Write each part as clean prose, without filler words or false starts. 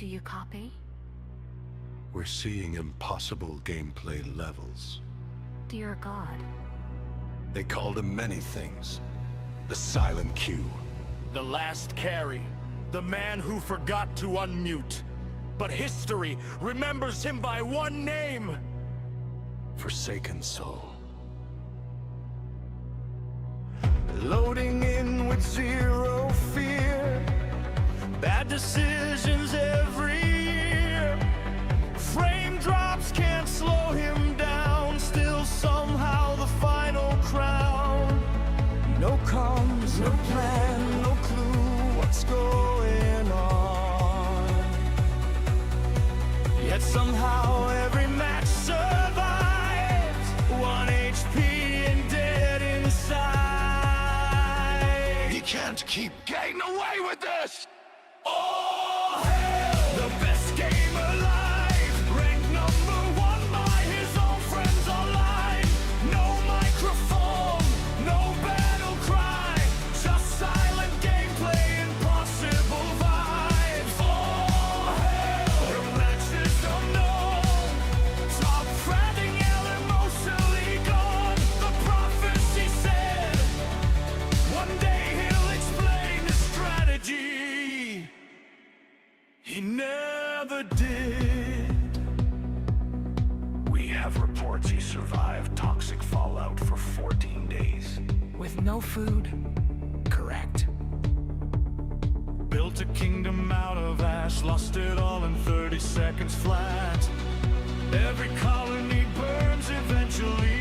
Do you copy? We're seeing impossible gameplay levels. Dear God. They called him many things. The silent Q. The last carry. The man who forgot to unmute. But history remembers him by one name. Forsaken soul. Loading in with zero fear. Bad decisions every year. Frame drops can't slow him down. Still somehow the final crown. No comms, no plan, no clue what's going on. Yet somehow every match survives. 1 HP and dead inside. You can't keep getting away with this! All hail the best game alive. Ranked #1 by his own friends online. No microphone, no battle cry. Just silent gameplay, impossible vibes. All hail the matches unknown. Top frantic, yell emotionally gone. The prophecy said one day he'll explain the strategy. He never did. We have reports he survived toxic fallout for 14 days. With no food? Correct. Built a kingdom out of ash, lost it all in 30 seconds flat. Every colony burns eventually.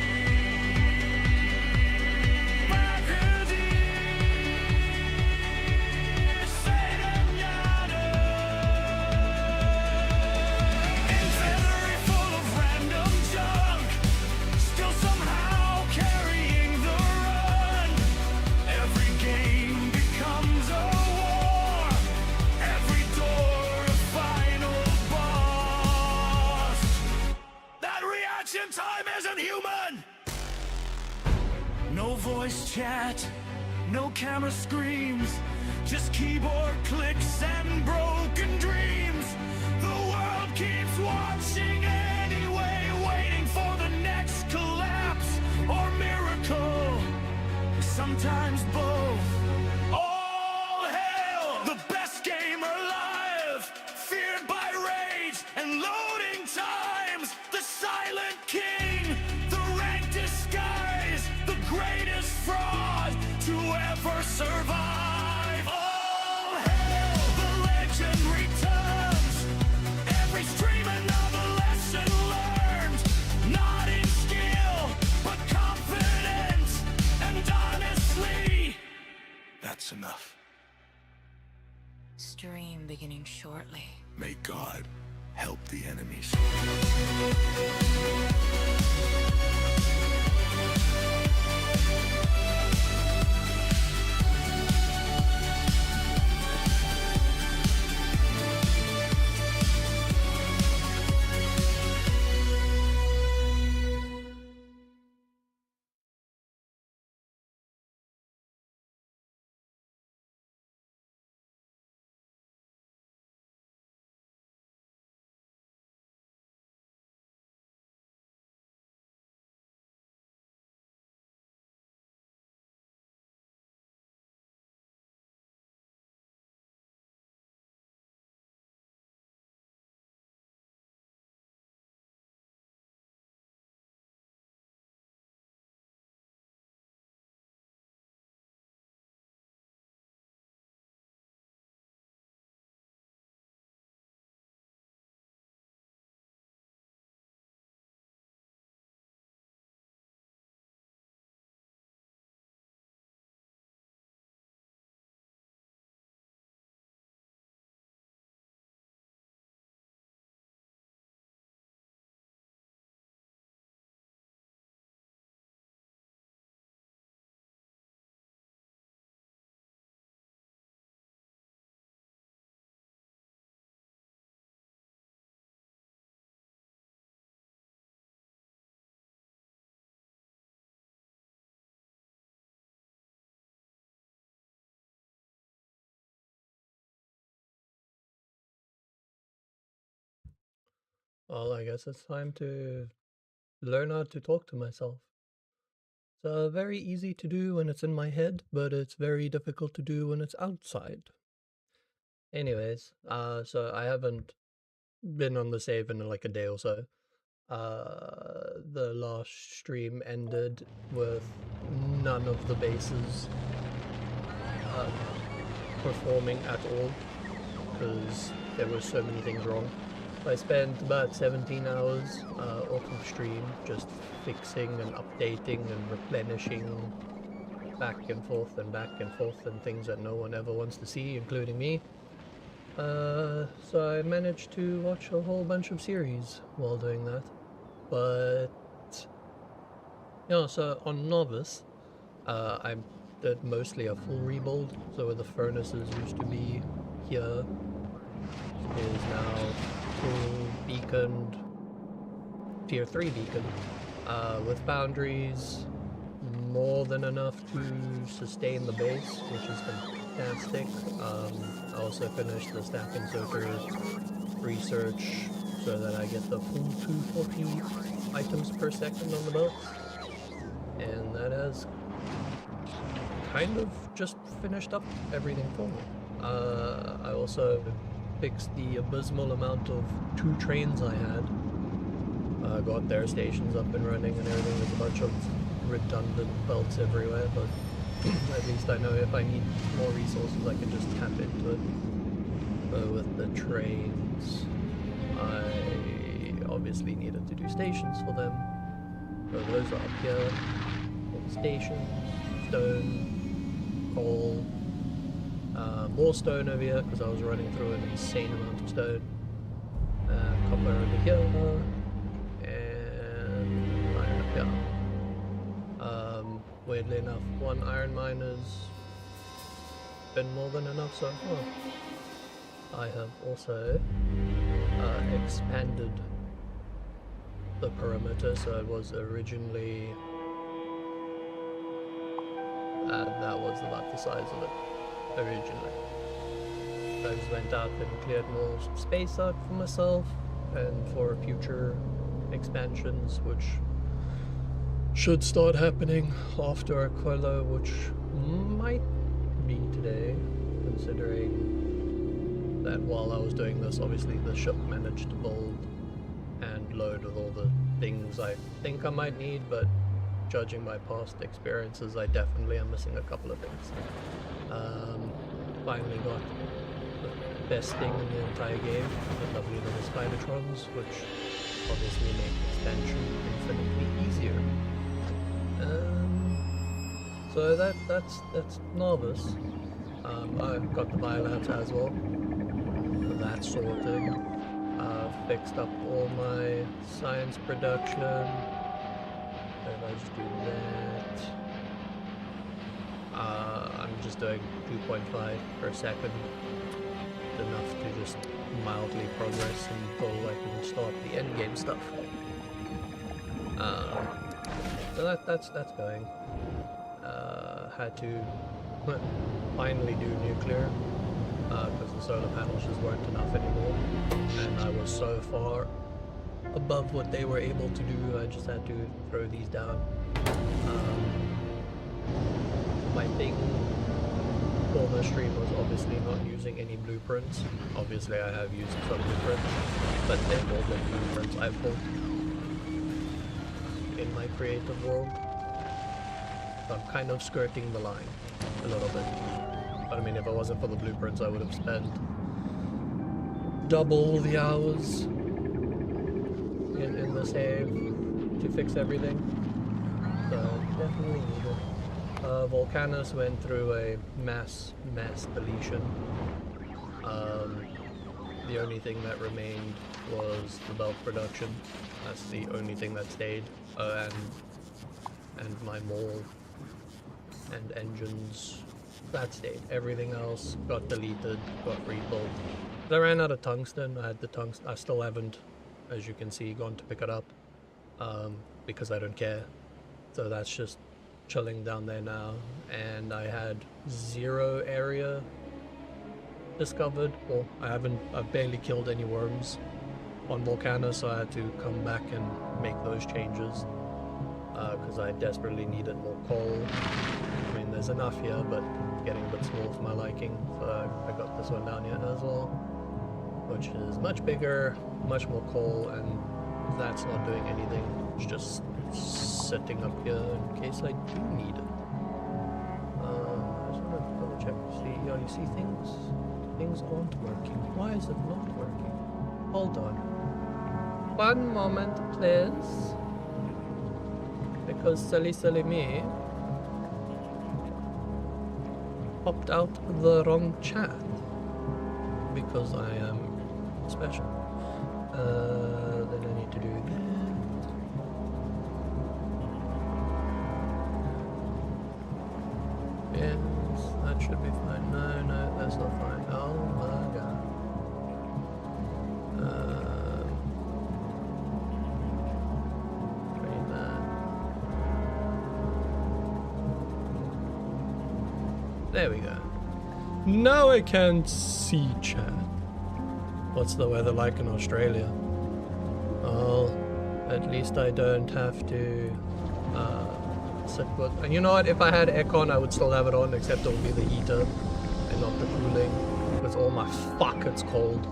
Time isn't human! No voice chat, no camera screams, just keyboard clicks and broken dreams. The world keeps watching anyway, waiting for the next collapse or miracle. Sometimes both. All hail the best game alive, feared by rage and loading times. The silent king, the rank disguise, the greatest fraud to ever survive. All hail, the legend returns. Every stream another lesson learned. Not in skill, but confidence. And honestly, that's enough. Stream beginning shortly. May God help the enemies. Well, I guess it's time to learn how to talk to myself. It's very easy to do when it's in my head, but it's very difficult to do when it's outside. Anyways, so I haven't been on the save in like a day or so. The last stream ended with none of the bases uh, performing at all because there were so many things wrong. I spent about 17 hours off of stream just fixing and updating and replenishing back and forth and things that no one ever wants to see, including me. So I managed to watch a whole bunch of series while doing that. But yeah, so on Novice, I did mostly a full rebuild. So where the furnaces used to be here is now full beaconed tier 3 beacon with boundaries more than enough to sustain the base, which is fantastic. I also finished the stack inserter research so that I get the full 240 items per second on the belts, and that has kind of just finished up everything for me. I also fixed the abysmal amount of 2 trains I had. Got their stations up and running and everything. There's a bunch of redundant belts everywhere, but at least I know if I need more resources I can just tap into it. With the trains, I obviously needed to do stations for them. So those are up here. All the stations, stone, coal, more stone over here because I was running through an insane amount of stone. Copper over here, and iron up here. Weirdly enough, 1 iron mine has been more than enough so far. I have also expanded the perimeter, so it was originally that was about the size of it originally. I just went out and cleared more space out for myself and for future expansions, which should start happening after Aquila, which might be today, considering that while I was doing this, obviously the ship managed to build and load with all the things I think I might need, but judging by past experiences, I definitely am missing a couple of things. Finally got the best thing in the entire game, the lovely little Spidertrons, which obviously make expansion infinitely easier. So that's Novice. I got the biolabs as well. That's sorted. Fixed up all my science production. If I just do that, I'm just doing 2.5 per second. It's enough to just mildly progress until I can start the endgame stuff. So that's going. Had to finally do nuclear because the solar panels just weren't enough anymore, and I was so far above what they were able to do. I just had to throw these down. My thing for the stream was obviously not using any blueprints. Obviously I have used some blueprints, but they've all been blueprints I've built in my creative world. So I'm kind of skirting the line a little bit. But I mean, if it wasn't for the blueprints, I would have spent double the hours in the save to fix everything. So definitely needed. Volcanus went through a mass deletion. The only thing that remained was the belt production. That's the only thing that stayed. And my mall and engines, that stayed. Everything else got deleted, got rebuilt. I ran out of tungsten. I had the tungsten. I still haven't, as you can see, gone to pick it up because I don't care. So that's just chilling down there now. And I had 0 area discovered. Well, I've barely killed any worms on Volcano, so I had to come back and make those changes because I desperately needed more coal. I mean, there's enough here, but getting a bit small for my liking, so I got this one down here as well, which is much bigger, much more coal, and that's not doing anything. It's just sitting up here in case I do need it. I just want to double check to see. Yeah, you see things aren't working. Why is it not working? Hold on. One moment, please. Because silly me popped out the wrong chat. Because I am special. Then I need to do that. Yes, that should be fine. No, that's not fine. Oh my god. Train that. There we go. Now I can see chat. What's the weather like in Australia? Well, at least I don't have to sit with... And you know what? If I had aircon, I would still have it on, except it would be the heater and not the cooling. Because oh my fuck, it's cold.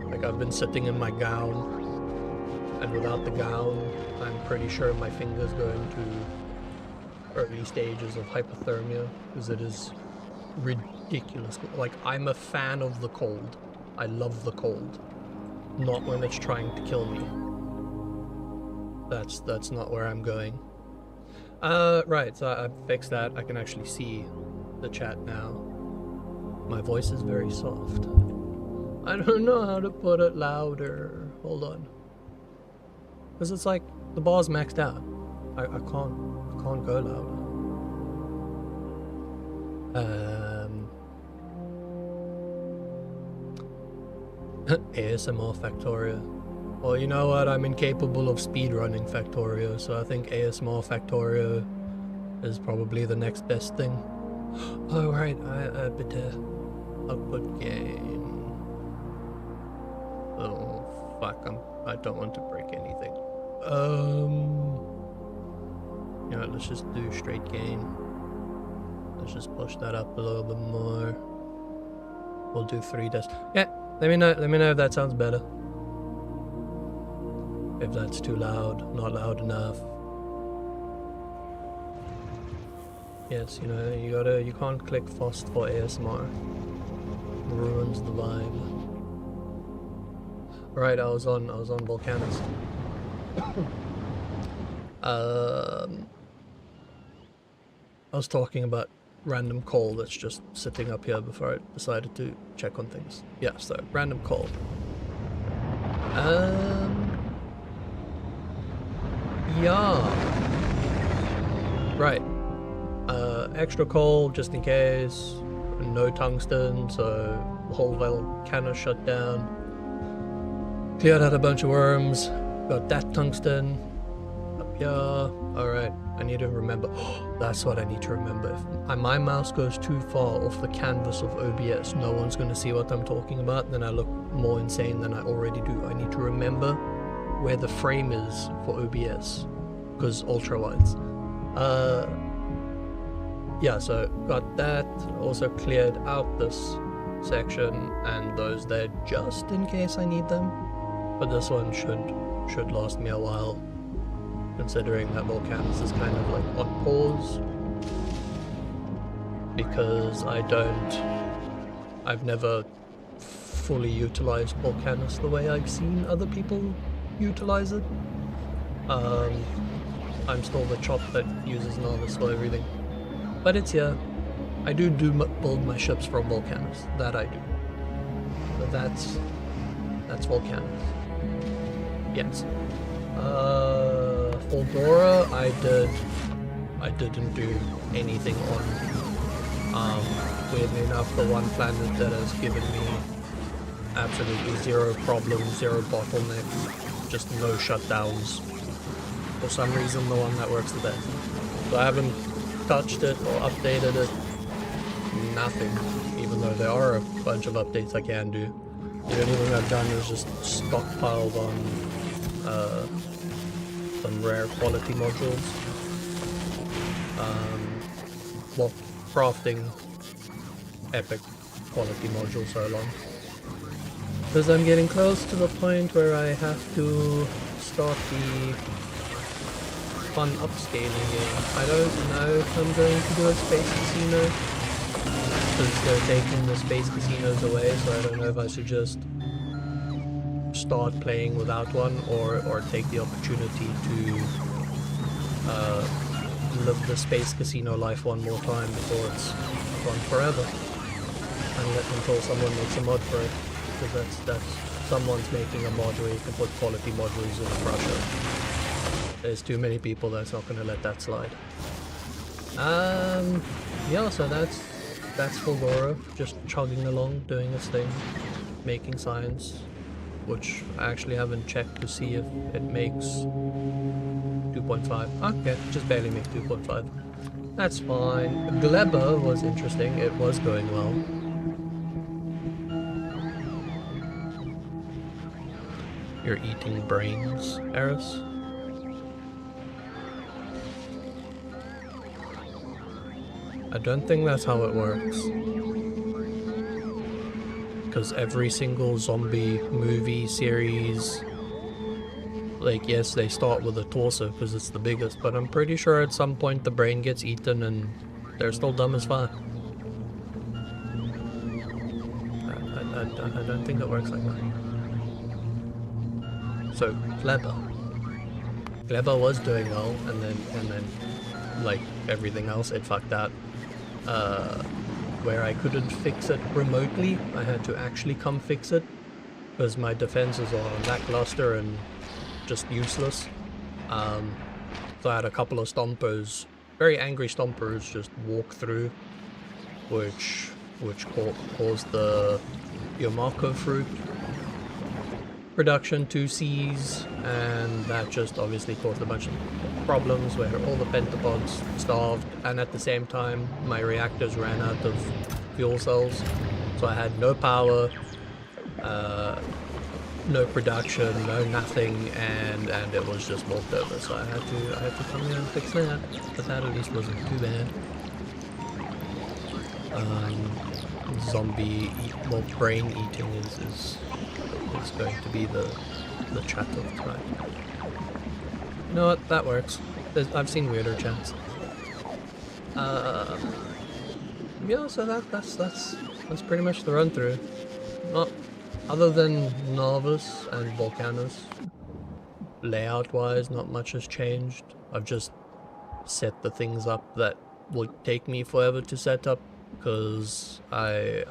Like, I've been sitting in my gown, and without the gown, I'm pretty sure my finger's going to early stages of hypothermia, because it is ridiculous. Like, I'm a fan of the cold. I love the cold. Not when it's trying to kill me. That's not where I'm going. Right, so I fixed that. I can actually see the chat now. My voice is very soft. I don't know how to put it louder. Hold on. Because it's like, the bar's maxed out. I can't go louder. ASMR Factorio. Well, you know what? I'm incapable of speedrunning Factorio, so I think ASMR Factorio is probably the next best thing. Oh, right. I bitte output gain. Oh, fuck. I don't want to break anything. You know, let's just do straight gain. Let's just push that up a little bit more. We'll do 3 dec. Yeah. Let me know if that sounds better. If that's too loud, not loud enough. Yes, you know, you can't click fast for ASMR. Ruins the vibe. Right, I was on Volcanus. I was talking about random coal that's just sitting up here before I decided to check on things. Yeah, so random coal. Yeah. Right. Extra coal just in case. No tungsten, so the whole volcano shut down. Cleared out a bunch of worms. Got that tungsten. Up here. Alright. I need to remember. That's what I need to remember. If my mouse goes too far off the canvas of OBS, no one's going to see what I'm talking about. Then I look more insane than I already do. I need to remember where the frame is for OBS, because ultra wides. Yeah, so got that. Also cleared out this section and those there just in case I need them. But this one should last me a while, considering that Volcanus is kind of like on pause, because I've never fully utilized Volcanus the way I've seen other people utilize it. I'm still the chop that uses Novice for everything, but it's here. I do build my ships from Volcanus, that I do. But that's Volcanus. Yes. For Dora, I didn't do anything on. Weirdly enough, the one planet that has given me absolutely zero problems, zero bottlenecks, just no shutdowns. For some reason, the one that works the best. So I haven't touched it or updated it. Nothing. Even though there are a bunch of updates I can do. The only thing I've done is just stockpiled on some rare quality modules. Well, crafting epic quality modules so long. Because I'm getting close to the point where I have to start the fun upscaling game. I don't know if I'm going to do a space casino, because they're taking the space casinos away, so I don't know if I should just start playing without one, or take the opportunity to live the space casino life one more time before it's gone forever, and let until someone makes a mod for it, because that's someone's making a mod where you can put quality modules in a crusher. There's too many people that's not going to let that slide. Yeah, so that's Factorio, just chugging along, doing its thing, making science, which I actually haven't checked to see if it makes 2.5. Okay, just barely makes 2.5. That's fine. Gleba was interesting, it was going well. You're eating brains, Eris? I don't think that's how it works. Because every single zombie movie series, like, yes, they start with a torso because it's the biggest, but I'm pretty sure at some point the brain gets eaten and they're still dumb as fuck. I don't think it works like that. So, Gleba was doing well, and then, like everything else, it fucked out. Where I couldn't fix it remotely, I had to actually come fix it, because my defenses are lackluster and just useless. So I had a couple of stompers, very angry stompers, just walk through, which caused the Yomako fruit production to cease, and that just obviously caused a bunch of problems where all the pentapods starved, and at the same time my reactors ran out of fuel cells, so I had no power, no production, no nothing, and it was just walked over, so I had to come here and fix that, but that at least wasn't too bad. Brain eating is going to be the chat of tonight. You know what? That works. I've seen weirder chats. Yeah, so that's pretty much the run through. Not other than Novice and Volcanus. Layout wise, not much has changed. I've just set the things up that would take me forever to set up, because I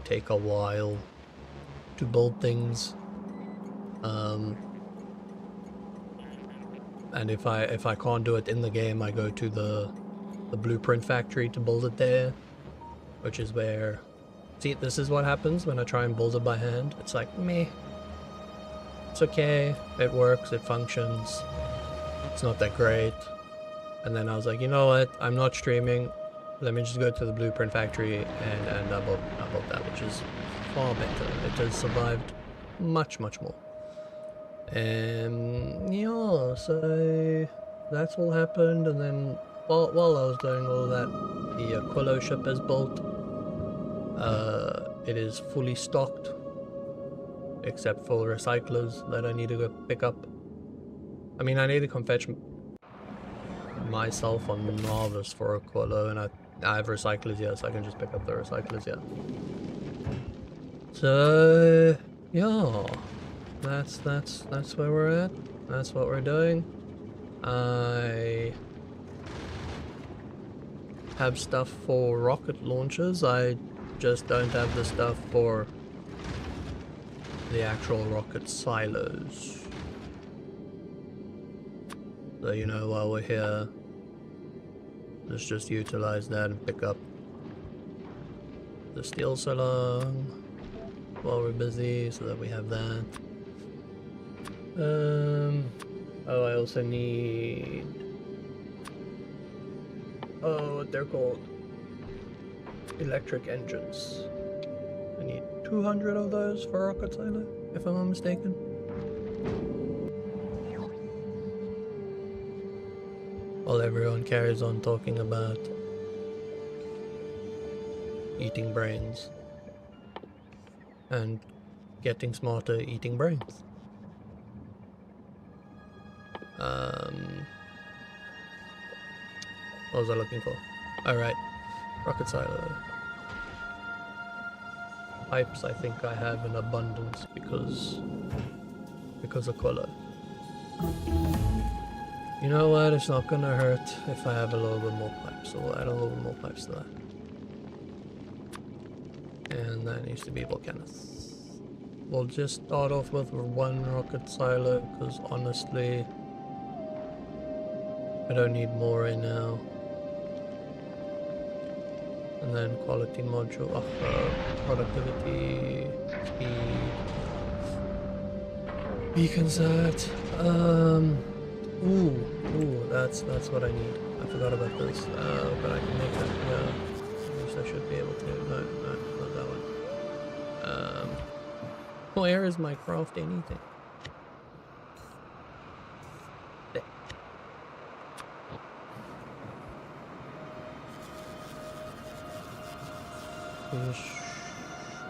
take a while to build things, and if I can't do it in the game, I go to the blueprint factory to build it there, which is where, see, this is what happens when I try and build it by hand. It's like, meh, it's okay, it works, it functions, it's not that great. And then I was like, you know what, I'm not streaming, let me just go to the blueprint factory, and I built that, which is far better. It has survived much more. Yeah, so that's all happened, and then while I was doing all that, the Quillo ship is built. It is fully stocked, except for recyclers that I need to go pick up. I mean, I need to come fetch myself on Novice for a Quillo, and I have recyclers here, so I can just pick up the recyclers here. So yeah, that's where we're at. That's what we're doing. I have stuff for rocket launchers. I just don't have the stuff for the actual rocket silos. So, you know, while we're here, let's just utilize that and pick up the steel salon while we're busy, so that we have that. Oh, I also need, oh, what they're called, electric engines. I need 200 of those for rocket silo, if I'm not mistaken. While everyone carries on talking about eating brains and getting smarter eating brains. What was I looking for? Alright, rocket silo. Pipes I think I have in abundance because of color. You know what, it's not gonna hurt if I have a little bit more pipes, so we'll add a little bit more pipes to that. And that needs to be volcanics. We'll just start off with one rocket silo, because honestly, I don't need more right now. And then quality module, productivity, speed, beacon set. Ooh, that's what I need. I forgot about this, but I can make that. Yeah, at least I should be able to. No, not that one. Where is my craft anything? There.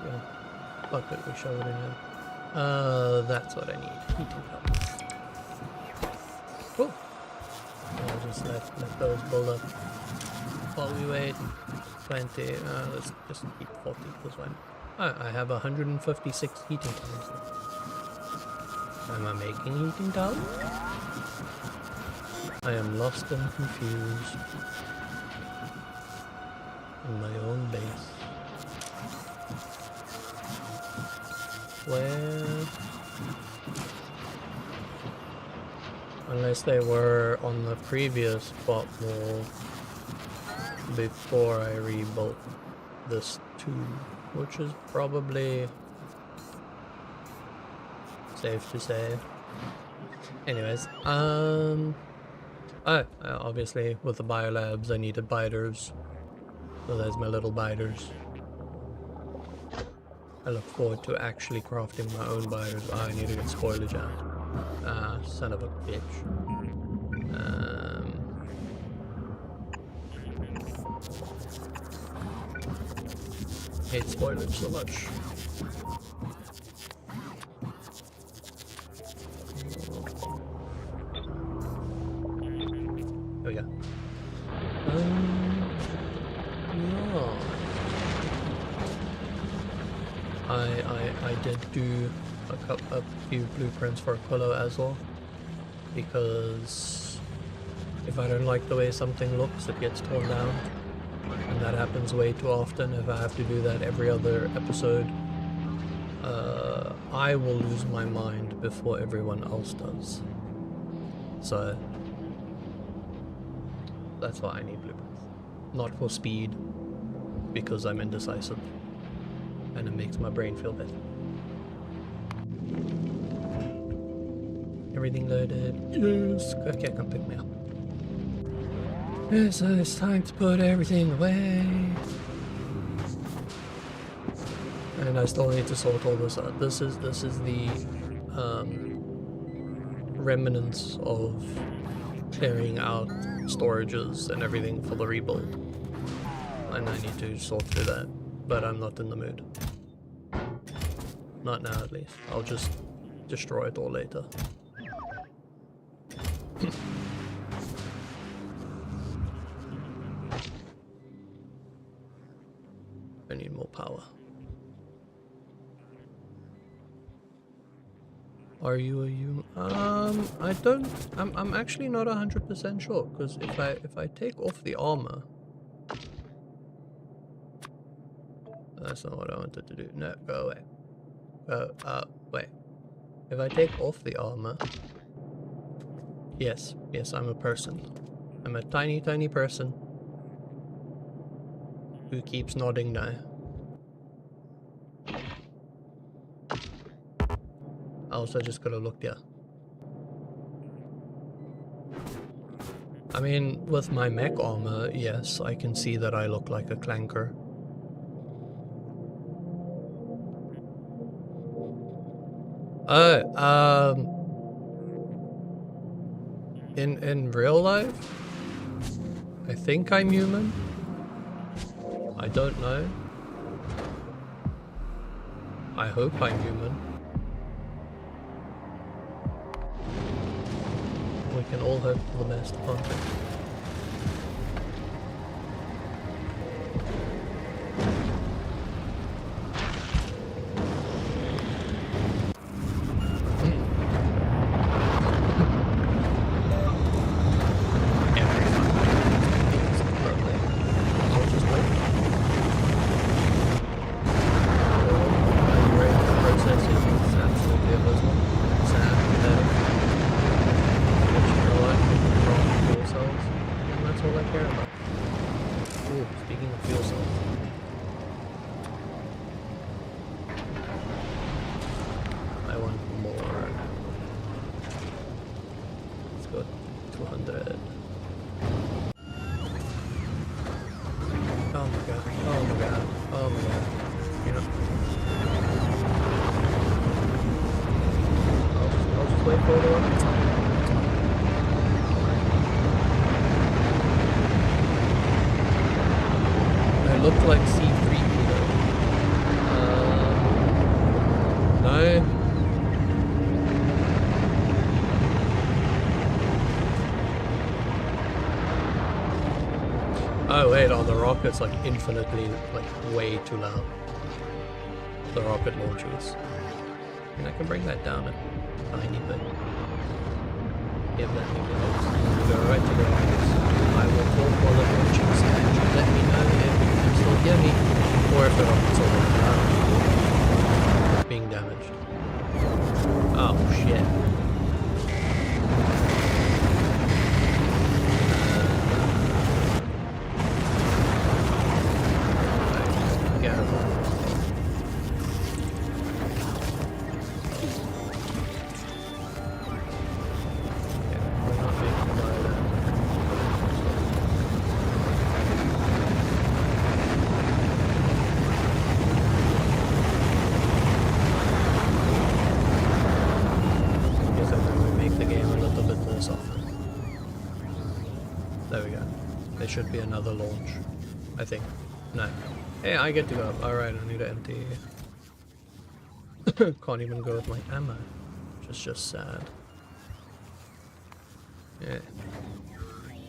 Yeah, fuck it, we shove it in here. That's what I need. Heating cup. Cool. I'll just let those build up while we wait. 20. Let's just keep 40 this one. I have 156 heating tiles. Am I making heating tiles? I am lost and confused in my own base. Where? Unless they were on the previous spot wall before I rebuilt this too, which is probably safe to say. Anyways, obviously with the biolabs I needed biters, so there's my little biters. I look forward to actually crafting my own biters. Oh, I need to get spoilage out. Ah, son of a bitch. Hate spoilage so much. There we go. Yeah. I did do a few blueprints for Aquilo as well, because if I don't like the way something looks, it gets torn down, and that happens way too often. If I have to do that every other episode, I will lose my mind before everyone else does. So that's why I need blueprints. Not for speed, because I'm indecisive and it makes my brain feel better. Everything loaded. Yes. Okay, come pick me up. Yes, so it's time to put everything away. And I still need to sort all this out. This is the remnants of clearing out storages and everything for the rebuild. And I need to sort through that, but I'm not in the mood. Not now, at least. I'll just destroy it all later. I need more power. Are you a human? I don't. I'm actually not 100% sure, because if I take off the armor, that's not what I wanted to do. No, go away. Wait. If I take off the armor, yes, I'm a person. I'm a tiny person who keeps nodding now. I also just gotta look there. I mean, with my mech armor, yes, I can see that I look like a clanker. Oh, in real life, I think I'm human. I don't know. I hope I'm human. We can all hope for the best, can't we? Looked like C3PO. No. Oh wait, the rocket's like infinitely, like way too loud. The rocket launchers. And I can bring that down a tiny bit. Give that thing a help. Go right to the rockets. I will talk while it launches and you let me know if you can still hear me or if the rocket's already being damaged. Oh shit. There we go. There should be another launch. I think. No. Hey, I get to go up. Alright, I need to empty. Can't even go with my ammo. Which is just sad. Yeah.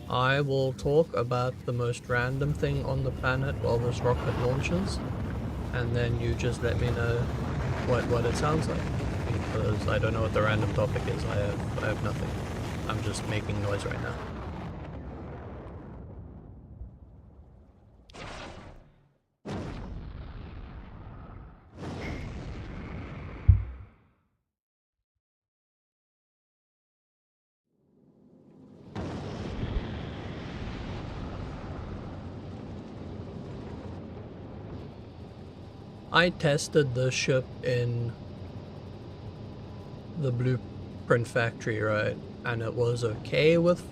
I will talk about the most random thing on the planet while this rocket launches. And then you just let me know what it sounds like. Because I don't know what the random topic is. I have nothing. I'm just making noise right now. I tested the ship in the blueprint factory, right? And it was okay with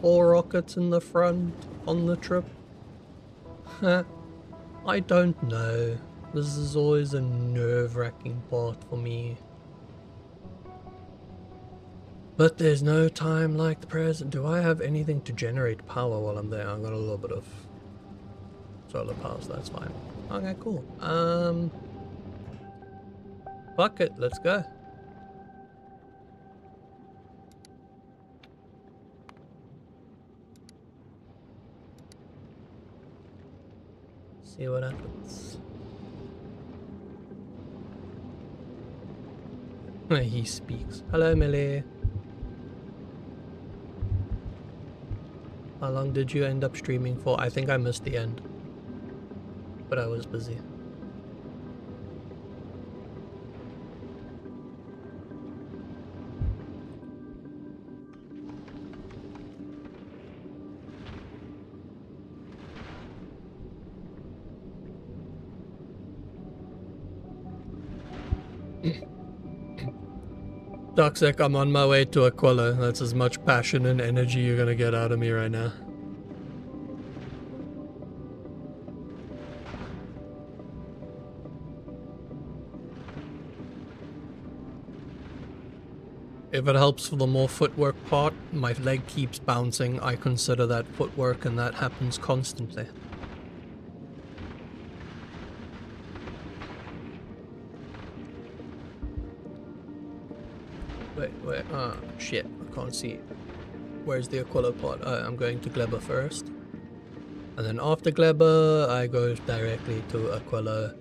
4 rockets in the front on the trip. I don't know. This is always a nerve-wracking part for me. But there's no time like the present. Do I have anything to generate power while I'm there? I've got a little bit of solar power, so that's fine. Okay, cool. Fuck it, let's go. See what happens. He speaks. Hello, Millie. How long did you end up streaming for? I think I missed the end. But I was busy. Toxic, I'm on my way to Aquila. That's as much passion and energy you're gonna get out of me right now. If it helps for the more footwork part, my leg keeps bouncing. I consider that footwork, and that happens constantly. Wait, shit, I can't see. Where's the Aquila part? I'm going to Gleba first. And then after Gleba, I go directly to Aquila,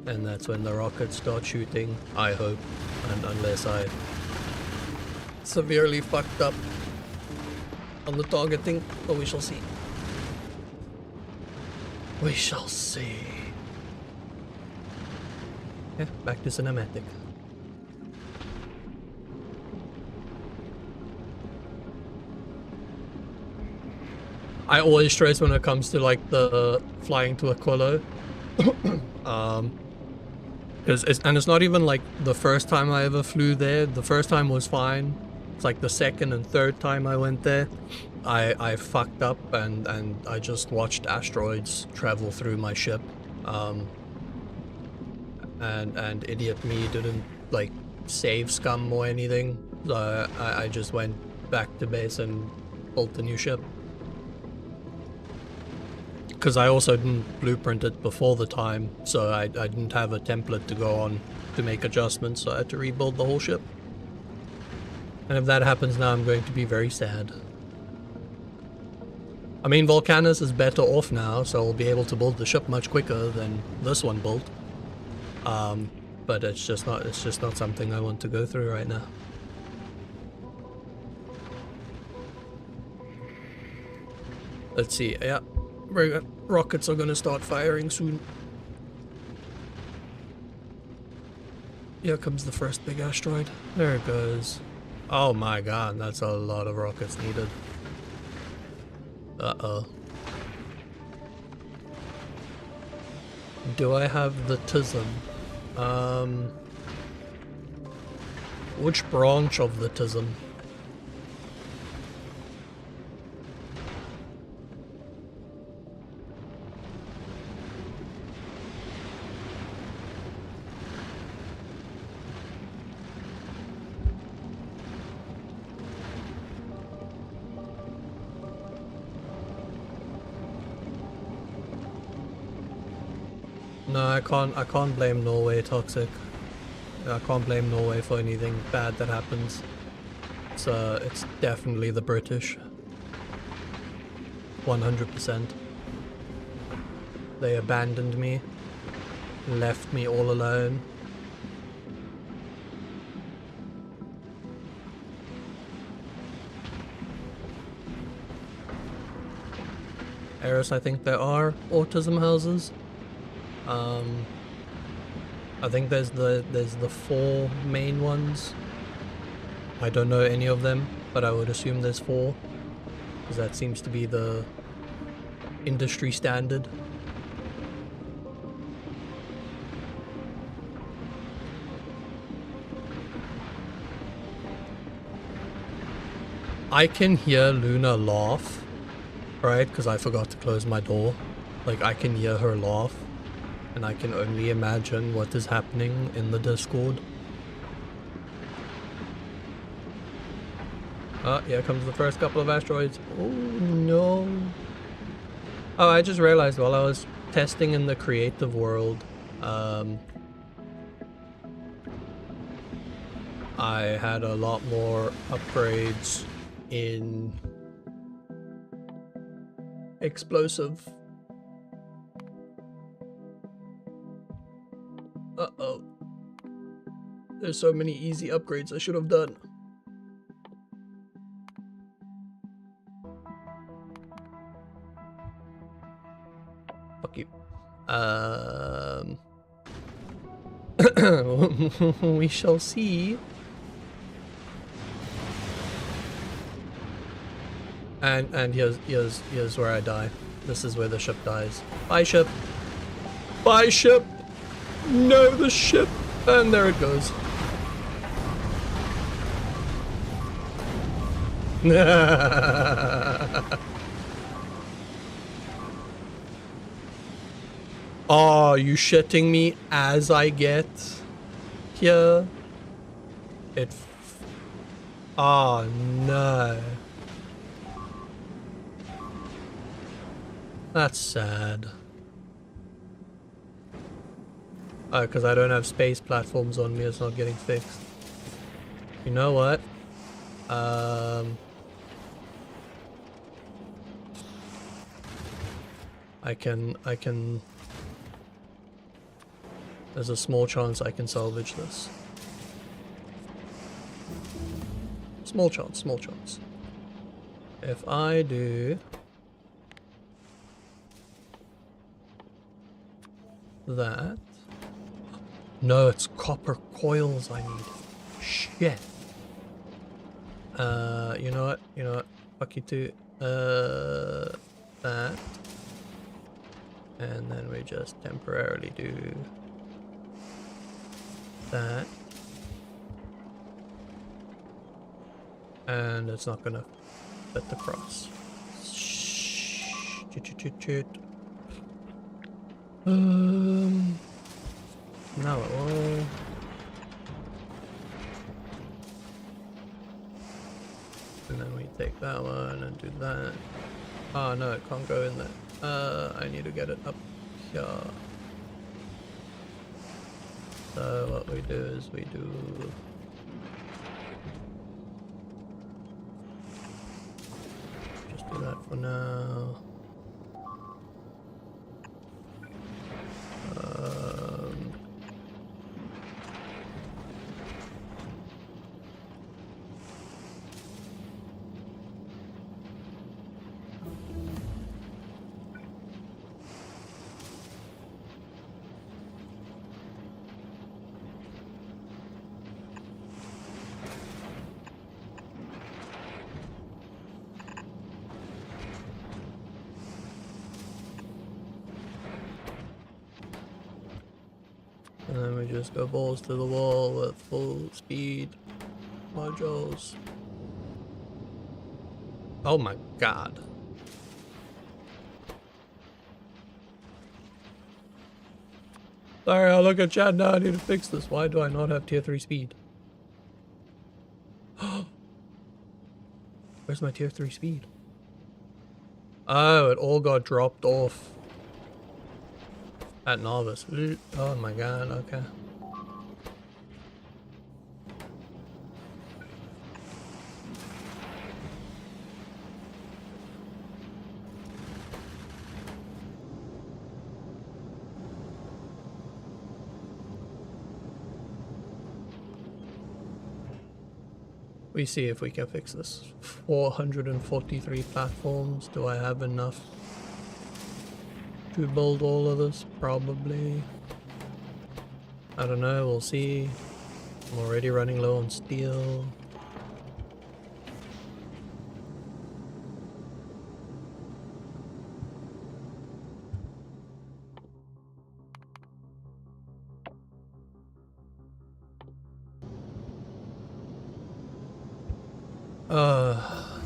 and that's when the rockets start shooting, I hope, and unless I severely fucked up on the targeting, but we shall see. We shall see. Yeah, back to cinematic. I always stress when it comes to like the flying to Aquila, because it's not even like the first time I ever flew there. The first time was fine. It's like the second and third time I went there, I fucked up and I just watched asteroids travel through my ship, and idiot me didn't like save scum or anything. So I just went back to base and built a new ship. Because I also didn't blueprint it before the time, so I didn't have a template to go on to make adjustments, so I had to rebuild the whole ship. And if that happens now, I'm going to be very sad. I mean, Volcanus is better off now, so I'll be able to build the ship much quicker than this one built. But it's just not something I want to go through right now. Let's see, yeah. Rockets are gonna start firing soon. Here comes the first big asteroid. There it goes. Oh my god, that's a lot of rockets needed. Uh-oh. Do I have the TISM? Which branch of the TISM? No, I can't blame Norway, Toxic. I can't blame Norway for anything bad that happens. It's definitely the British. 100%. They abandoned me, left me all alone. Eris, I think there are autism houses. I think there's the 4 main ones. I don't know any of them, but I would assume there's 4, because that seems to be the industry standard. I can hear Luna laugh, right? Because I forgot to close my door. Like, I can hear her laugh. And I can only imagine what is happening in the Discord. Here comes the first couple of asteroids. Oh no. Oh, I just realized while I was testing in the creative world, I had a lot more upgrades in explosive. Uh-oh. There's so many easy upgrades I should have done. Fuck you. We shall see. And here's where I die. This is where the ship dies. Bye, ship. Bye, ship. No, the ship. And there it goes. Oh, you shitting me as I get here? Oh no. That's sad. Oh, because I don't have space platforms on me, it's not getting fixed. You know what? I can... There's a small chance I can salvage this. Small chance, small chance. If I do... that... No, it's copper coils I need. Shit. You know what? You know what? Fuck you too. That. And then we just temporarily do that. And it's not gonna fit the cross. Now it will. And then we take that one and do that. Oh no, it can't go in there. I need to get it up here. So what we do is we do... just do that for now. And then we just go balls to the wall with full speed modules. Oh my god. Sorry, I'll look at chat now. I need to fix this. Why do I not have tier 3 speed? Where's my tier 3 speed? Oh, it all got dropped off at novice. Oh my god, okay. We see if we can fix this. 443 platforms. Do I have enough to build all of this? Probably. I don't know, we'll see. I'm already running low on steel.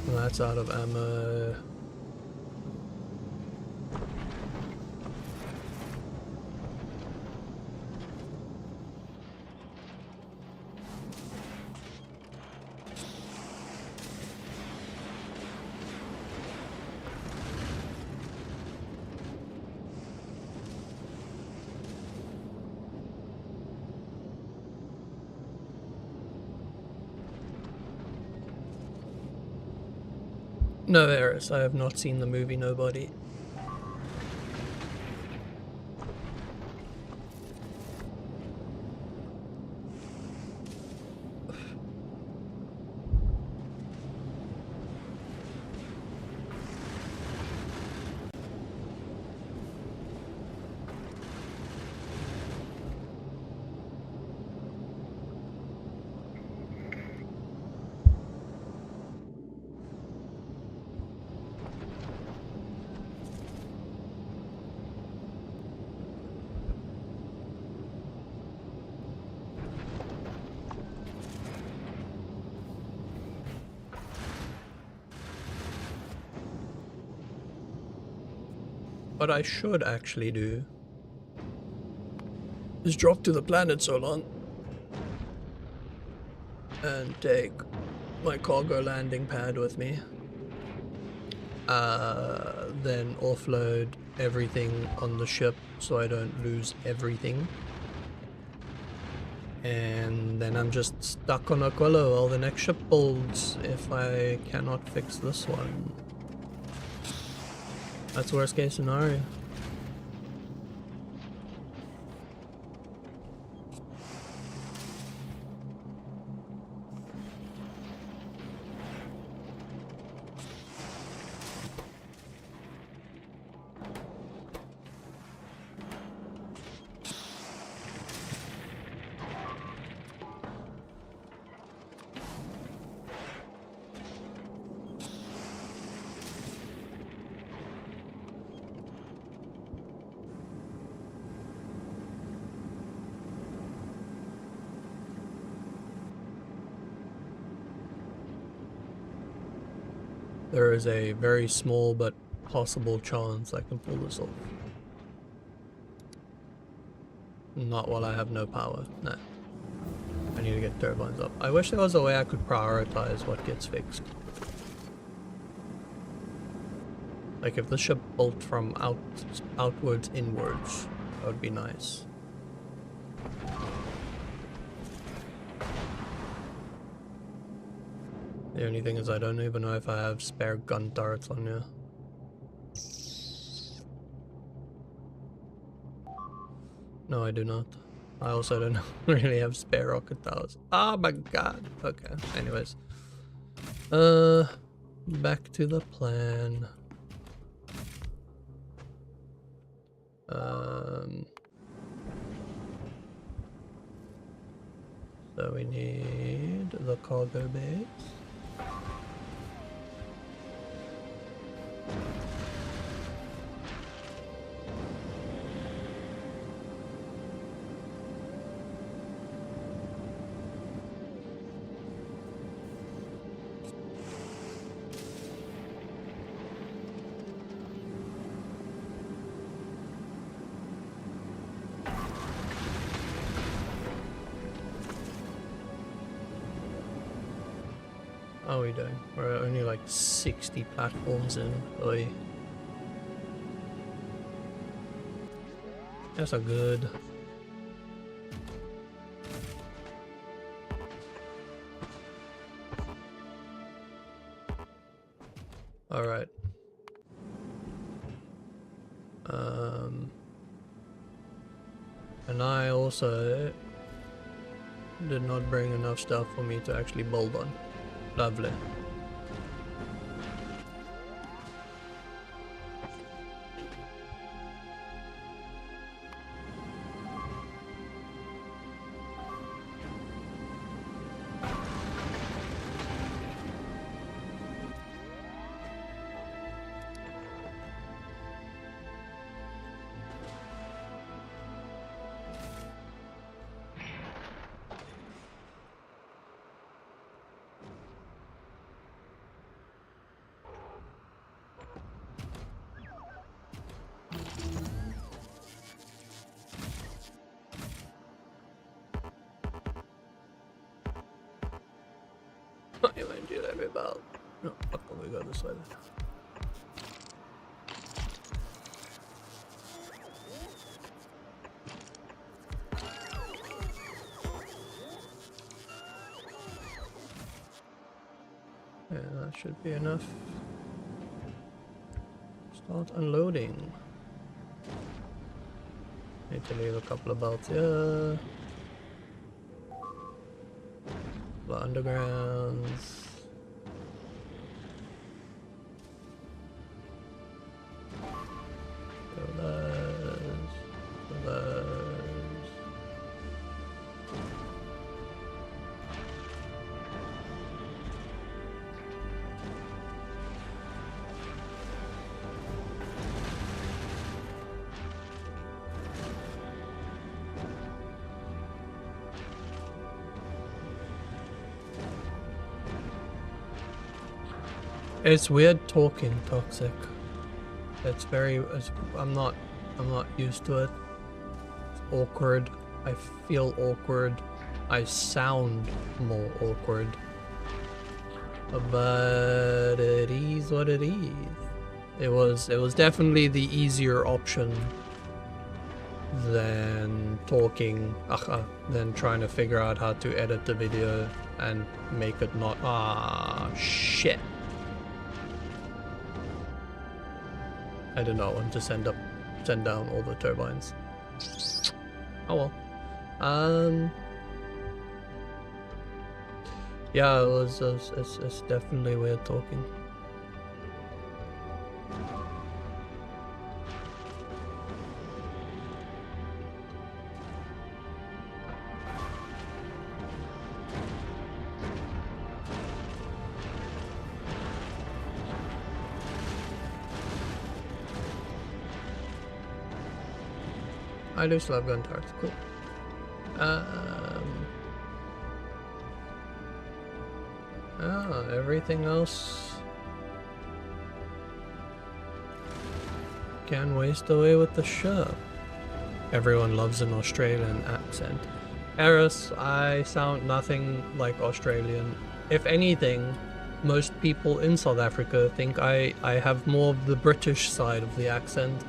That's out of ammo. No errors. I have not seen the movie Nobody. What I should actually do is drop to the planet Solon and take my cargo landing pad with me. Then offload everything on the ship so I don't lose everything. And then I'm just stuck on Aquila while the next ship builds if I cannot fix this one. That's worst case scenario. There is a very small but possible chance I can pull this off. Not while I have no power, no. I need to get turbines up. I wish there was a way I could prioritize what gets fixed. Like if the ship built from outwards inwards, that would be nice. The only thing is I don't even know if I have spare gun turrets on here. No, I do not. I also don't really have spare rocket towers. Oh my god. Okay, anyways. Back to the plan. So we need the cargo base. How are we doing? We're only like 60 platforms in. Oy. That's a good. Alright. And I also did not bring enough stuff for me to actually build on. Lovely. You won't do that about. No, fuck, we go this way then. Yeah, that should be enough. Start unloading. Need to leave a couple of belts here. The undergrounds. It's weird talking toxic. It's very. I'm not used to it. It's awkward. I feel awkward. I sound more awkward. But it is what it is. It was definitely the easier option than than trying to figure out how to edit the video and make it not shit. I did not want to send down all the turbines. Oh well. Yeah, it's definitely weird talking. I do still have gun turrets, cool. Everything else can waste away with the ship. Everyone loves an Australian accent. Eris, I sound nothing like Australian. If anything, most people in South Africa think I have more of the British side of the accent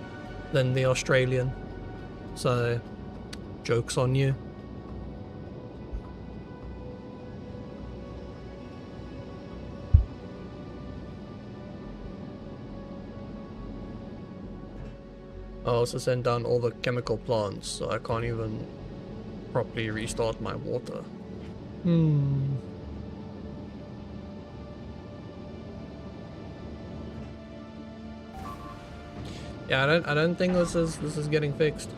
than the Australian. So, joke's on you. I also sent down all the chemical plants, so I can't even properly restart my water. Yeah, I don't think this is getting fixed.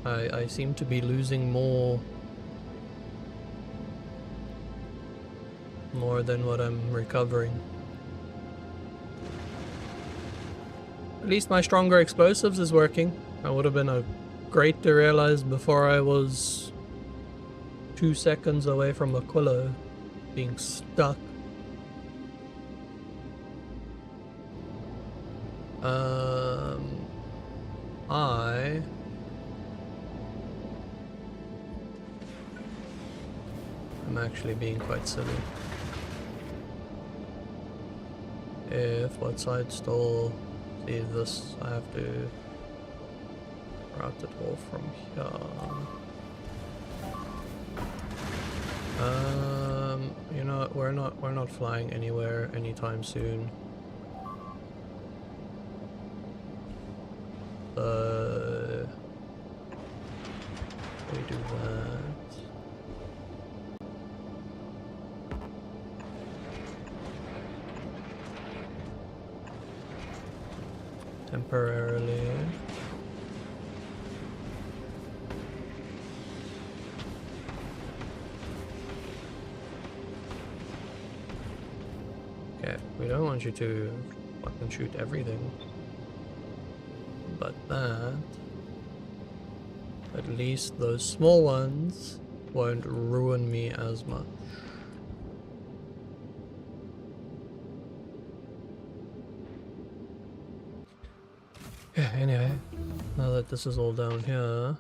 I seem to be losing more than what I'm recovering. At least my stronger explosives is working. That would have been great to realize before I was 2 seconds away from Aquilo being stuck. I'm actually being quite silly. If what side stall sees this, I have to route it all from here. You know what, we're not flying anywhere anytime soon. We do that. Temporarily. Okay, we don't want you to fucking shoot everything. But that, at least those small ones won't ruin me as much. Yeah, anyway, now that this is all down here,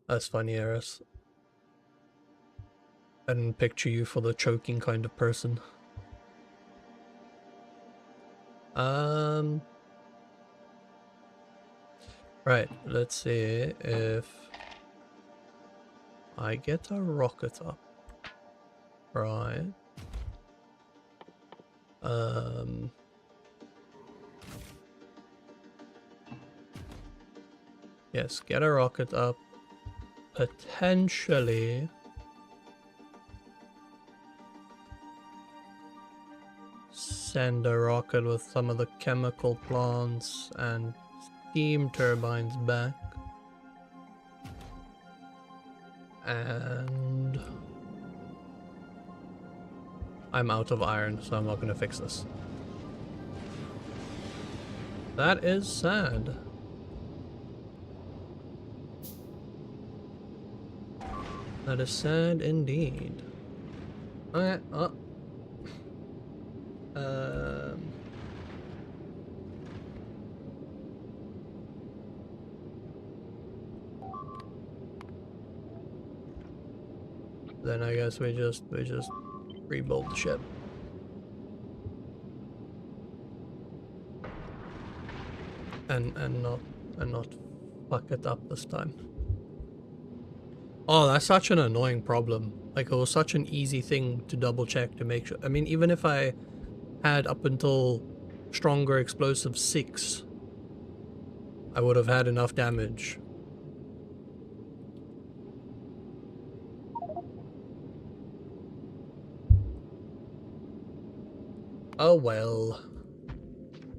that's funny, Eris. I didn't picture you for the choking kind of person. Right, let's see if I get a rocket up. Right. Yes, get a rocket up. Potentially send a rocket with some of the chemical plants and steam turbines back. And I'm out of iron, so I'm not going to fix this. That is sad. That is sad indeed. Okay, Then I guess we just rebuild the ship. And not fuck it up this time. Oh, that's such an annoying problem. Like, it was such an easy thing to double check to make sure. I mean, even if I had up until stronger explosive 6, I would have had enough damage. Oh well.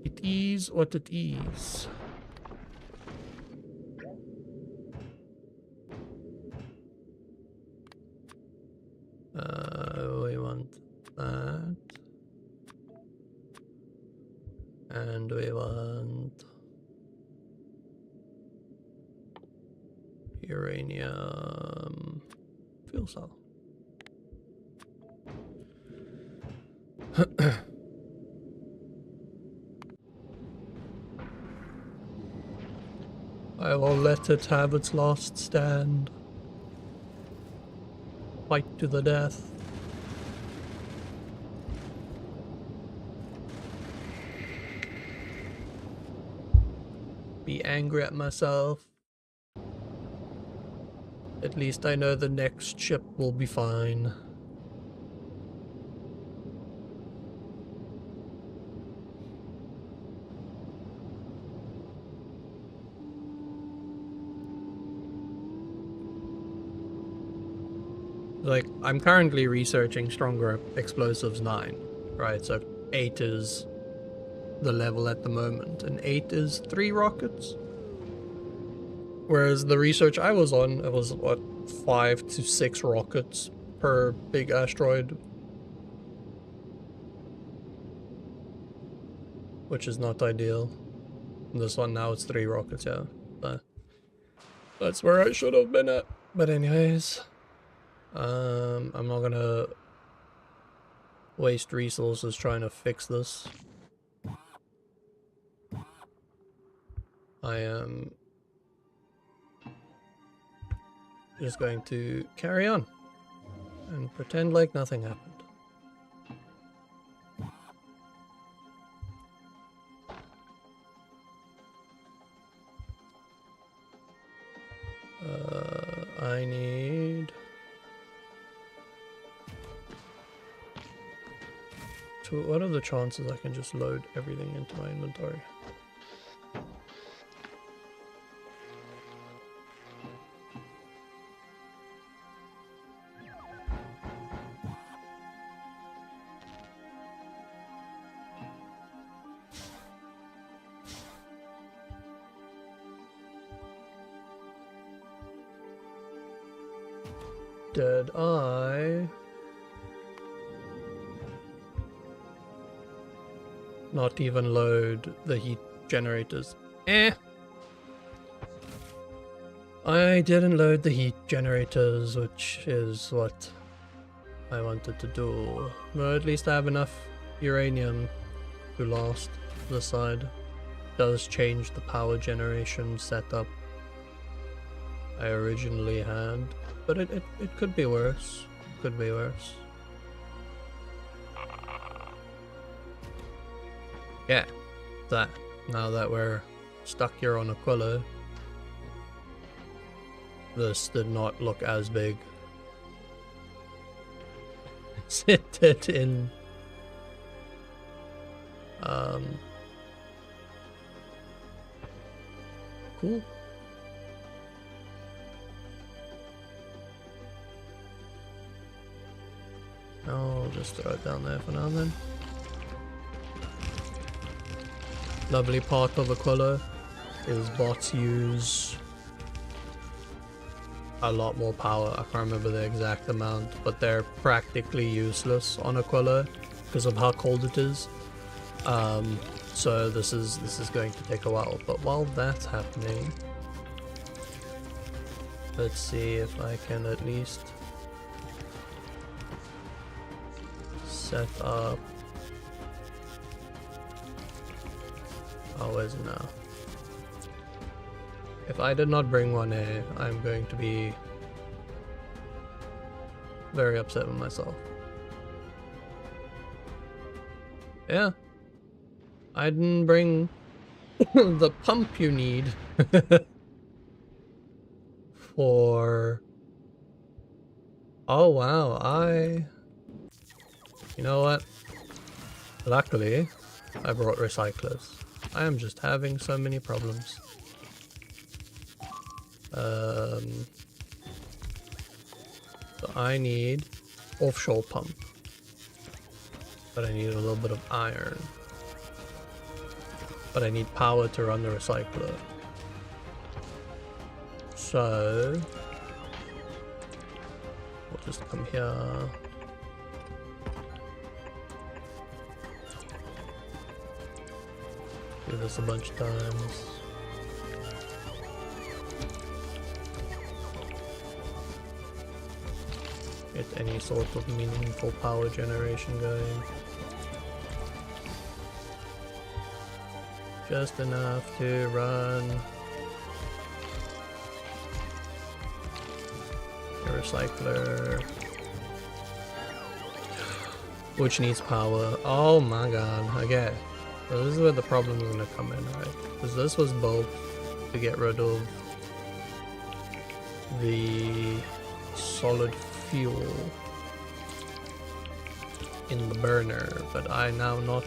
It is what it is. We want that. And we want uranium fuel cell. I will let it have its last stand. Fight to the death. Be angry at myself. At least I know the next ship will be fine. Like, I'm currently researching stronger explosives 9, right? So 8 is the level at the moment, and 8 is 3 rockets. Whereas the research I was on, it was, what, 5 to 6 rockets per big asteroid. Which is not ideal. This one now it's 3 rockets, yeah. That's where I should have been at. But anyways, I'm not gonna waste resources trying to fix this. I am just going to carry on and pretend like nothing happened. I need to. What are the chances I can just load everything into my inventory? Did I not even load the heat generators? I didn't load the heat generators, which is what I wanted to do. But at least I have enough uranium to last this side. Does change the power generation setup I originally had. But it could be worse. Could be worse. Yeah, that. Now that we're stuck here on Aquila, this did not look as big as it did in cool. I'll just throw it down there for now then. Lovely part of Aquila is bots use a lot more power. I can't remember the exact amount, but they're practically useless on Aquila because of how cold it is. So this is going to take a while. But while that's happening, let's see if I can at least set up. Oh, where's it now? If I did not bring 1A, I'm going to be very upset with myself. Yeah. I didn't bring the pump you need for... Oh wow, you know what? Luckily, I brought recyclers. I am just having so many problems. So I need offshore pump. But I need a little bit of iron. But I need power to run the recycler. So we'll just come here. Do this a bunch of times. Get any sort of meaningful power generation going. Just enough to run a recycler, which needs power. Oh my god, okay. So this is where the problem is going to come in, right? Because this was built to get rid of the solid fuel in the burner, but I now not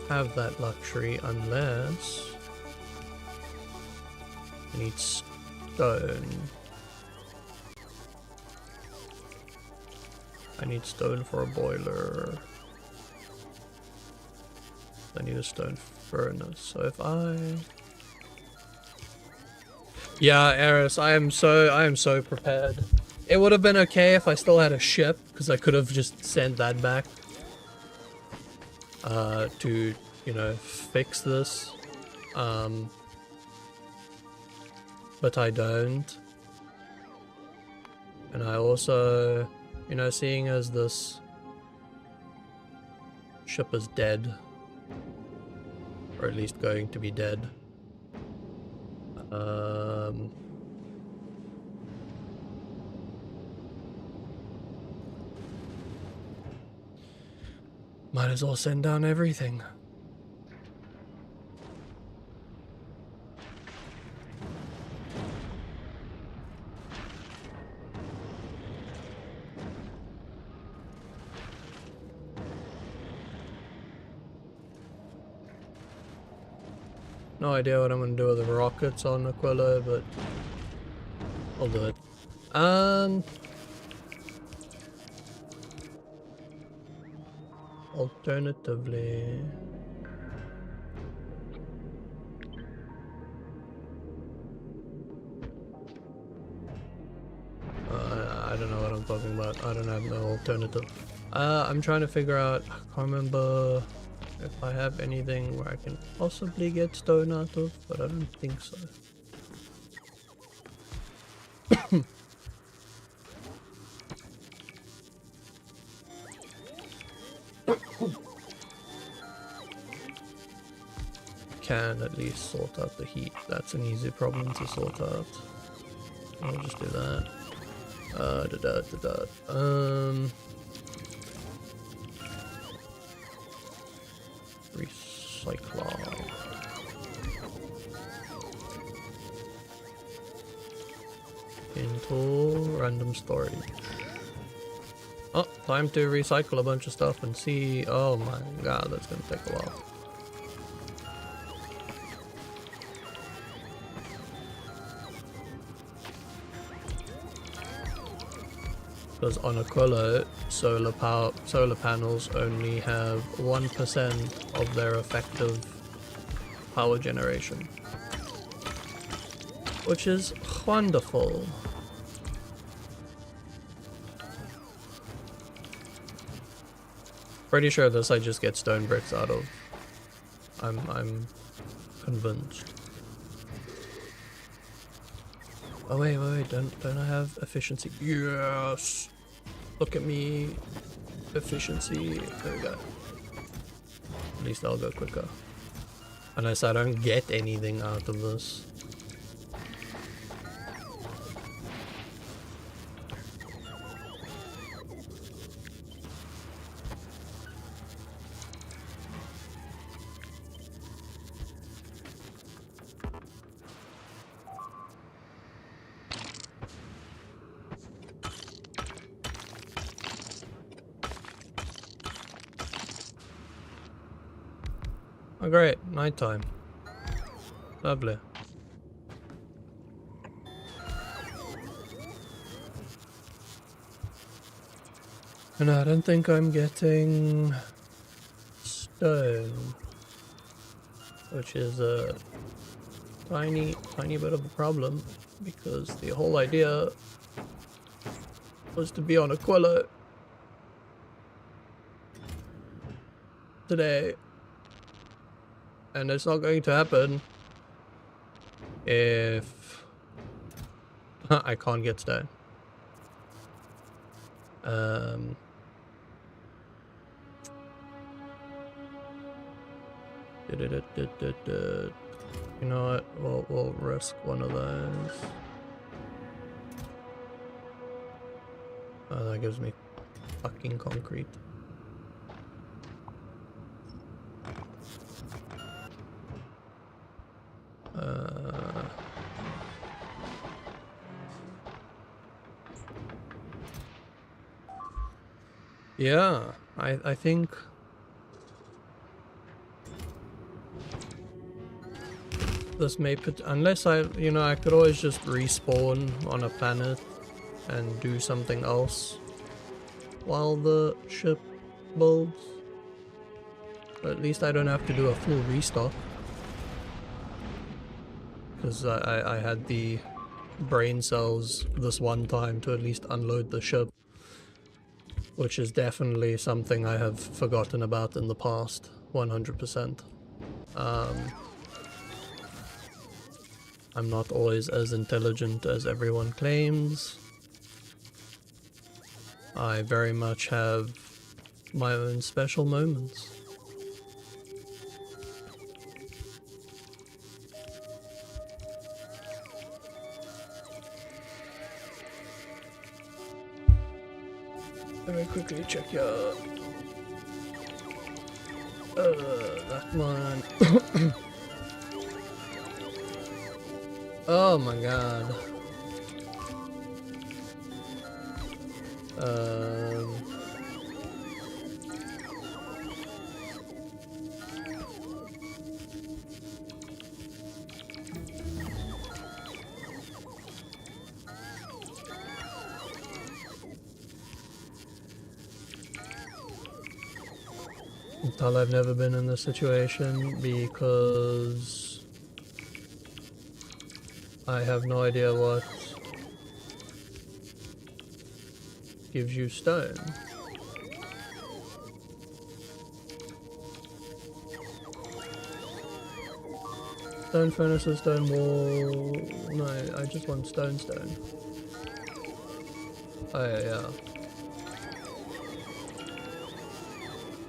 have that luxury unless I need stone. I need stone for a boiler. I need a stone furnace. So if I... Yeah, Eris, I am so prepared. It would have been okay if I still had a ship, because I could have just sent that back to, you know, fix this. But I don't. And I also, you know, seeing as this ship is dead, or at least going to be dead, might as well send down everything. No idea what I'm gonna do with the rockets on Aquila, but I'll do it. Alternatively, I don't know what I'm talking about. I don't have no alternative. I'm trying to figure out, I can't remember if I have anything where I can possibly get stone out of, but I don't think so. Can at least sort out the heat. That's an easy problem to sort out. I'll just do that. Recycler. Into random storage. Oh, time to recycle a bunch of stuff and see. Oh my god, that's gonna take a while. Because on Aquila, solar panels only have 1% of their effective power generation, which is wonderful. Pretty sure this I just get stone bricks out of. I'm convinced. Oh wait, don't I have efficiency? Yes! Look at me. Efficiency. There we go. At least I'll go quicker. Unless I don't get anything out of this. Oh great, nighttime. Lovely. And I don't think I'm getting stone, which is a tiny bit of a problem, because the whole idea was to be on Aquila today, and it's not going to happen if I can't get stone. You know what? We'll risk one of those. Oh, that gives me fucking concrete. Yeah, I think this may put, unless I could always just respawn on a planet and do something else while the ship builds. But at least I don't have to do a full restock, because I had the brain cells this one time to at least unload the ship, which is definitely something I have forgotten about in the past, 100%. I'm not always as intelligent as everyone claims. I very much have my own special moments. Let me quickly check your... that one. Oh my god. Until I've never been in this situation, because I have no idea what gives you stone. Stone furnaces, stone wall... No, I just want stone. Oh yeah.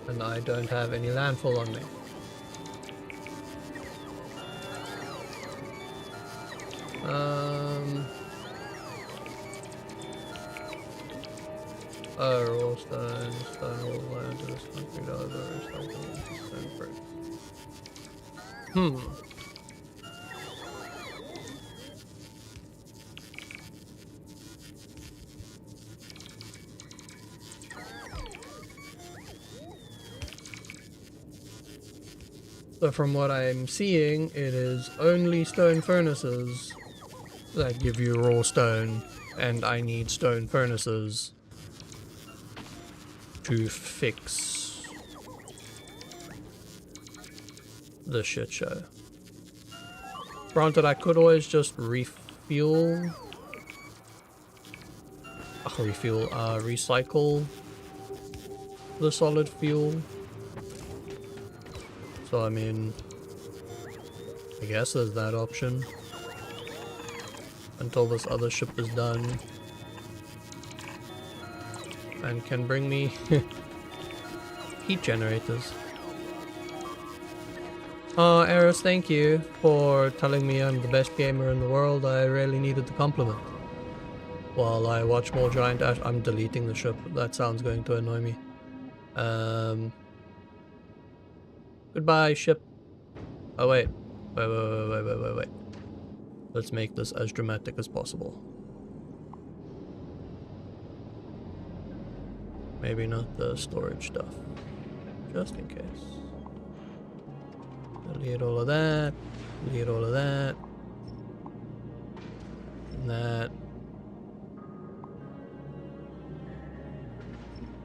And I don't have any landfall on me. Oh, raw stone all the way onto this concrete over, stone bricks. So from what I'm seeing, it is only stone furnaces that give you raw stone, and I need stone furnaces to fix the shit show. Granted, I could always just recycle the solid fuel. So I mean, I guess there's that option until this other ship is done and can bring me heat generators. Eris, thank you for telling me I'm the best gamer in the world. I really needed the compliment. While I watch more giant ash... I'm deleting the ship. That sounds going to annoy me. Goodbye, ship. Oh, wait. Wait. Let's make this as dramatic as possible. Maybe not the storage stuff. Just in case. Delete all of that. Delete all of that. And that.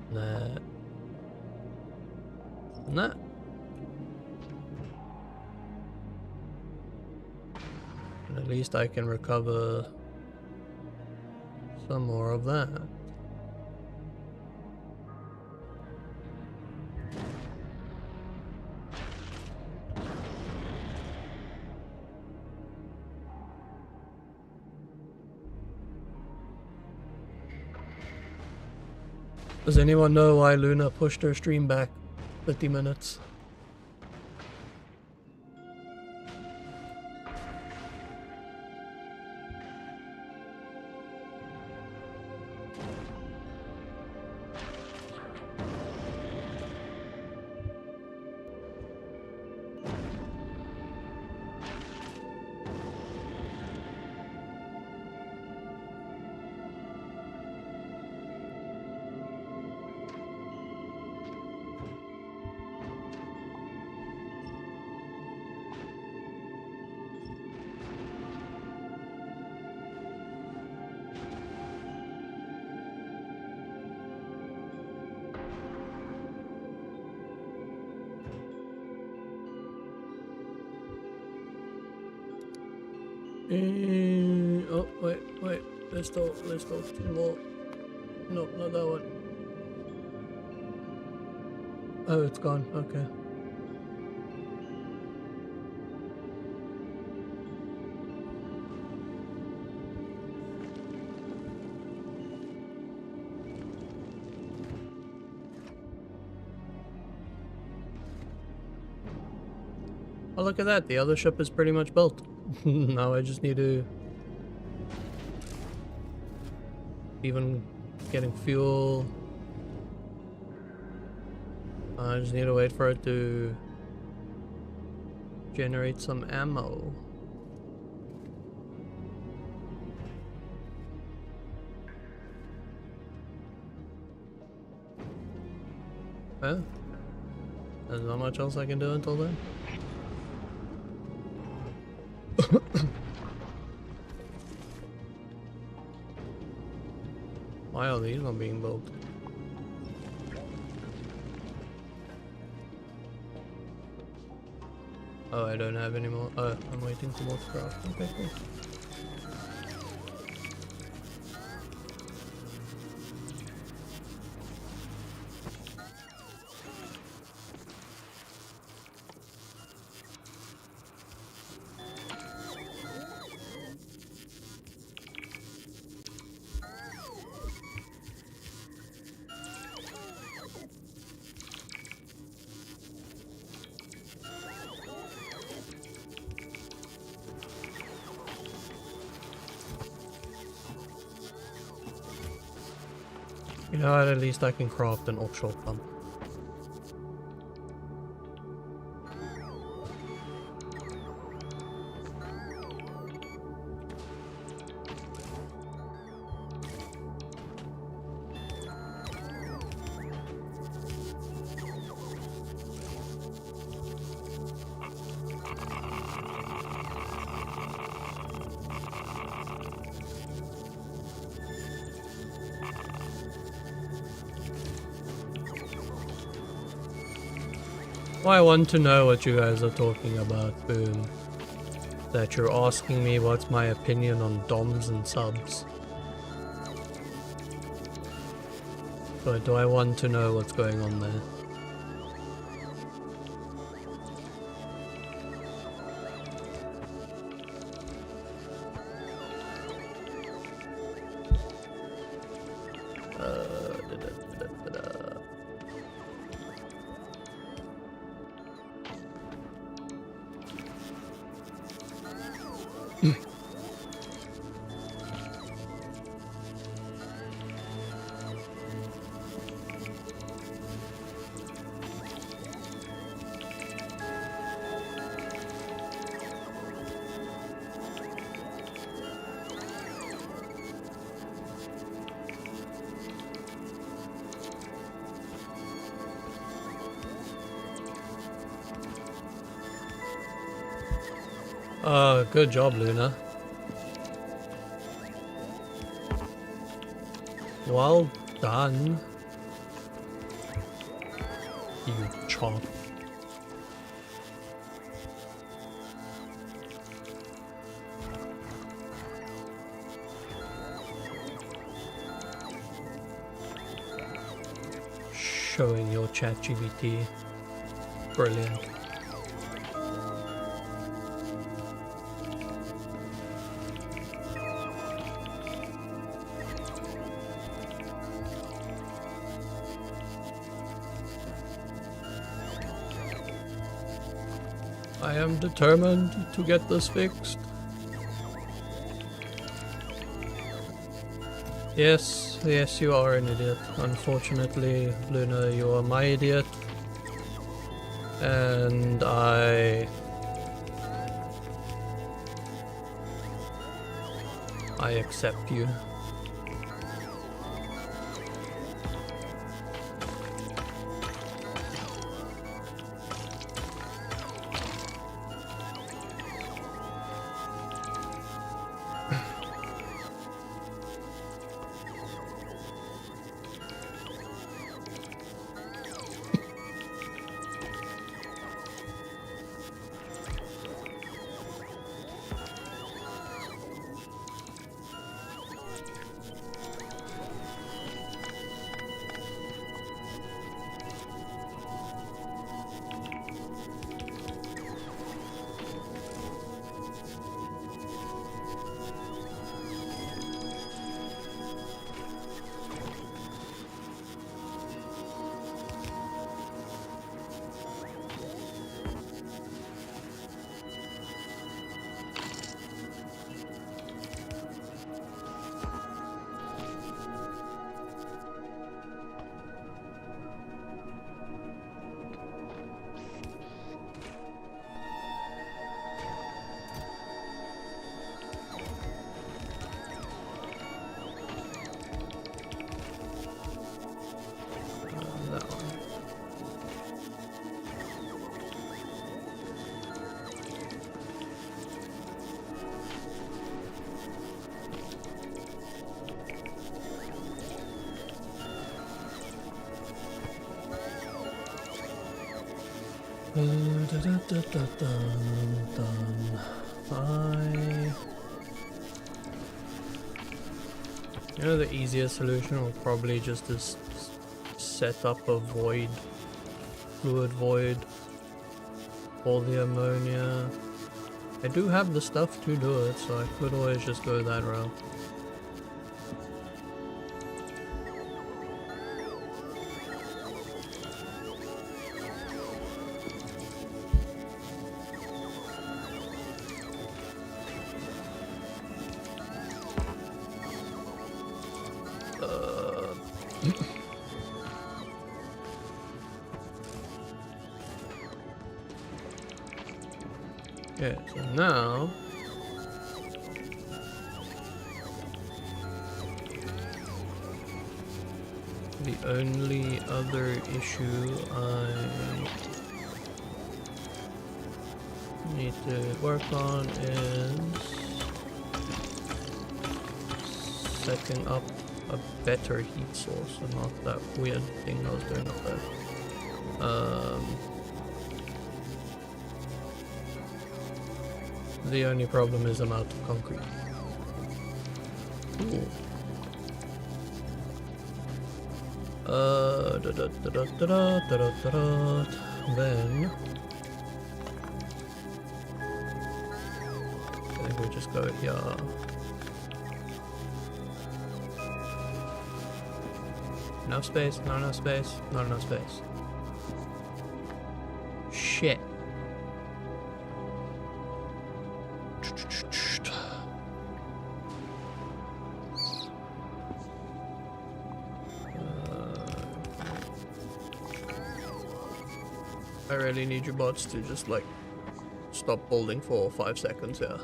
And that. And that. And at least I can recover some more of that. Does anyone know why Luna pushed her stream back 50 minutes? Oh, wait. Let's go 2 more. No, not that one. Oh, it's gone. Okay. Oh, look at that. The other ship is pretty much built. Now I just need to... even getting fuel. I just need to wait for it to generate some ammo. Well, there's not much else I can do until then. Why are these not being built? Oh, I don't have any more. Oh, I'm waiting for more craft. Okay, cool. You know what, at least I can craft an offshore pump. Well, I want to know what you guys are talking about, Boom. That you're asking me what's my opinion on DOMs and subs. But do I want to know what's going on there? Good job, Luna. Well done. You chomp. Showing your ChatGPT. Brilliant. I am determined to get this fixed. Yes, yes, you are an idiot. Unfortunately, Luna, you are my idiot. And I accept you. That one. You know, the easiest solution will probably just set up a void, fluid void for the ammonia. I do have the stuff to do it, so I could always just go that route. Okay, so now the only other issue I need to work on is setting up a better heat source and not that weird thing I was doing up there. The only problem is I'm out of concrete. Cool. Then I think we just go here. Enough space, not enough space, not enough space. Shit. I really need you bots to just like stop building for 5 seconds here.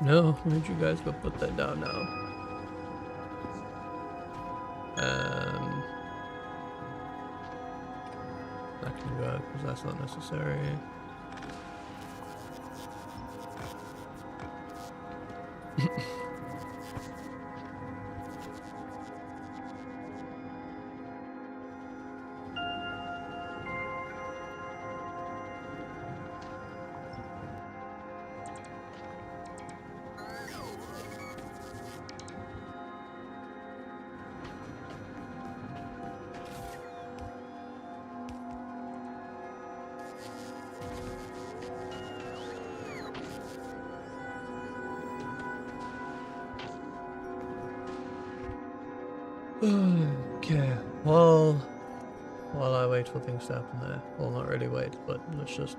No, why'd you guys go put that down now? That can go because that's not necessary. Okay, well, while I wait for things to happen there, well, not really wait, but let's just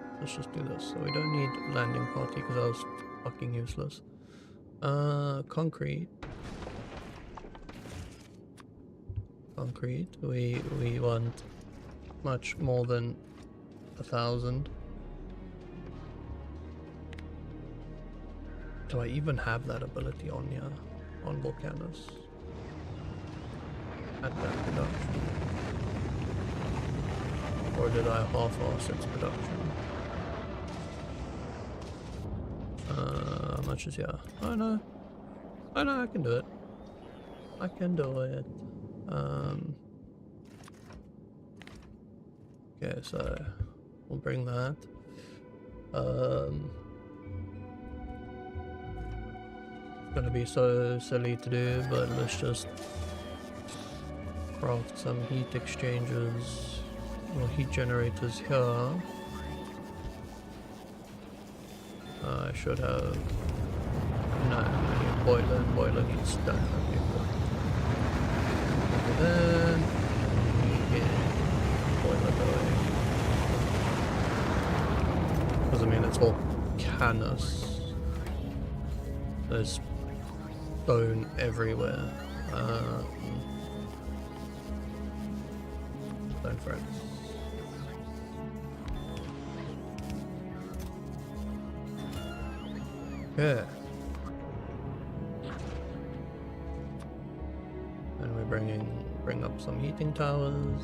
do this. So we don't need landing party because that was fucking useless. Concrete. We want much more than 1,000. Do I even have that ability on here on Volcanus? At that production, or did I half-ass its production? How much is here? Oh no, I can do it. I can do it. Okay, so we'll bring that. It's gonna be so silly to do, but let's just craft some heat exchangers or heat generators here. I should have boiler heat's done. Okay, cool. Then we get boiler going. Because I mean it's all canvas. There's stone everywhere. Stone friends. Yeah. And we're bring up some heating towers.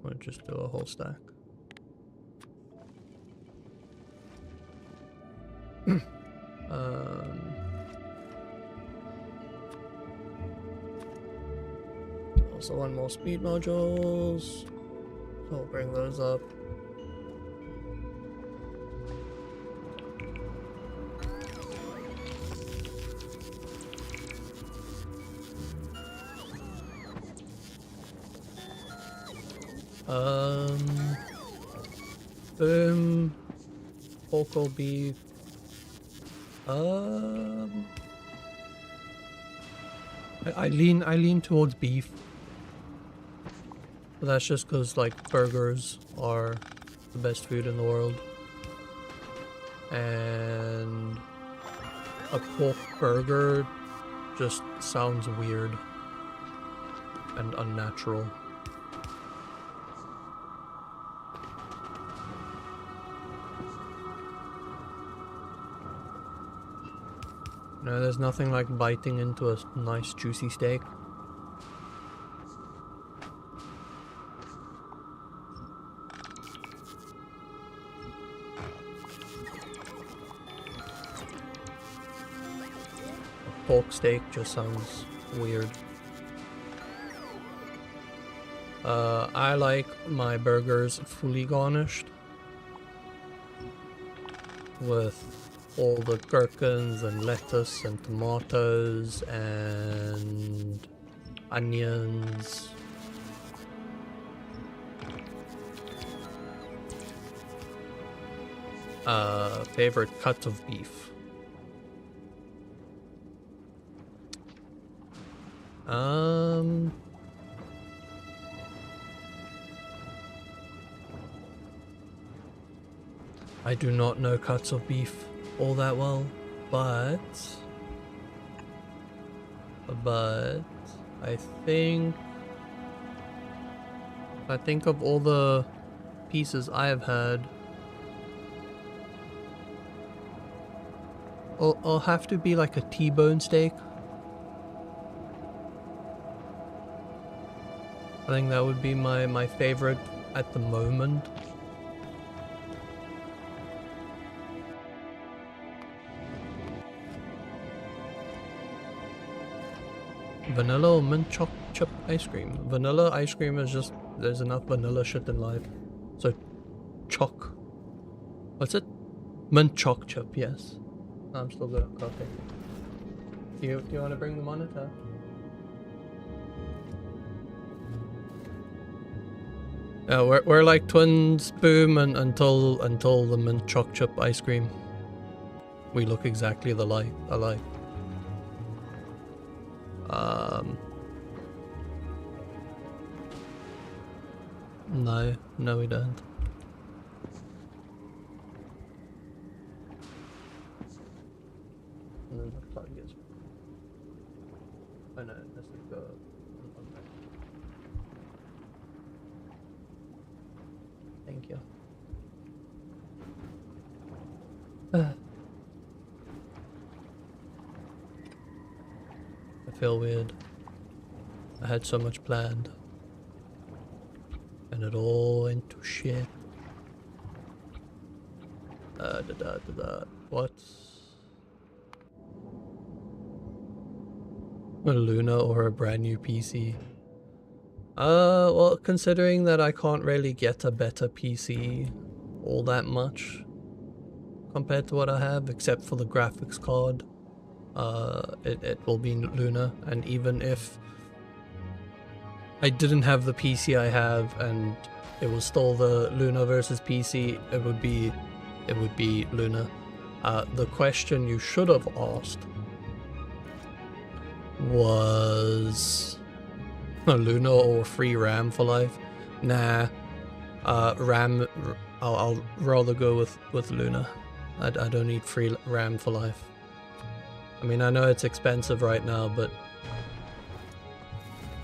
We'll just do a whole stack. Also one more speed modules. So we'll bring those up. Boom. Pork or beef. I lean towards beef. But that's just because like burgers are the best food in the world. And a pork burger just sounds weird and unnatural. No, there's nothing like biting into a nice juicy steak. A pork steak just sounds weird. I like my burgers fully garnished with all the gherkins and lettuce and tomatoes and onions. Favorite cut of beef. I do not know cuts of beef all that well, but I think of all the pieces I have had, I'll have to be like a T-bone steak. I think that would be my favorite at the moment. Vanilla or mint chip ice cream. Vanilla ice cream is just, there's enough vanilla shit in life. So, choc. What's it? Mint choc chip, yes. I'm still good at coffee. Do you want to bring the monitor? We're like twins, boom, and until the mint choc chip ice cream. We look exactly alike. No we don't. And then the plug is... Oh no, this is go on there. Thank you. I feel weird. I had so much planned. And it all went to shit. What? A Luna or a brand new PC? Well, considering that I can't really get a better PC all that much compared to what I have, except for the graphics card, it will be Luna. And even if I didn't have the PC I have and it was still the Luna versus PC, it would be Luna. The question you should have asked was Luna or free RAM for life. Nah, RAM. I'll rather go with Luna. I don't need free RAM for life. I mean, I know it's expensive right now, but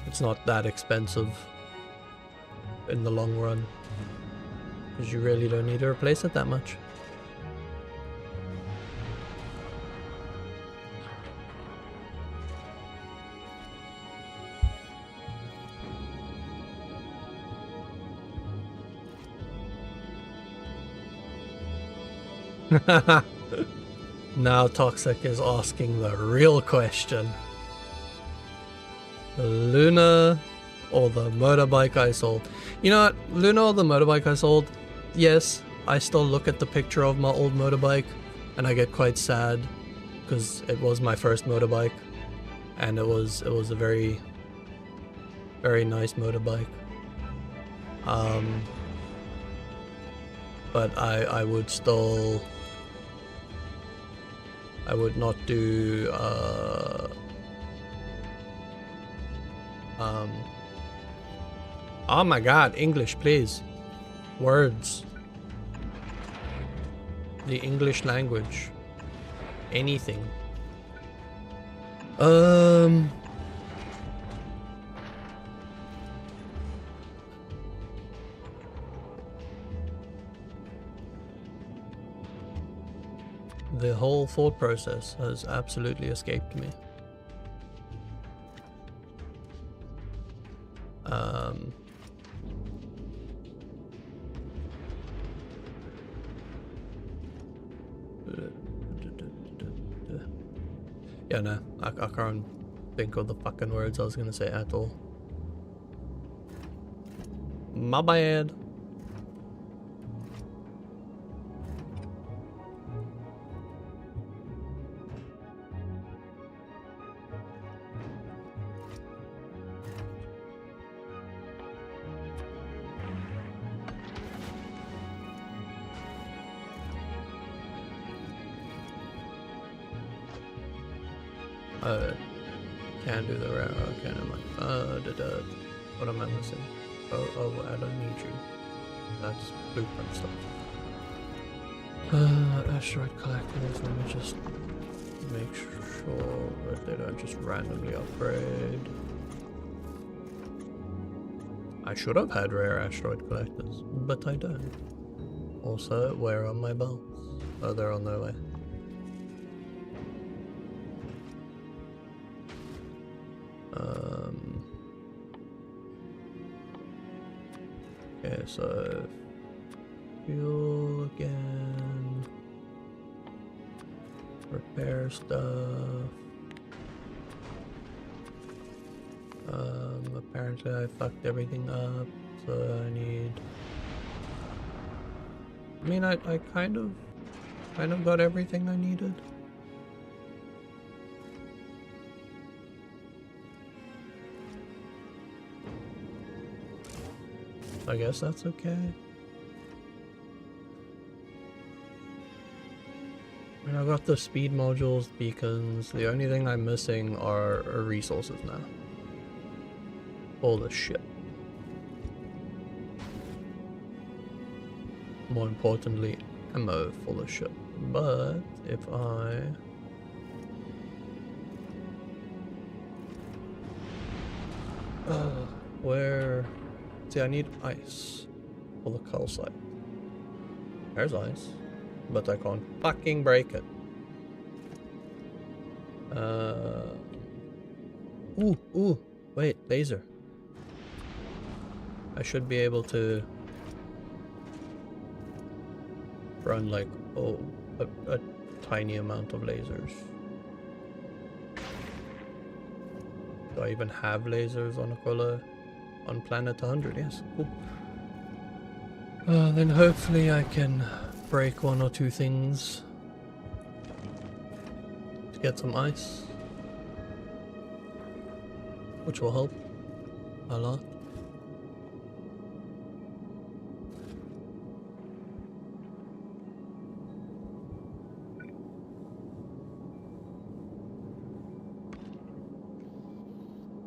it's not that expensive in the long run, because you really don't need to replace it that much. Now Toxic is asking the real question. The Luna or the motorbike I sold? You know what? Luna or the motorbike I sold? Yes, I still look at the picture of my old motorbike and I get quite sad because it was my first motorbike and it was a very, very nice motorbike. But I would still... I would not do oh my god, English please. Words. The English language. Anything. The whole thought process has absolutely escaped me. Yeah, no, I can't think of the fucking words I was gonna say at all. My bad. Can't do the rare. Okay, never mind. What am I missing? Oh, I don't need you. That's blueprint stuff. Asteroid collectors. Let me just make sure that they don't just randomly upgrade. I should have had rare asteroid collectors, but I don't. Also, where are my belts? Oh, they're on their way. Okay, so fuel again. Repair stuff. Apparently I fucked everything up, so I need. I mean, I kind of got everything I needed. I guess that's okay. I mean, I got the speed modules, beacons. The only thing I'm missing are resources now. All the shit. More importantly, ammo for the ship. But if I where see I need ice for the calcite. There's ice, but I can't fucking break it. Ooh, wait, laser. I should be able to run like a tiny amount of lasers. Do I even have lasers on Aquila? On planet 100, yes. Cool. Then hopefully I can break one or two things to get some ice, which will help a lot.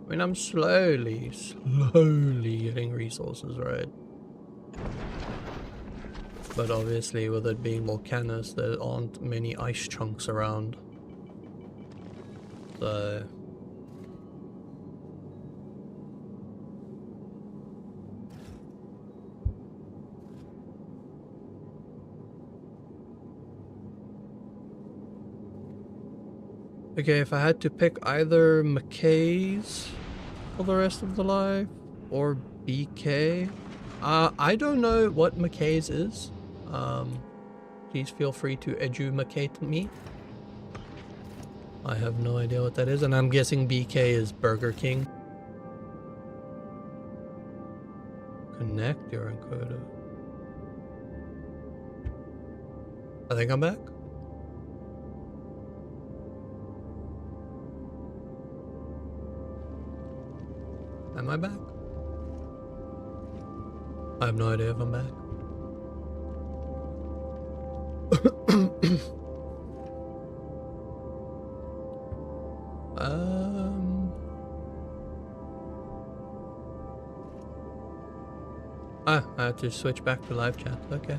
I mean, I'm slowly getting resources, right? But obviously, with it being volcanoes, there aren't many ice chunks around. So... Okay, if I had to pick either McKay's for the rest of the life or BK, I don't know what McKay's is. Please feel free to edumacate me. I have no idea what that is, and I'm guessing BK is Burger King. Connect your encoder. I think I'm back. Am I back? I have no idea if I'm back. I had to switch back to live chat. Okay.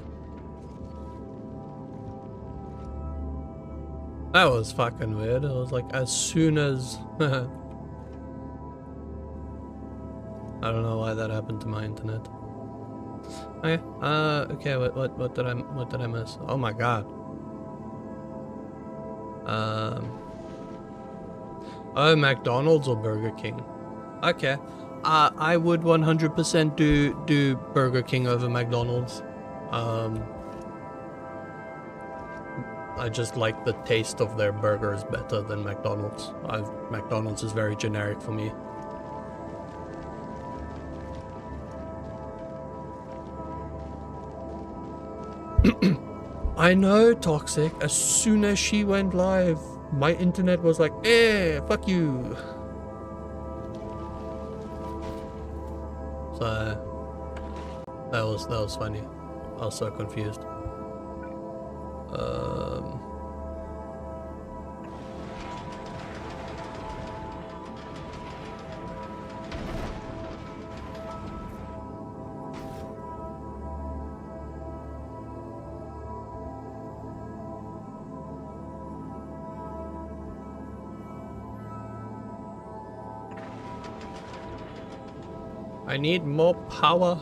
That was fucking weird. It was like as soon as I don't know why that happened to my internet. Okay. Okay. What did I miss? Oh my god. Oh, McDonald's or Burger King? Okay. I would 100% do Burger King over McDonald's. I just like the taste of their burgers better than McDonald's. McDonald's is very generic for me. I know, Toxic. As soon as she went live, my internet was like, "Eh, fuck you." So that was funny. I was so confused. I need more power.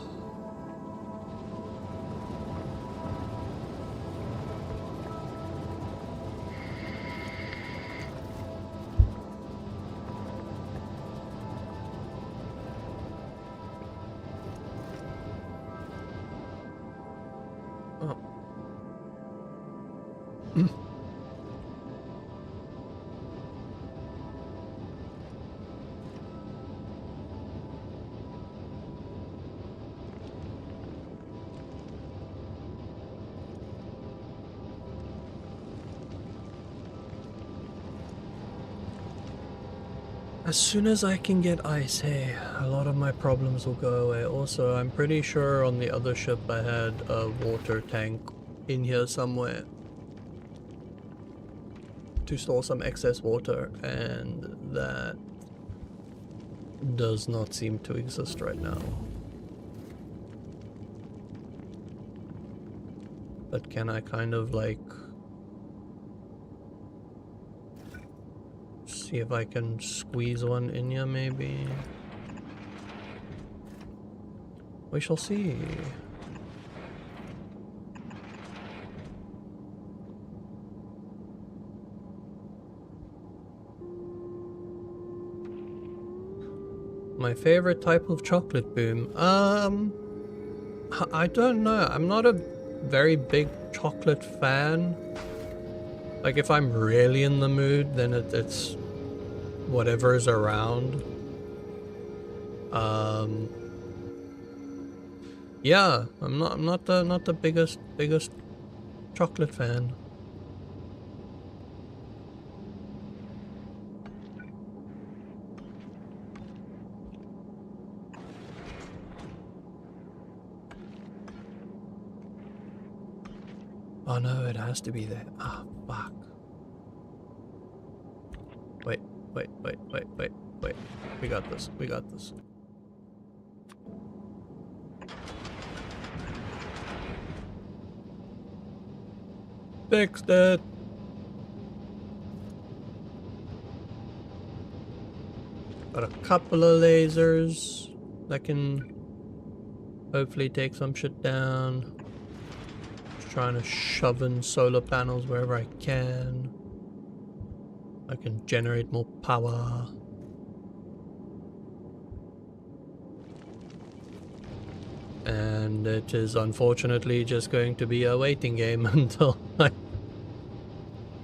Oh. As soon as I can get ice, hey, a lot of my problems will go away. Also, I'm pretty sure on the other ship I had a water tank in here somewhere to store some excess water, and that does not seem to exist right now. But can I kind of like see if I can squeeze one in here maybe? We shall see. My favorite type of chocolate boom? I don't know. I'm not a very big chocolate fan. Like if I'm really in the mood, then it's whatever is around. Yeah, I'm not the biggest chocolate fan. Oh no, it has to be there. Ah, fuck. Wait. We got this. We got this. Fixed it. Got a couple of lasers that can hopefully take some shit down. Trying to shove in solar panels wherever I can. I can generate more power. And it is unfortunately just going to be a waiting game until I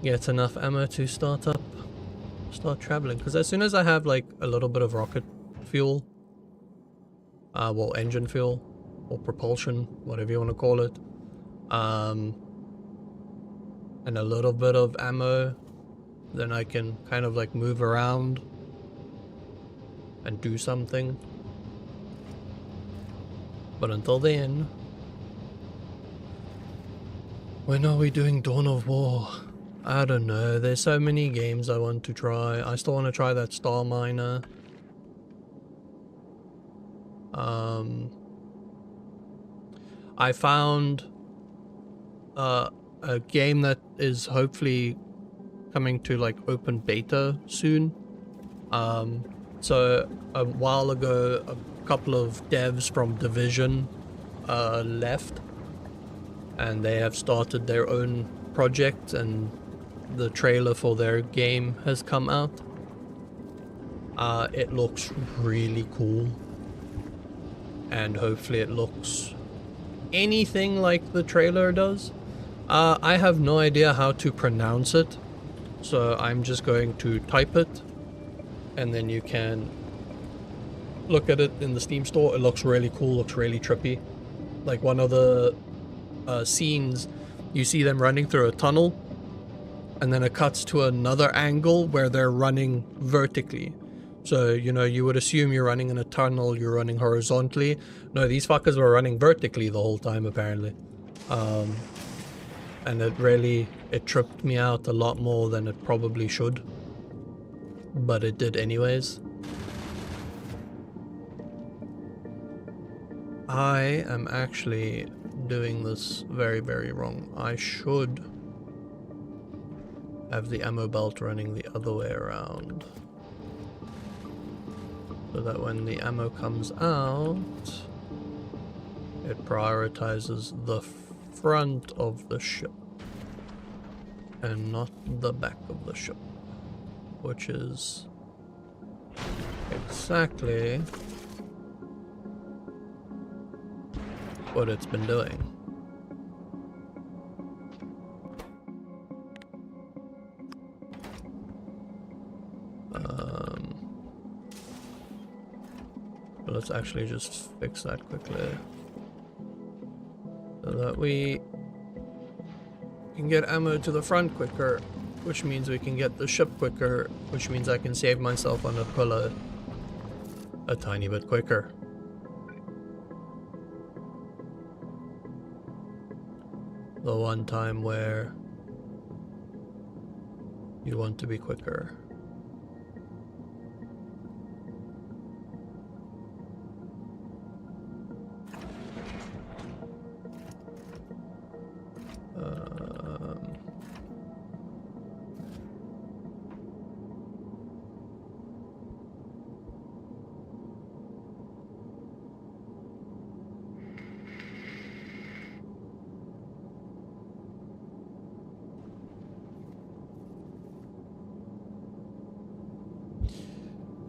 get enough ammo to start traveling. Because as soon as I have like a little bit of rocket fuel, well, engine fuel or propulsion, whatever you want to call it, and a little bit of ammo, then I can kind of like move around and do something. But until then, when are we doing Dawn of War? I don't know, there's so many games I want to try. I still want to try that Star Miner. I found a game that is hopefully coming to like open beta soon. So a while ago, a couple of devs from Division left, and they have started their own project, and the trailer for their game has come out. It looks really cool, and hopefully it looks anything like the trailer does. I have no idea how to pronounce it, so I'm just going to type it, and then you can look at it in the Steam store. It looks really cool, looks really trippy. Like one of the scenes, you see them running through a tunnel, and then it cuts to another angle where they're running vertically. So, you know, you would assume you're running in a tunnel, you're running horizontally. No, these fuckers were running vertically the whole time, apparently. And it tripped me out a lot more than it probably should. But it did anyways. I am actually doing this very, very wrong. I should have the ammo belt running the other way around, so that when the ammo comes out, it prioritizes the front of the ship and not the back of the ship, which is exactly what it's been doing. let's actually just fix that quickly. So that we can get ammo to the front quicker, which means we can get the ship quicker, which means I can save myself on a pillar a tiny bit quicker. The one time where you want to be quicker.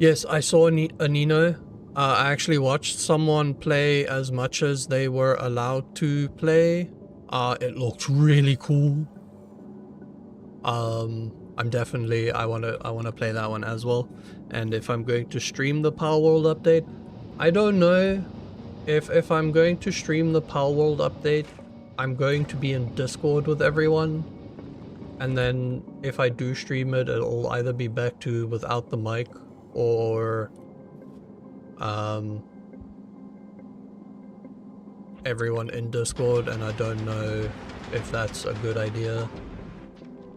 Yes, I saw a Nino. I actually watched someone play as much as they were allowed to play. It looked really cool. I'm definitely I wanna play that one as well. And if I'm going to stream the Power World update, I don't know if I'm going to stream the Power World update. I'm going to be in Discord with everyone, and then if I do stream it, it'll either be back to without the mic or everyone in Discord, and I don't know if that's a good idea.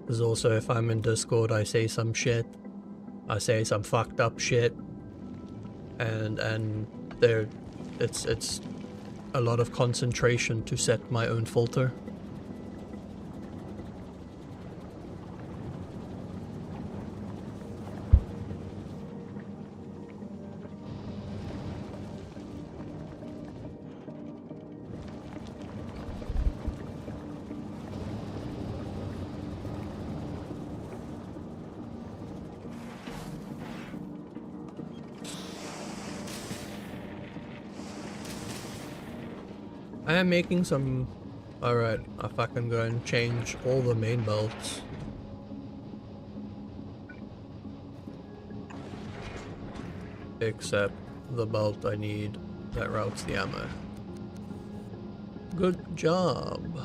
Because also if I'm in Discord, I say some shit. I say some fucked up shit, and there it's a lot of concentration to set my own filter. I am making some... Alright, I fucking go and change all the main belts. Except the belt I need that routes the ammo. Good job.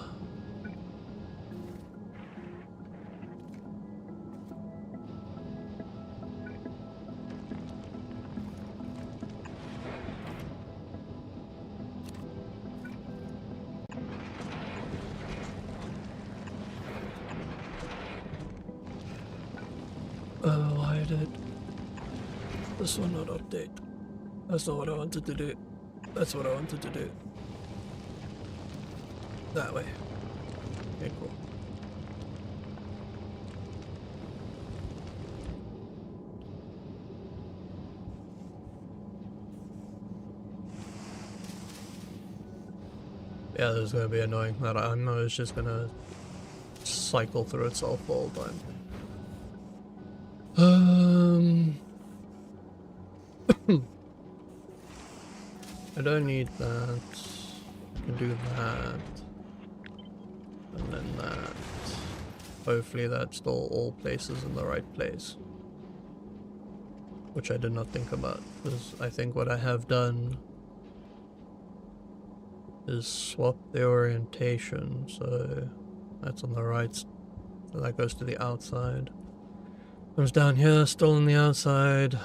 Why did this one not update? That's not what I wanted to do. That's what I wanted to do. That way. Okay, cool. Yeah, this is gonna be annoying. That I know it's just gonna cycle through itself all the time. I don't need that. I can do that. And then that. Hopefully that's all places in the right place. Which I did not think about, because I think what I have done is swap the orientation, so that's on the right, so that goes to the outside. Comes down here, still on the outside,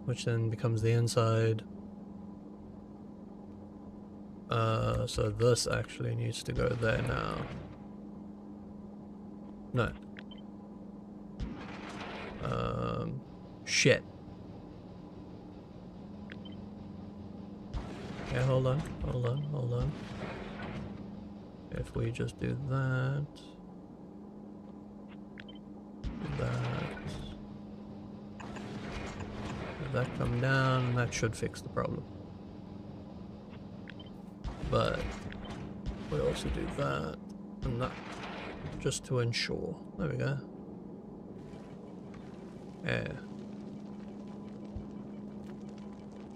which then becomes the inside. So this actually needs to go there now. No. Shit. Okay, hold on. If we just do that. That come down, that should fix the problem. But we also do that and that just to ensure. There we go. Yeah.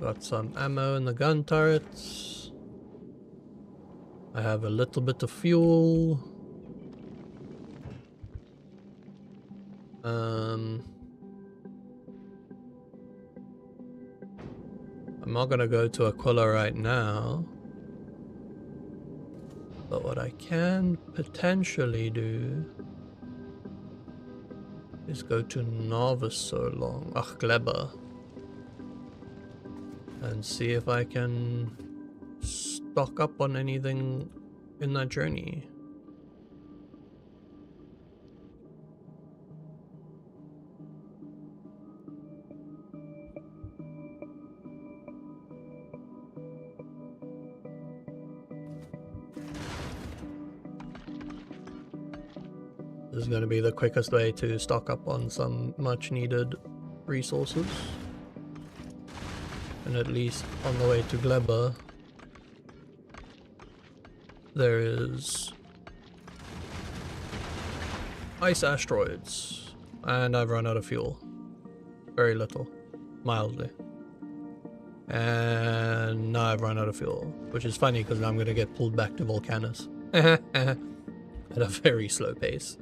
Got some ammo in the gun turrets. I have a little bit of fuel. I'm not gonna go to Aquila right now. But what I can potentially do is go to Novice so long, Gleba, and see if I can stock up on anything in that journey. This is going to be the quickest way to stock up on some much needed resources. And at least on the way to Gleba, there is ice asteroids, and I've run out of fuel. Very little, mildly. And now I've run out of fuel, which is funny because now I'm going to get pulled back to Volcanus at a very slow pace.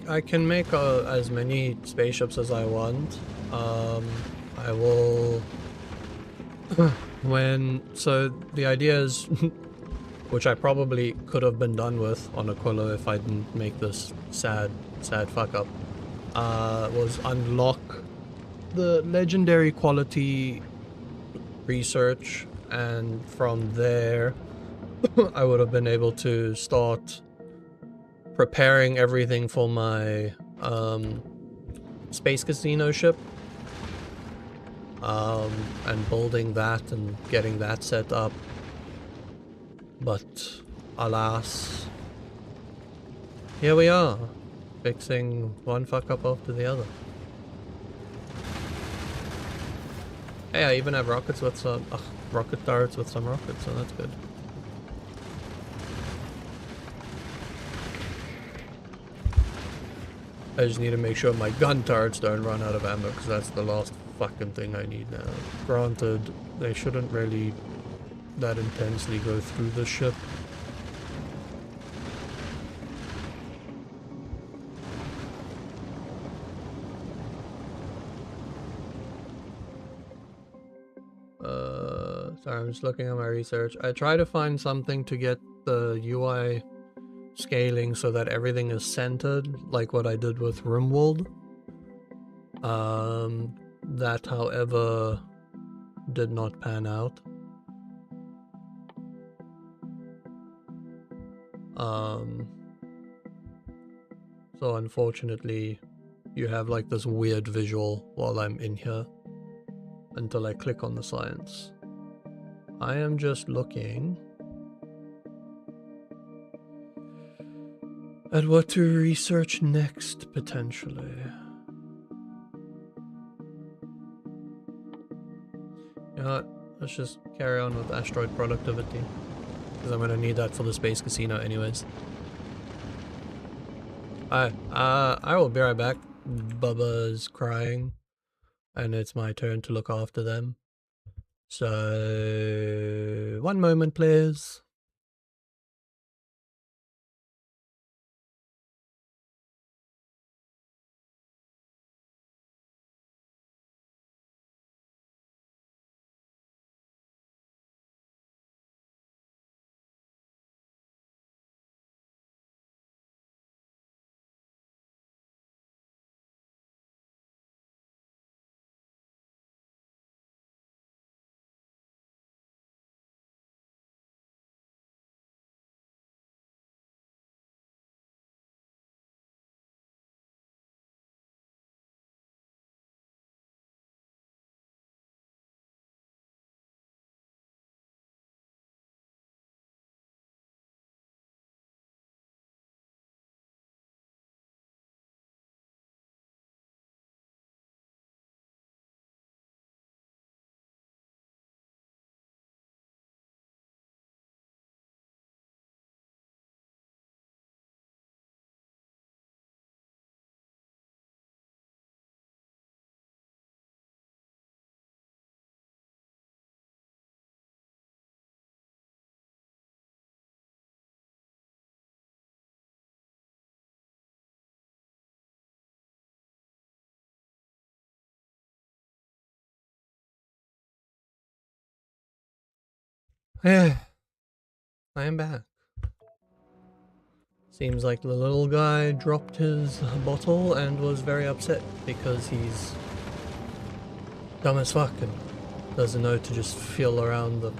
I can make as many spaceships as I want. I will so the idea is which I probably could have been done with on Aquila if I didn't make this sad fuck up, was unlock the legendary quality research, and from there I would have been able to start preparing everything for my space casino ship, and building that and getting that set up. But alas, here we are, fixing one fuck up after the other. Hey, I even have rockets with some rocket turrets with some rockets, so that's good. I just need to make sure my gun turrets don't run out of ammo, because that's the last fucking thing I need now. Granted, they shouldn't really that intensely go through the ship. Sorry, I'm just looking at my research. I try to find something to get the UI scaling so that everything is centered, like what I did with RimWorld. That, however, did not pan out. So unfortunately, you have like this weird visual while I'm in here until I click on the science. I am just looking at what to research next, potentially. You know what? Let's just carry on with asteroid productivity, because I'm gonna need that for the space casino anyways. I will be right back. Bubba's crying, and it's my turn to look after them. So, one moment please. I am back. Seems like the little guy dropped his bottle and was very upset because he's dumb as fuck and doesn't know to just feel around the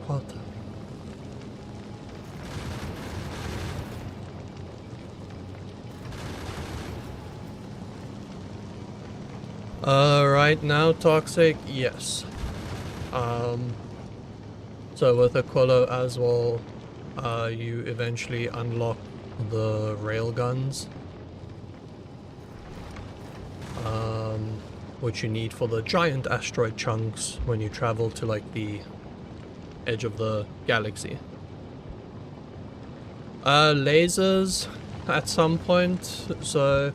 pot. Right now, toxic, yes. So with Aquila as well, you eventually unlock the railguns, which you need for the giant asteroid chunks when you travel to like the edge of the galaxy. Lasers at some point, so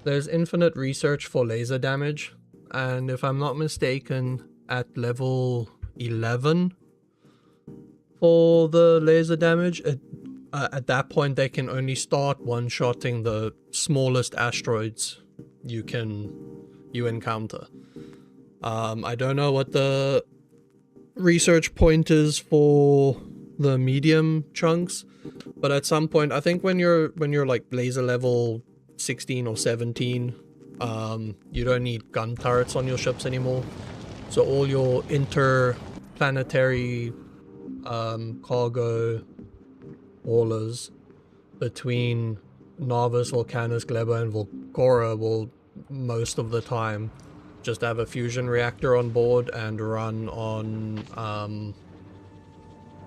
there's infinite research for laser damage, and if I'm not mistaken, at level 11 for the laser damage, at that point they can only start one-shotting the smallest asteroids you encounter. I don't know what the research point is for the medium chunks, but at some point, I think when you're like laser level 16 or 17, you don't need gun turrets on your ships anymore. So all your interplanetary cargo haulers between Narvis, Volcanus, Gleba, and Volcora will most of the time just have a fusion reactor on board and run on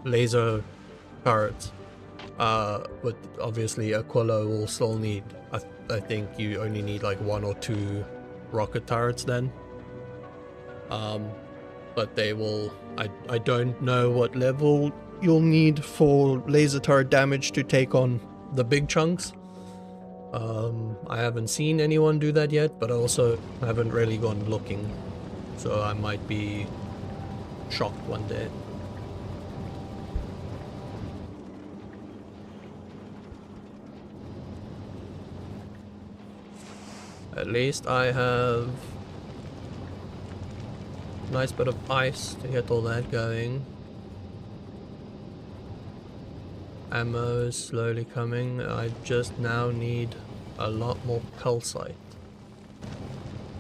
laser turrets. But obviously Aquila will still need, I think you only need like 1 or 2 rocket turrets then. But they will, I don't know what level you'll need for laser turret damage to take on the big chunks. I haven't seen anyone do that yet, but I also haven't really gone looking, so I might be shocked one day. At least I have a nice bit of ice to get all that going. Ammo is slowly coming. I just now need a lot more calcite,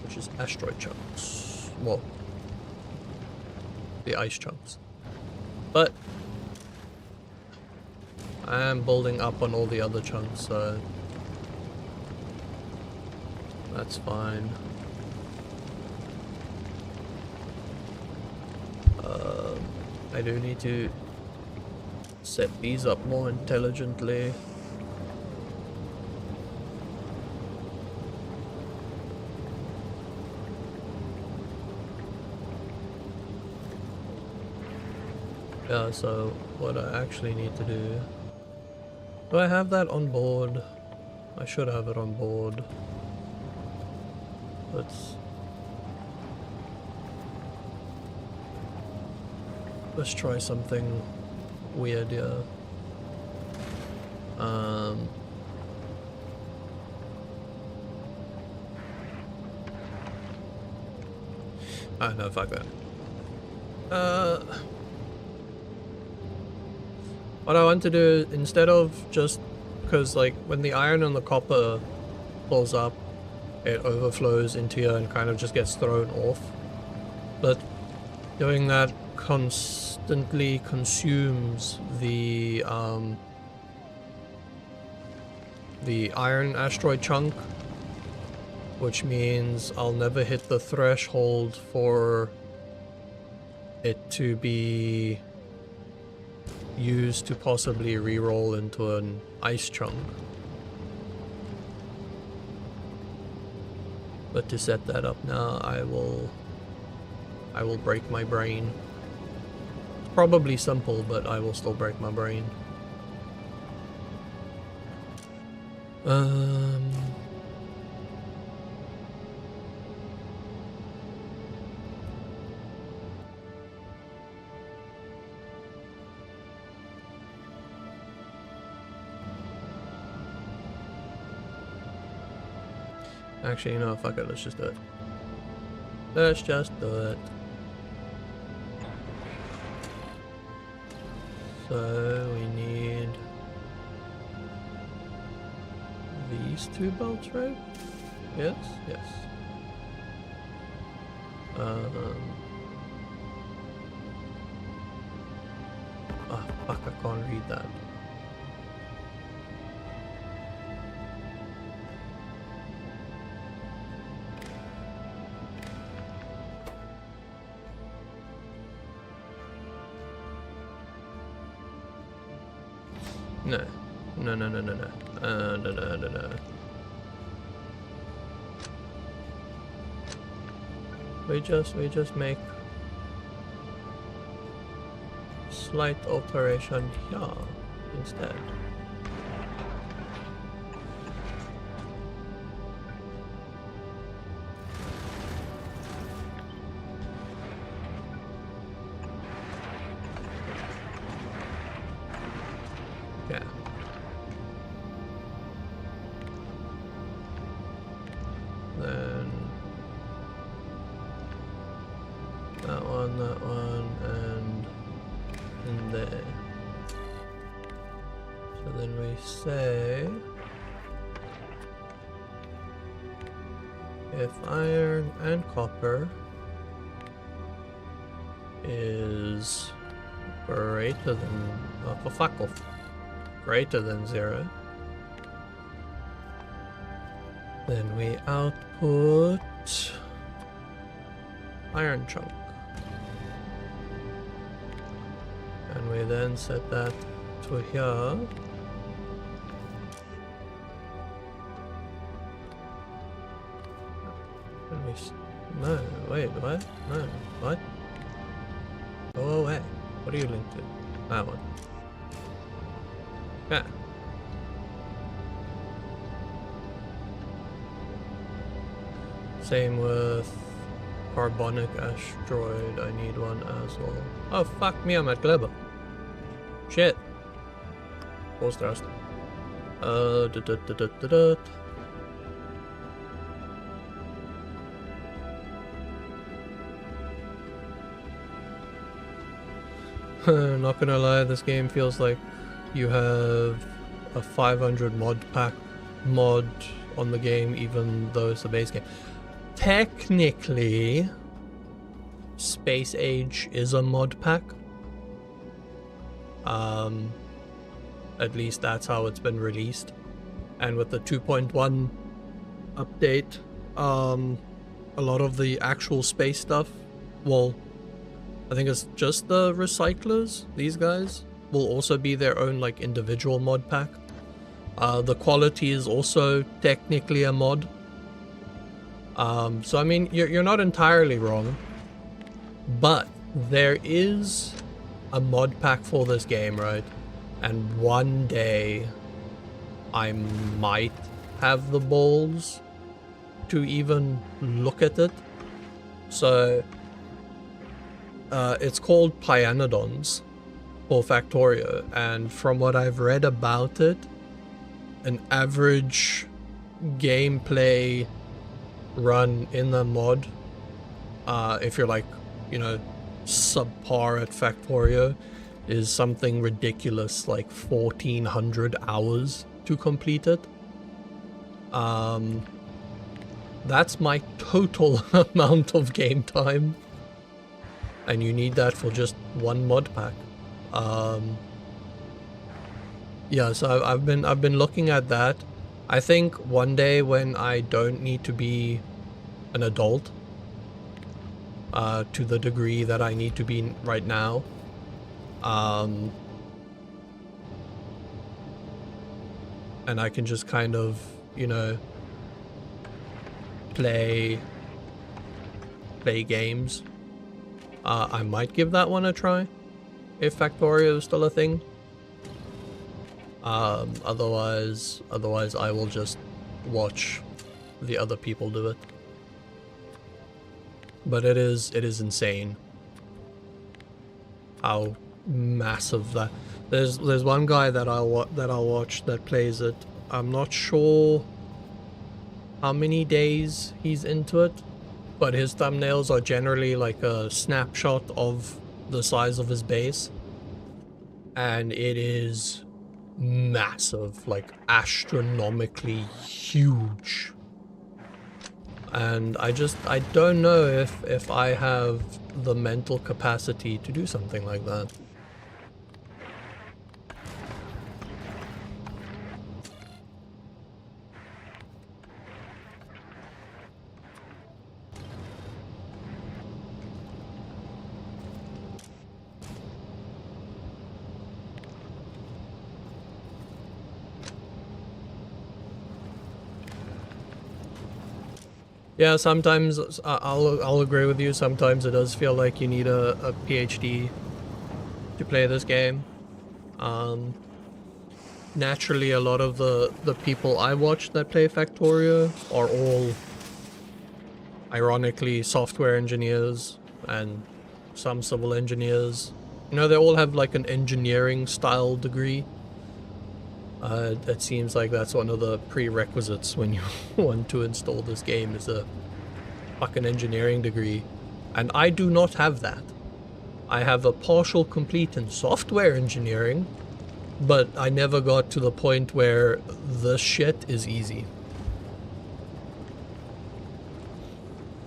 which is asteroid chunks. Well, the ice chunks. But I am building up on all the other chunks, so that's fine. I do need to set these up more intelligently. Yeah, so what I actually need to do I have that on board? I should have it on board. Let's try something weird here. Oh no, fuck that. What I want to do, instead of just, because like when the iron and the copper pulls up, it overflows into here and kind of just gets thrown off. But doing that constantly consumes the iron asteroid chunk, which means I'll never hit the threshold for it to be used to possibly reroll into an ice chunk. But to set that up now, I will break my brain. It's probably simple, but I will still break my brain. Actually, no, fuck it, let's just do it. Let's just do it. So we need these 2 bolts, right? Yes, yes. Ah, fuck, I can't read that. No. No, no, no, no, no. No, no, no, no. We just make slight alteration here instead. Yeah. Then that one, and in there. So then we say if iron and copper is greater than, oh, for fuck off, greater than 0, then we output iron chunk. And we then set that to here. And we no, wait, what? No, what? Go away. What are you linked to? That one. Yeah. Same with carbonic asteroid. I need one as well. Oh fuck me, I'm at Gleba. Shit. Pause thrust. Not gonna lie, this game feels like you have a 500 mod on the game, even though it's a base game. Technically, Space Age is a mod pack. At least that's how it's been released. And with the 2.1 update, a lot of the actual space stuff, well, I think it's just the recyclers, these guys, will also be their own like individual mod pack. The quality is also technically a mod. So I mean, you're not entirely wrong, but there is a mod pack for this game, right? And one day I might have the balls to even look at it. So it's called Pyanodons for Factorio, and from what I've read about it, an average gameplay run in the mod, if you're like, you know, subpar at Factorio, is something ridiculous like 1400 hours to complete it. That's my total amount of game time, and you need that for just one mod pack. Yeah, so I've been looking at that. I think one day when I don't need to be an adult to the degree that I need to be right now, and I can just kind of, you know, play games, I might give that one a try if Factorio is still a thing. Otherwise I will just watch the other people do it. But it is insane how massive that. There's one guy that I'll watch that plays it. I'm not sure how many days he's into it, but his thumbnails are generally like a snapshot of the size of his base. and it is massive, like astronomically huge. And I don't know if I have the mental capacity to do something like that. Yeah, sometimes I'll agree with you. Sometimes it does feel like you need a PhD to play this game. Naturally, a lot of the people I watch that play Factorio are all, ironically, software engineers and some civil engineers. You know, they all have like an engineering style degree. It seems like that's one of the prerequisites when you want to install this game, is a fucking engineering degree. And I do not have that. I have a partial complete in software engineering, but I never got to the point where the shit is easy.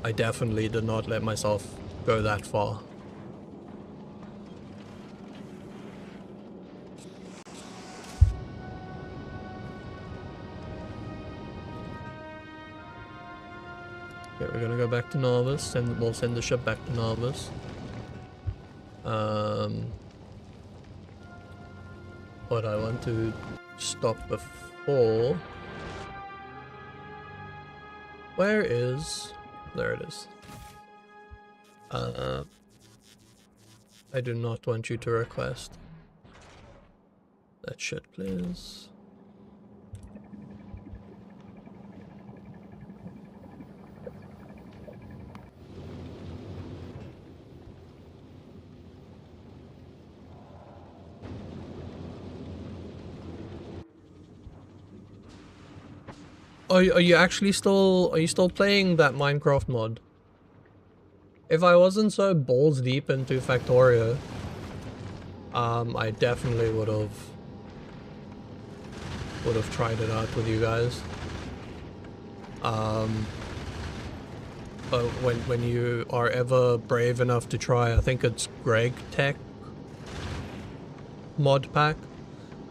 I definitely did not let myself go that far. Okay, we're gonna go back to Novice, and we'll send the ship back to Novice. But I want to stop before. Where is... There it is. I do not want you to request that shit, please. Are you actually still, are you still playing that Minecraft mod? If I wasn't so balls deep into Factorio, I definitely would have tried it out with you guys. But when you are ever brave enough to try, I think it's Greg Tech mod pack.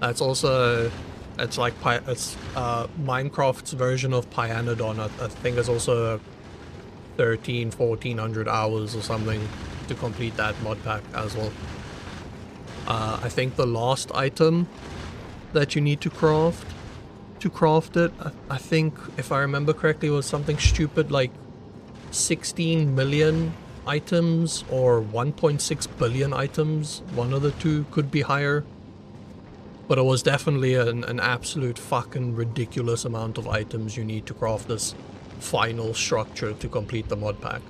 That's also, it's like it's Minecraft's version of Pyanodon. I think it's also 1400 hours or something to complete that mod pack as well. I think the last item that you need to craft it, I think, if I remember correctly, was something stupid like 16 million items or 1.6 billion items. One of the two, could be higher. But it was definitely an absolute fucking ridiculous amount of items you need to craft this final structure to complete the mod pack.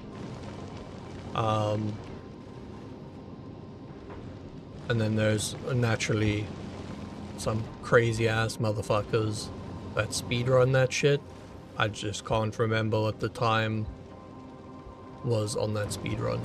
And then there's naturally some crazy ass motherfuckers that speedrun that shit. I just can't remember what the time was on that speedrun.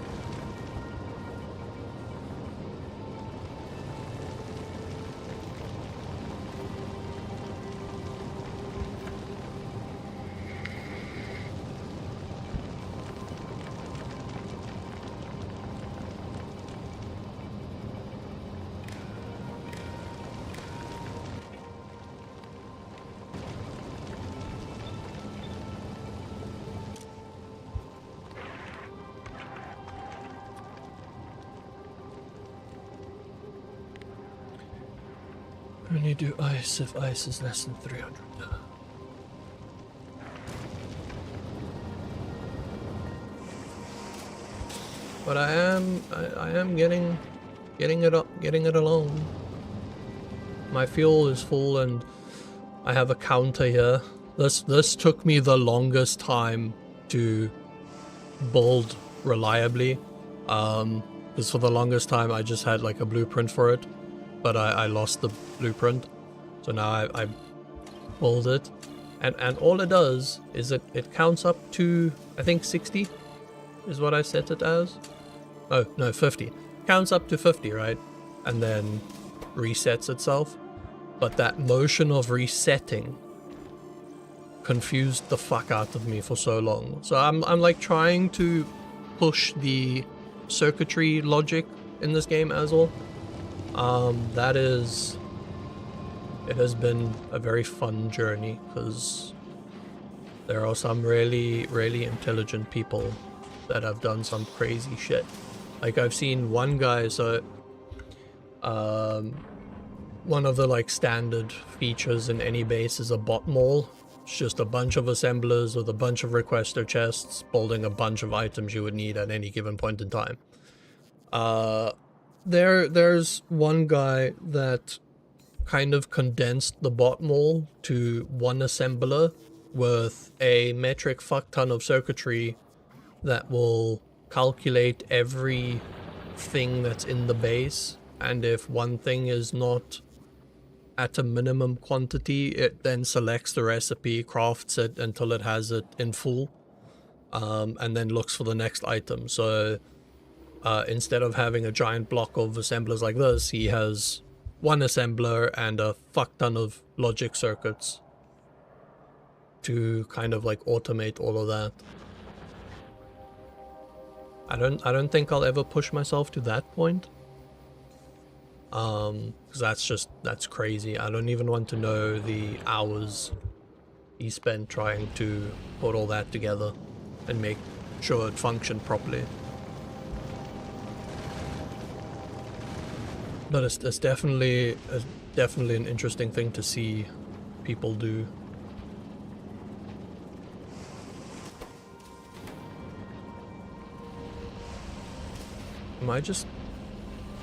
Only do ice if ice is less than 300. But I am getting it along. My fuel is full and I have a counter here. This took me the longest time to build reliably. Because for the longest time I just had like a blueprint for it. But I lost the blueprint, so now I build it, and all it does is it counts up to, I think 60 is what I set it as. Oh no, 50. Counts up to 50, right? And then resets itself. But that motion of resetting confused the fuck out of me for so long. So I'm like trying to push the circuitry logic in this game as well. It has been a very fun journey because there are some really, really intelligent people that have done some crazy shit. Like I've seen one guy, so one of the like standard features in any base is a bot mall. It's just a bunch of assemblers with a bunch of requester chests building a bunch of items you would need at any given point in time. There's one guy that kind of condensed the bot mall to one assembler with a metric fuck ton of circuitry that will calculate every thing that's in the base, and if one thing is not at a minimum quantity, it then selects the recipe, crafts it until it has it in full, and then looks for the next item. So instead of having a giant block of assemblers like this, he has one assembler and a fuck ton of logic circuits to kind of like automate all of that. I don't think I'll ever push myself to that point. Because that's crazy. I don't even want to know the hours he spent trying to put all that together and make sure it functioned properly. But it's definitely an interesting thing to see people do. Am I just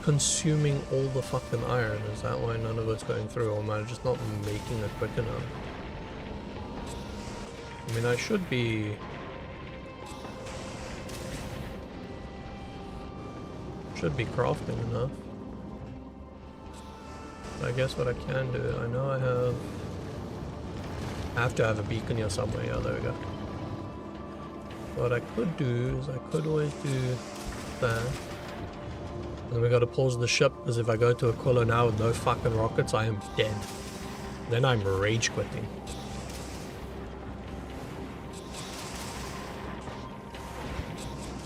consuming all the fucking iron? Is that why none of it's going through, or am I just not making it quick enough? I mean, I should be crafting enough. I guess what I can do, I know I have to have a beacon here somewhere. Yeah, there we go. What I could do is I could always do that. And then we gotta pause the ship, because if I go to Aquila now with no fucking rockets, I am dead. Then I'm rage quitting.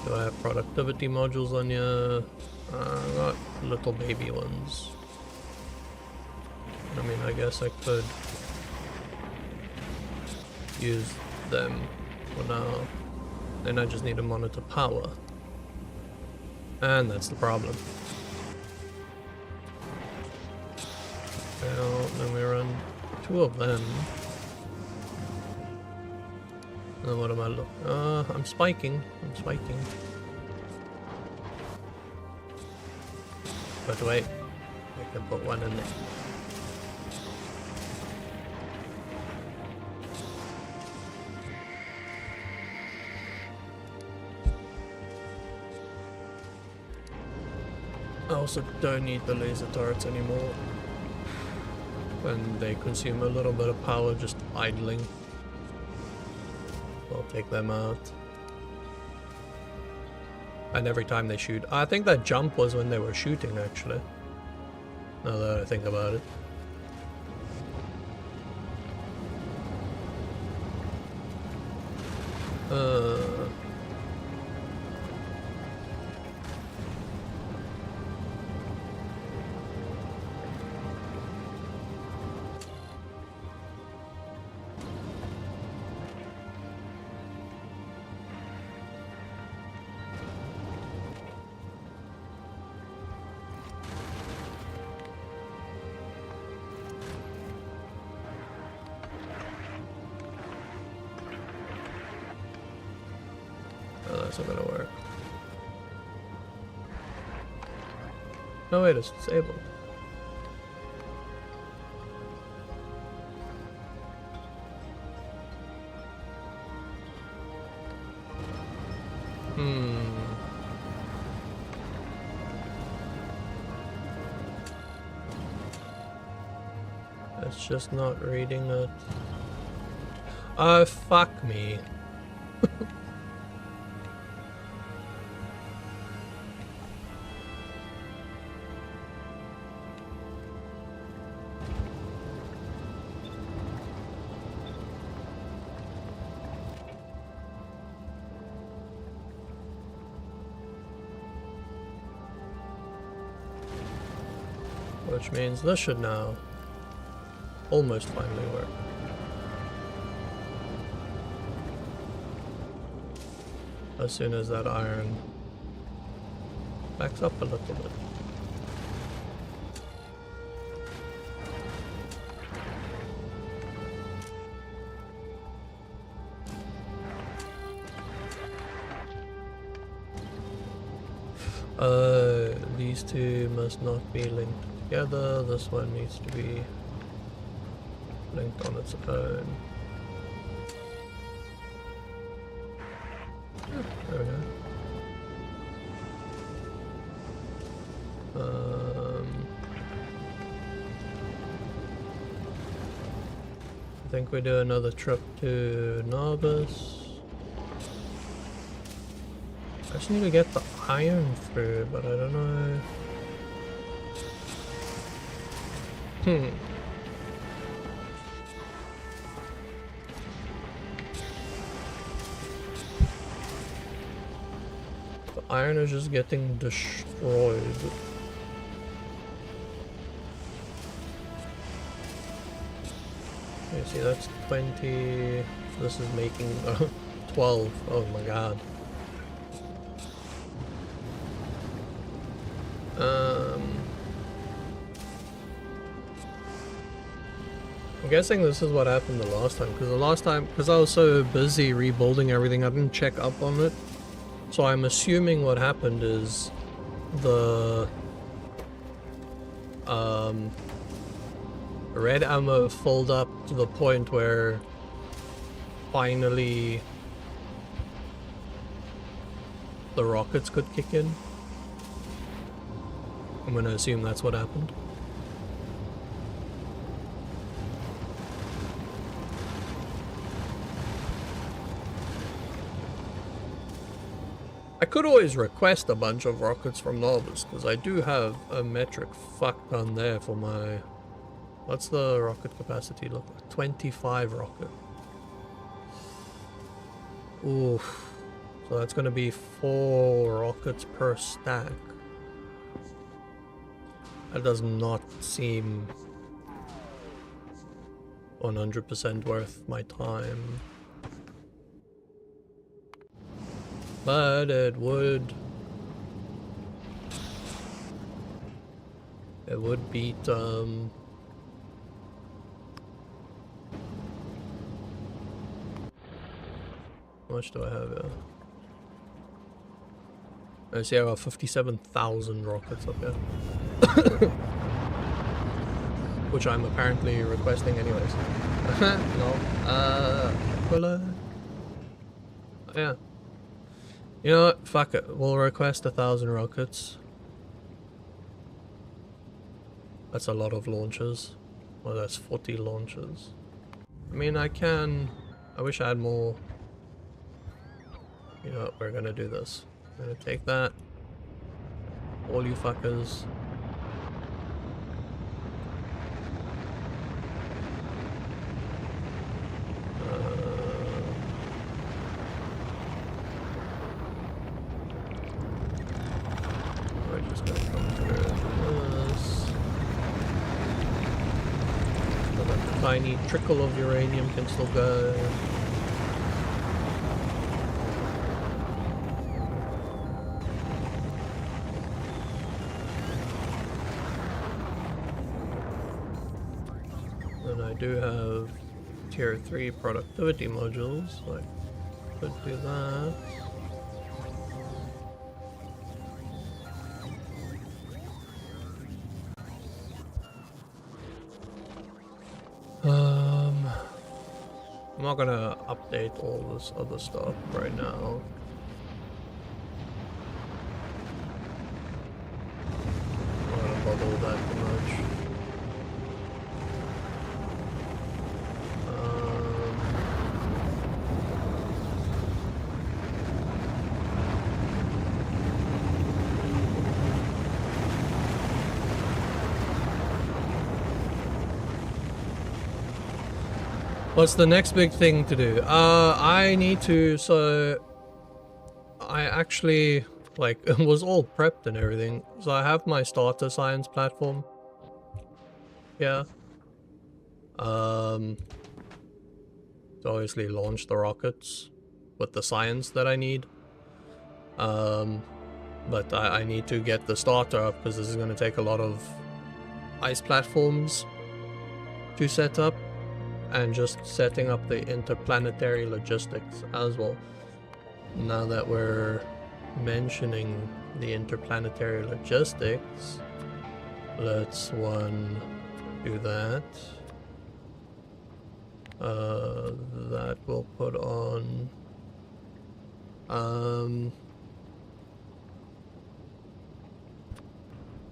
Do I have productivity modules on here? I got little baby ones. I mean, I guess I could use them for now. Then I just need to monitor power. And that's the problem. Well, then we run two of them. And what am I looking? I'm spiking. But wait, I can put one in there. I also don't need the laser turrets anymore. And they consume a little bit of power just idling. I'll take them out. And every time they shoot, I think that jump was when they were shooting actually. Now that I think about it. That's not gonna work. No, wait, it's disabled. It's just not reading it. Oh, fuck me. Which means this should now almost finally work. As soon as that iron backs up a little bit. These two must not be linked together. This one needs to be linked on its own. There we go. I think we do another trip to Norbus. I just need to get the iron through, but I don't know. The iron is just getting destroyed. You see, that's 20. This is making 12. Oh my god. I'm guessing this is what happened the last time, because I was so busy rebuilding everything, I didn't check up on it. So I'm assuming what happened is the red ammo filled up to the point where finally the rockets could kick in. I'm gonna assume that's what happened. I could always request a bunch of rockets from Norbus, because I do have a metric fuck ton there for my... What's the rocket capacity look like? 25 rocket. Oof. So that's going to be 4 rockets per stack. That does not seem 100% worth my time. But it would beat how much do I have here? I see I got 57,000 rockets up here. Which I'm apparently requesting anyways. No. Will I? Yeah. You know what? Fuck it. We'll request 1,000 rockets. That's a lot of launches. Well, that's 40 launches. I mean, I wish I had more. You know what? We're gonna do this. We're gonna take that. All you fuckers. We're just gonna come through this. So that the tiny trickle of uranium can still go. And I do have tier 3 productivity modules, so I could do that. I'm not gonna update all this other stuff right now. I'm not gonna bother with that too much. What's the next big thing to do? I need to, so I actually, like, was all prepped and everything. So I have my starter science platform. here. To obviously launch the rockets with the science that I need. But I need to get the starter up because this is going to take a lot of ice platforms to set up, and just setting up the interplanetary logistics as well. Now that we're mentioning the interplanetary logistics, let's do that. That we'll put on.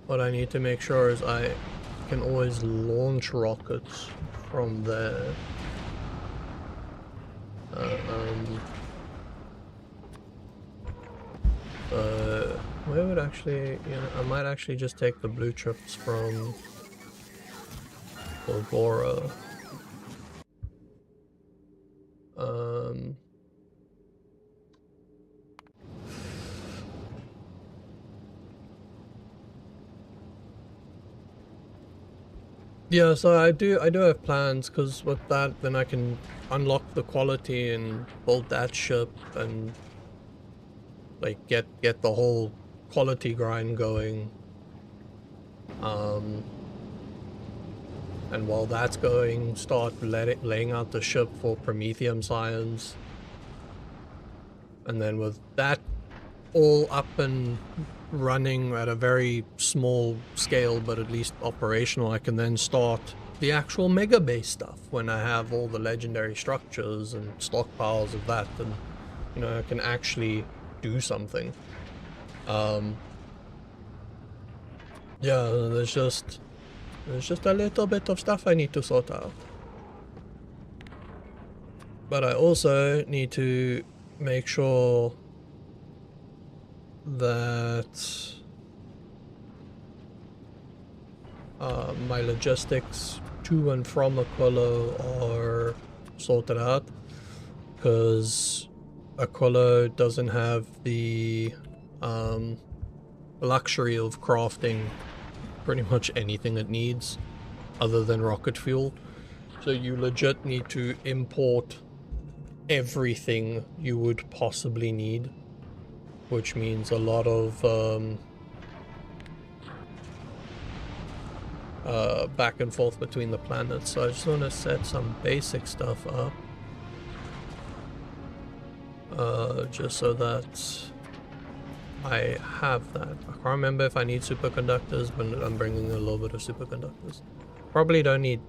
What I need to make sure is I can always launch rockets from there. Where would actually, you know, I might actually just take the blue chips from Bulgora. Yeah, so I do have plans, because with that then I can unlock the quality and build that ship and like get the whole quality grind going. And while that's going, start laying out the ship for Promethium science. And then with that all up and running at a very small scale, but at least operational, I can then start the actual Megabase stuff when I have all the legendary structures and stockpiles of that, and you know, I can actually do something. Yeah, there's just a little bit of stuff I need to sort out. But I also need to make sure that my logistics to and from Aquilo are sorted out, because Aquilo doesn't have the luxury of crafting pretty much anything it needs other than rocket fuel. So you legit need to import everything you would possibly need, which means a lot of back and forth between the planets. So I just want to set some basic stuff up, just so that I have that. I can't remember if I need superconductors, but I'm bringing a little bit of superconductors. Probably don't need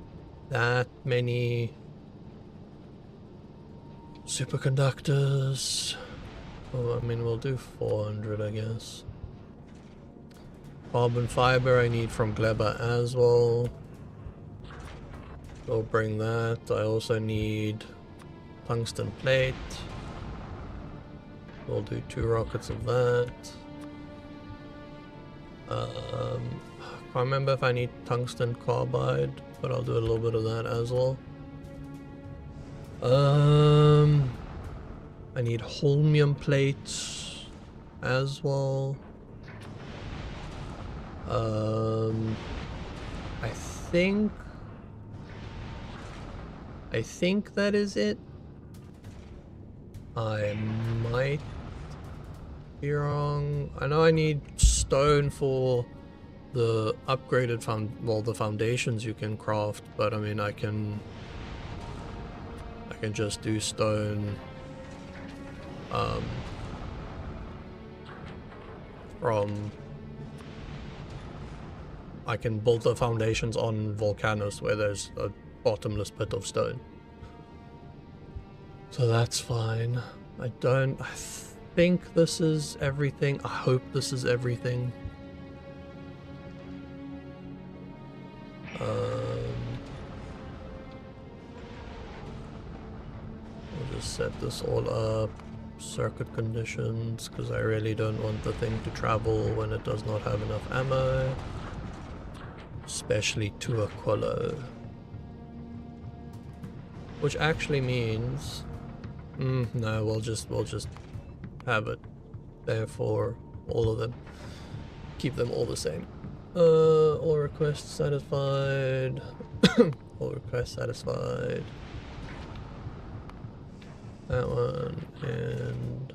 that many superconductors. Oh, I mean, we'll do 400, I guess. Carbon fiber I need from Gleba as well. We'll bring that. I also need tungsten plate. We'll do 2 rockets of that. I can't remember if I need tungsten carbide, but I'll do a little bit of that as well. I need holmium plates as well. I think that is it. I might be wrong. I know I need stone for the upgraded the foundations you can craft, but I mean, I can just do stone I can build the foundations on Volcanus where there's a bottomless pit of stone. So that's fine. I think this is everything. I hope this is everything. I'll just set this all up. Circuit conditions, because I really don't want the thing to travel when it does not have enough ammo. Especially to Aquilo. Which actually means... no, we'll just have it there for all of them. Keep them all the same. All requests satisfied. All requests satisfied. That one, and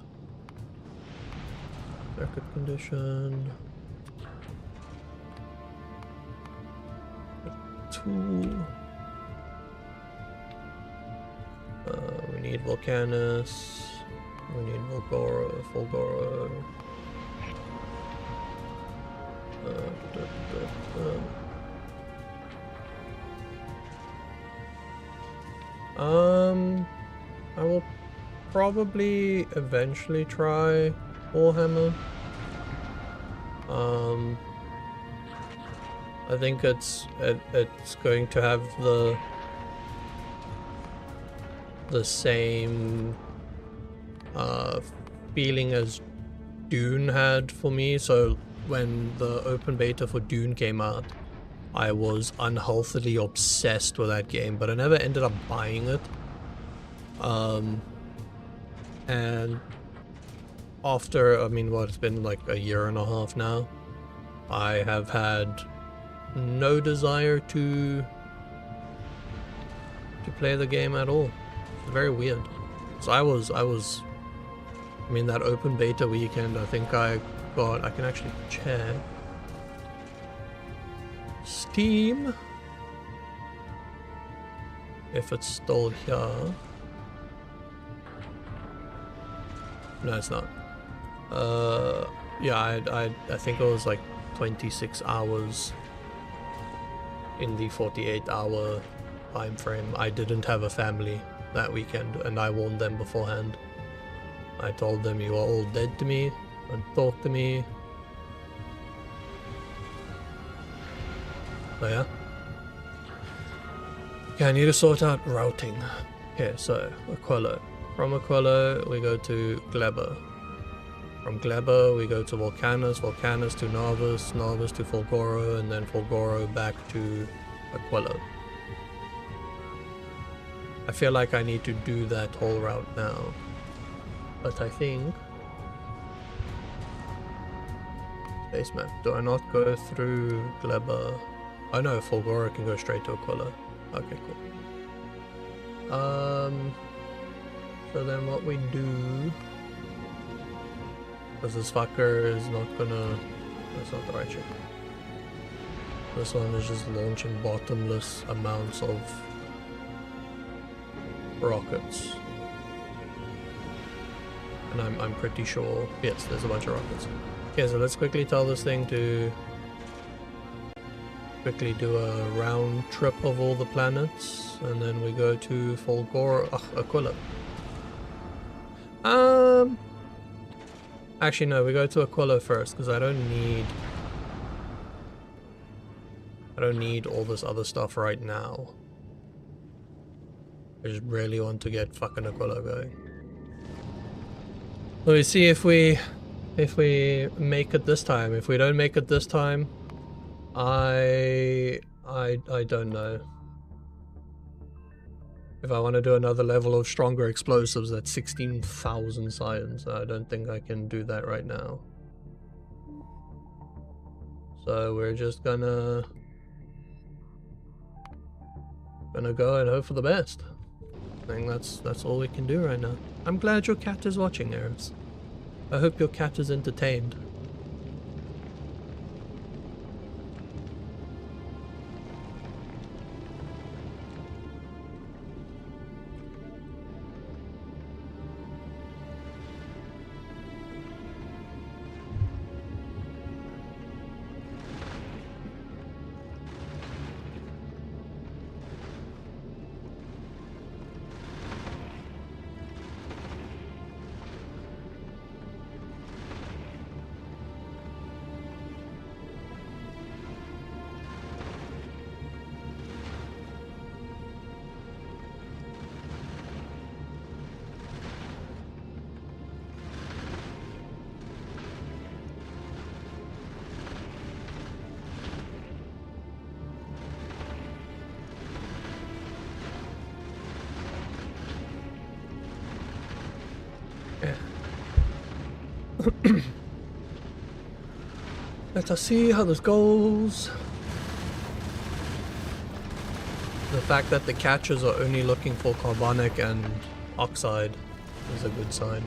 circuit condition. Tool. We need Volcanus. We need Fulgoro. I will probably eventually try Warhammer. I think it's going to have the same feeling as Dune had for me. So when the open beta for Dune came out, I was unhealthily obsessed with that game, but I never ended up buying it. And after, I mean, what, it's been like a year and a half now, I have had no desire to play the game at all. It's very weird. So I mean, that open beta weekend, I think I can actually check Steam if it's still here. No, it's not. Yeah, I think it was like 26 hours in the 48-hour time frame. I didn't have a family that weekend, and I warned them beforehand. I told them, you are all dead to me, and talk to me. So yeah. Okay, I need to sort out routing. Okay, so Aquila. From Aquila, we go to Gleba. From Gleba, we go to Volcanus, Volcanus to Narvis, Narvis to Fulgoro, and then Fulgoro back to Aquila. I feel like I need to do that whole route now. But I think... Base map. Do I not go through Gleba? Oh no, Fulgoro can go straight to Aquila. Okay, cool. So then what we do... Because this fucker is not gonna... That's not the right shit. This one is just launching bottomless amounts of rockets. And I'm pretty sure... Yes, there's a bunch of rockets. Okay, so let's quickly tell this thing to... quickly do a round trip of all the planets. And then we go to Fulgoro... Aquila. Actually, no, we go to Aquila first, because I don't need all this other stuff right now. I just really want to get fucking Aquila going. Let me see if we make it this time. If we don't make it this time, I don't know. If I want to do another level of stronger explosives, that's 16,000 science. I don't think I can do that right now. So we're just gonna go and hope for the best. I think that's all we can do right now. I'm glad your cat is watching, Eris. I hope your cat is entertained. Let us see how this goes. The fact that the catchers are only looking for carbonic and oxide is a good sign.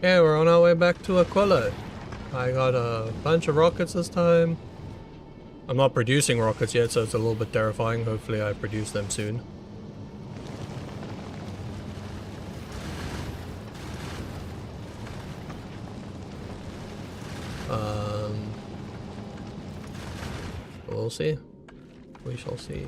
Yeah, we're on our way back to Aquila. I got a bunch of rockets this time. I'm not producing rockets yet, so it's a little bit terrifying. Hopefully I produce them soon. We'll see. We shall see.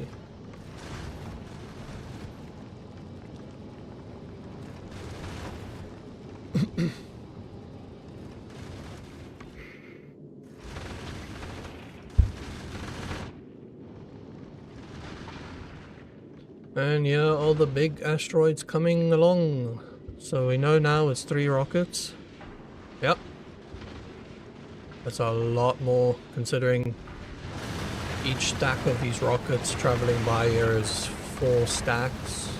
And yeah, all the big asteroids coming along. So we know now it's 3 rockets. Yep. That's a lot more, considering each stack of these rockets traveling by here is 4 stacks.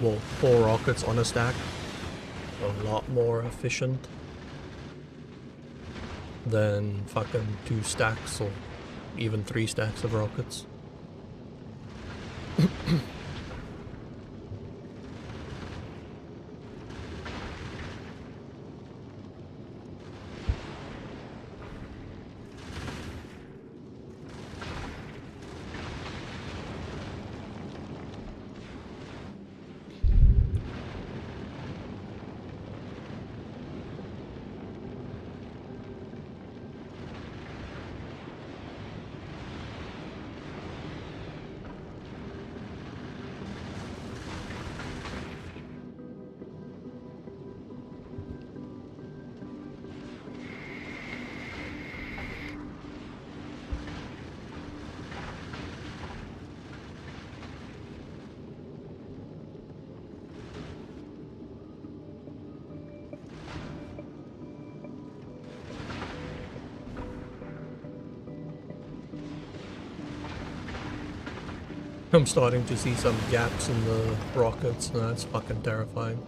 Well, 4 rockets on a stack. A lot more efficient than fucking 2 stacks or even 3 stacks of rockets. I'm starting to see some gaps in the rockets, and that's fucking terrifying.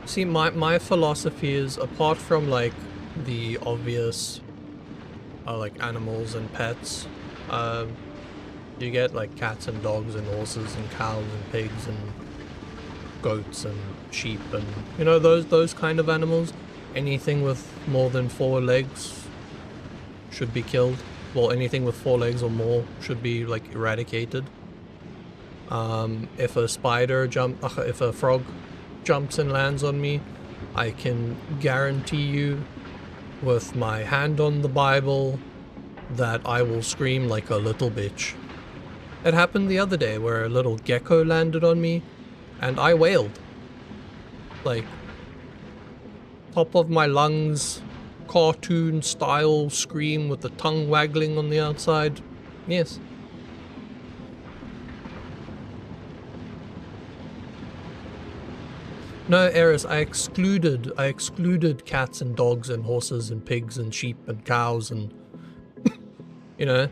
See, my philosophy is, apart from like the obvious like animals and pets, you get like cats and dogs and horses and cows and pigs and goats and sheep and, you know, those kind of animals. Anything with more than 4 legs should be killed. Well, anything with 4 legs or more should be like eradicated. If a if a frog jumps and lands on me, I can guarantee you with my hand on the Bible that I will scream like a little bitch. It happened the other day where a little gecko landed on me and I wailed. Like, top of my lungs, cartoon style scream with the tongue waggling on the outside. Yes. No, Eris, I excluded cats and dogs and horses and pigs and sheep and cows and you know,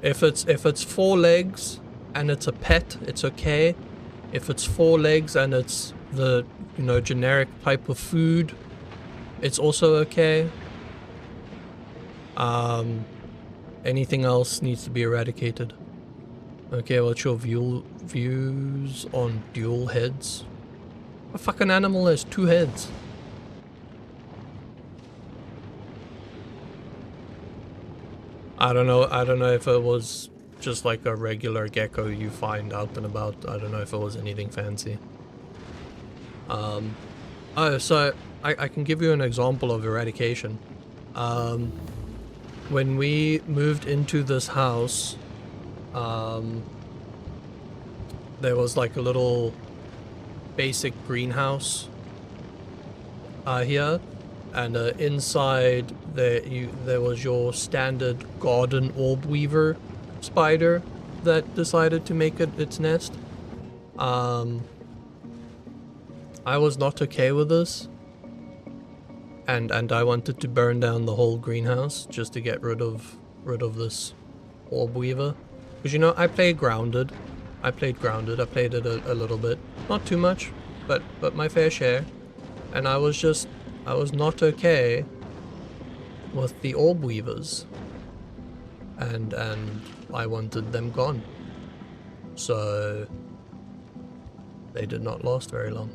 if it's 4 legs and it's a pet, it's okay. If it's 4 legs and it's the, you know, generic type of food, it's also okay. Anything else needs to be eradicated. Okay, what's your views on dual heads? A fucking animal has 2 heads. I don't know if it was just like a regular gecko you find out and about. I don't know if it was anything fancy. Oh, so I can give you an example of eradication. When we moved into this house, there was like a little basic greenhouse here, and inside there was your standard garden orb weaver spider that decided to make its nest. I was not okay with this, and I wanted to burn down the whole greenhouse just to get rid of this orb weaver. Because, you know, I played Grounded. I played it a little bit, not too much, but my fair share. And I was not okay with the orb weavers, and I wanted them gone. So they did not last very long.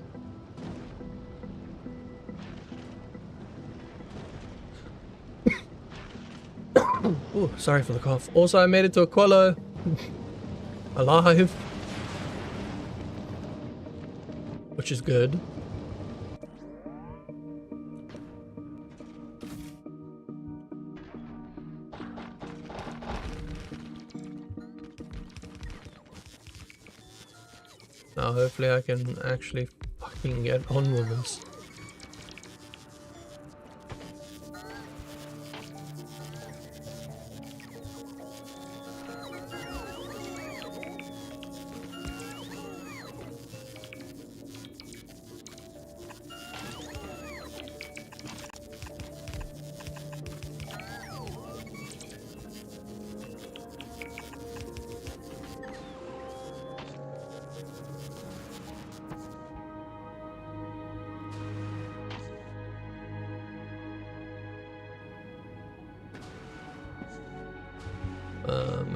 Ooh, sorry for the cough. Also, I made it to Aquila alive, which is good. Now, hopefully I can actually fucking get on with this.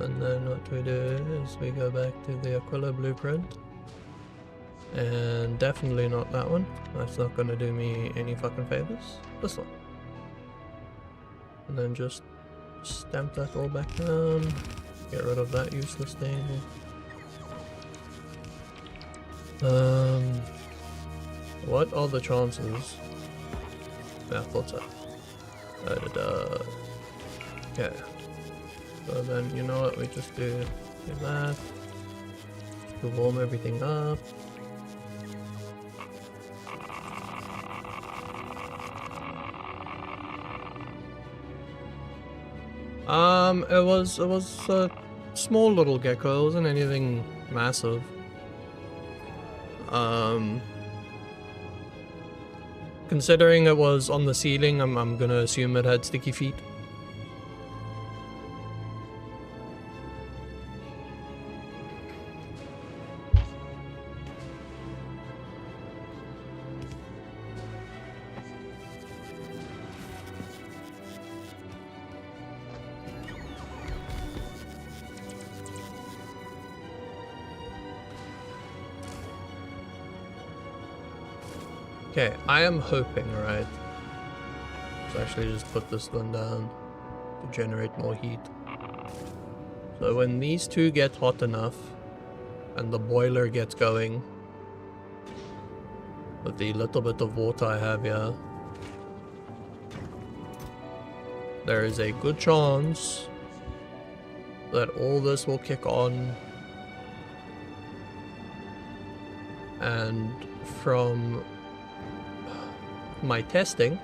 And then what we do is we go back to the Aquila blueprint, and definitely not that one. That's not going to do me any fucking favors. This one. And then just stamp that all back down, get rid of that useless thing. What are the chances? Yeah, I thought so. Okay. So then, you know what, we just do that, just to warm everything up. It was a small little gecko, it wasn't anything massive. Considering it was on the ceiling, I'm gonna assume it had sticky feet. Okay, I am hoping, right? Let's actually just put this one down to generate more heat. So when these two get hot enough and the boiler gets going, with the little bit of water I have here, there is a good chance that all this will kick on, and from my testing,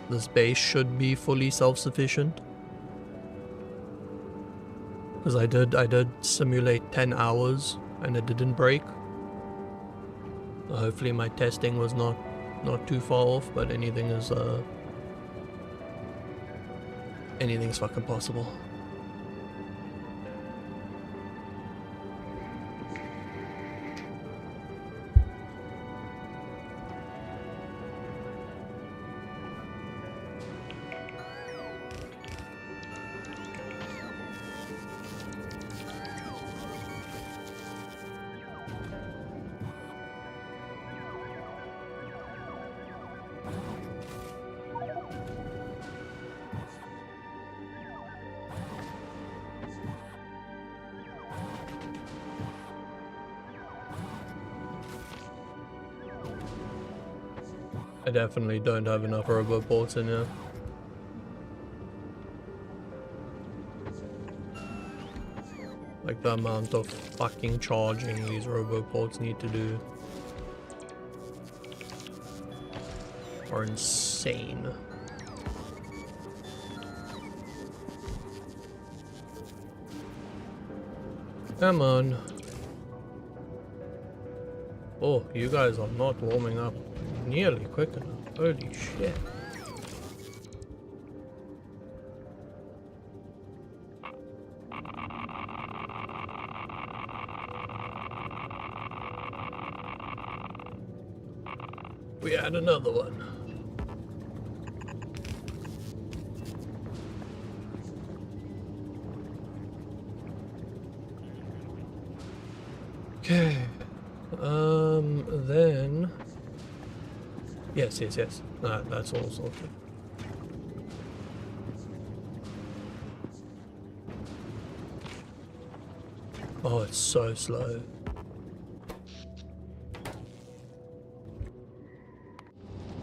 this base should be fully self-sufficient, because I did simulate 10 hours and it didn't break. So hopefully my testing was not too far off, but anything's fucking possible. I definitely don't have enough roboports in here. Like the amount of fucking charging these roboports need to do are insane. Come on. Oh, you guys are not warming up nearly quick enough. Holy shit. We had another one. Okay. Then... Yes. That's all sorted. Oh, it's so slow.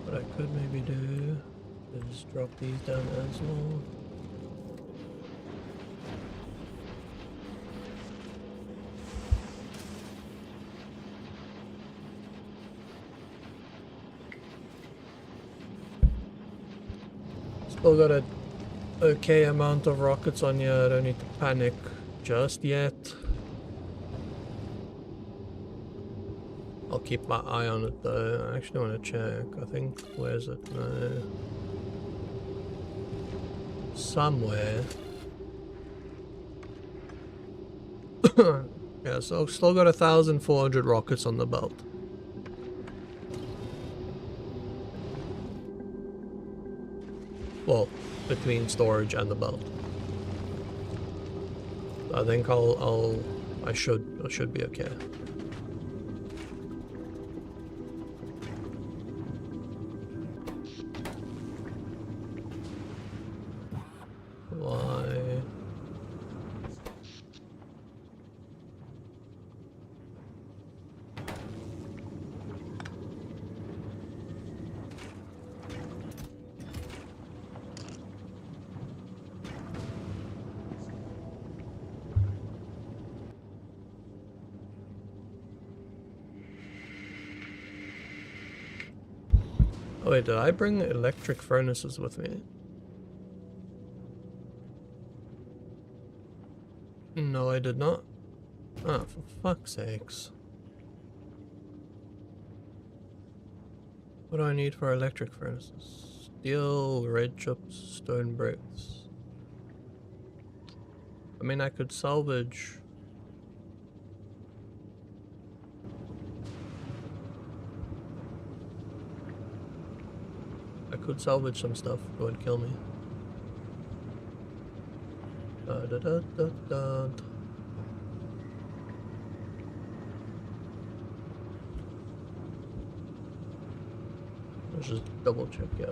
What I could maybe do is drop these down as well. Still got a okay amount of rockets on here. I don't need to panic just yet. I'll keep my eye on it though. I actually want to check. I think, where's it? No. Somewhere. Yeah, so I've still got 1,400 rockets on the belt. Well, between storage and the belt. I think I should be okay. Why? Oh wait, did I bring electric furnaces with me? No, I did not. Ah, for fuck's sakes. What do I need for electric furnaces? Steel, red chips, stone bricks. I mean, I could salvage... I could salvage some stuff. Go and kill me. Let's just double check, yeah.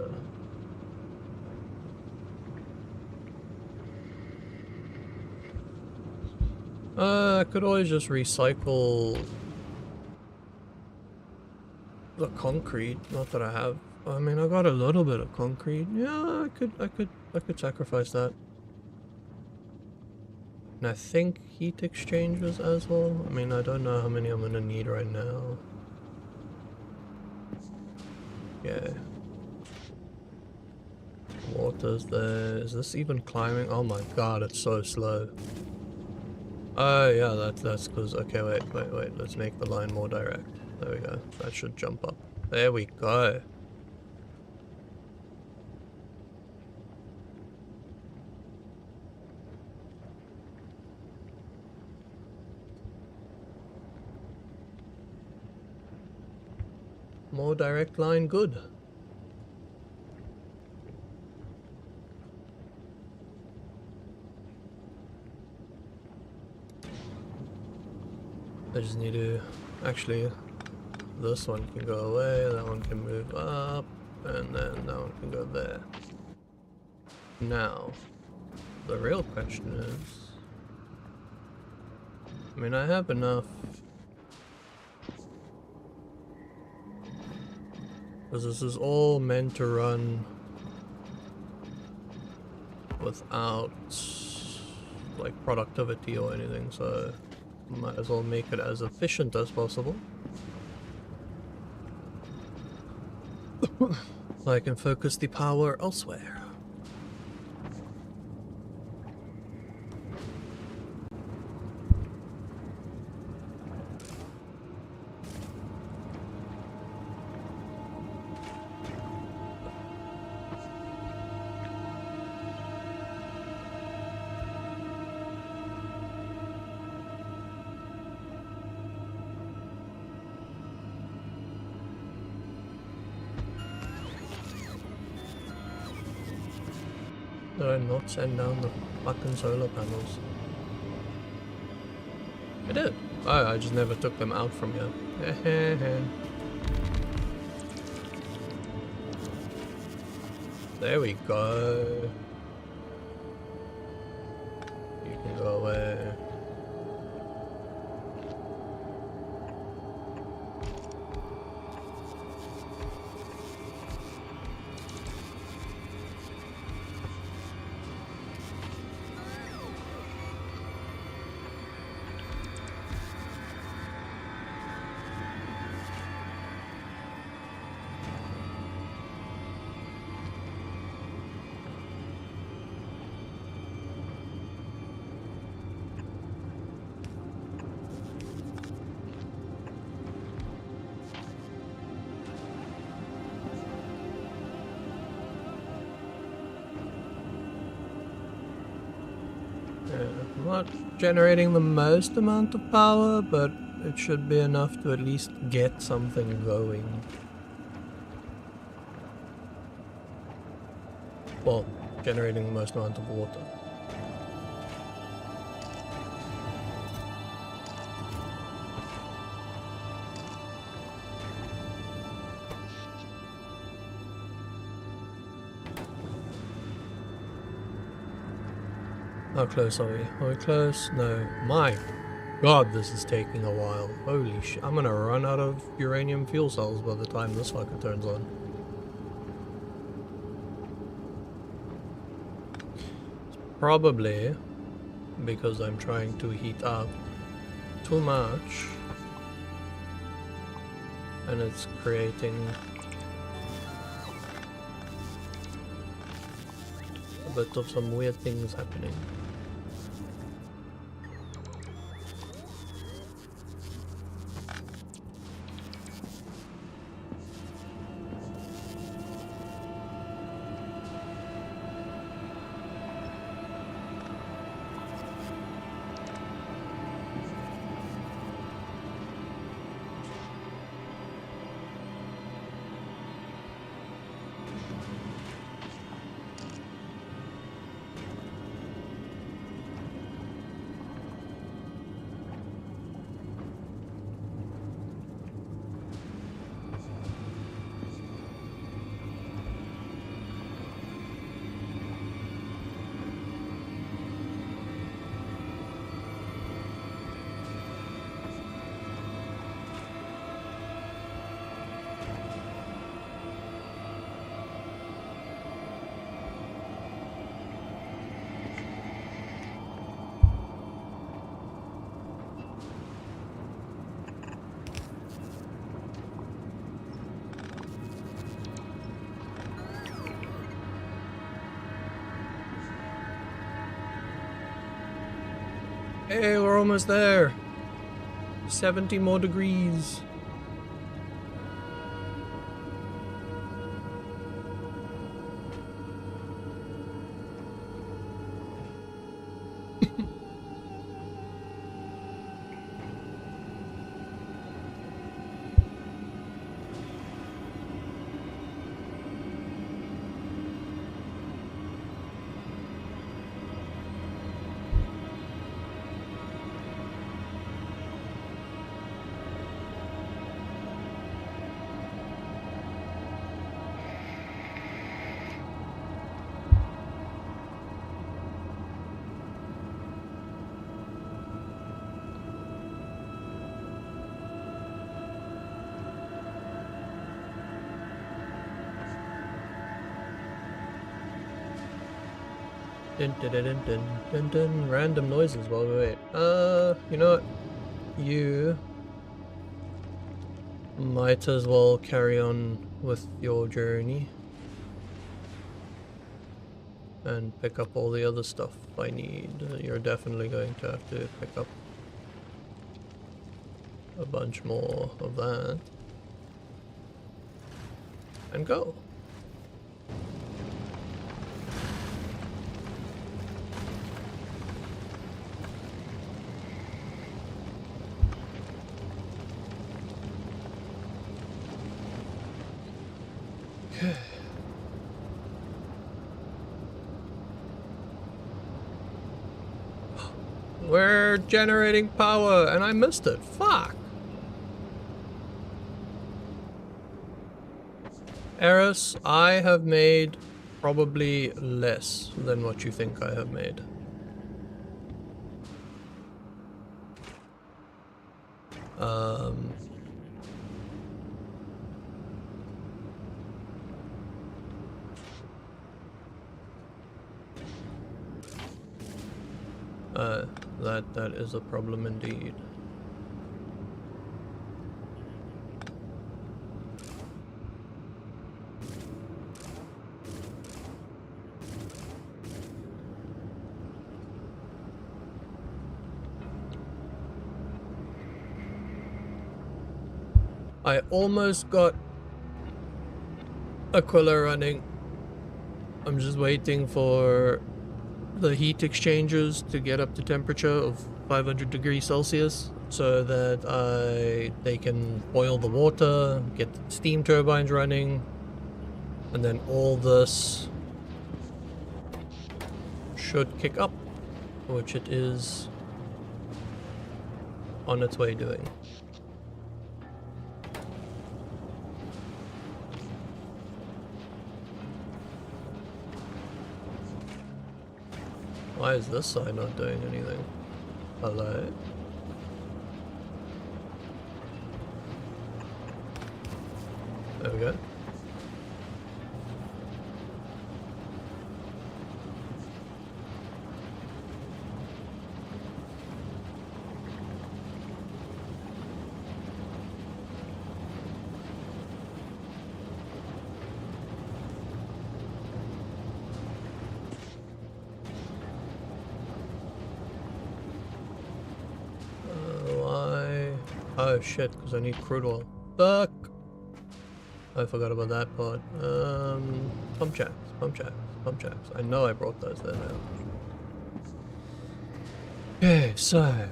I could always just recycle the concrete. Not that I have. I mean, I got a little bit of concrete. Yeah, I could sacrifice that. And I think heat exchangers as well. I mean, I don't know how many I'm gonna need right now. Yeah. Water's there. Is this even climbing? Oh my god, it's so slow. Oh yeah, that's because, okay, wait, let's make the line more direct. There we go. That should jump up. There we go. More direct line, good. I just need to, actually, this one can go away, that one can move up, and then that one can go there. Now, the real question is, I mean, I have enough. Because this is all meant to run without like productivity or anything, so might as well make it as efficient as possible. So I can focus the power elsewhere. Did I not send down the fucking solar panels? I did. Oh, I just never took them out from here. There we go. You can go away. I'm not generating the most amount of power, but it should be enough to at least get something going. Well, generating the most amount of water. How close are we? Are we close? No. My god, this is taking a while. Holy shit. I'm gonna run out of uranium fuel cells by the time this fucker turns on. It's probably because I'm trying to heat up too much. And it's creating a bit of some weird things happening. Hey, we're almost there. 70 more degrees. Dun, dun, dun, dun, dun, dun, dun. Random noises while we wait. You know what? You might as well carry on with your journey and pick up all the other stuff I need. You're definitely going to have to pick up a bunch more of that and go. We're generating power and I missed it. Fuck. Eris, I have made probably less than what you think I have made. That is a problem indeed. I almost got Aquila running. I'm just waiting for the heat exchangers to get up to temperature of 500 degrees Celsius so that they can boil the water, get steam turbines running, and then all this should kick up, which it is on its way doing. Why is this side not doing anything? Hello? There we go. Oh shit, because I need crude oil. Fuck! I forgot about that part. Pump jacks, pump jacks, pump jacks. I know I brought those there now. Okay, so...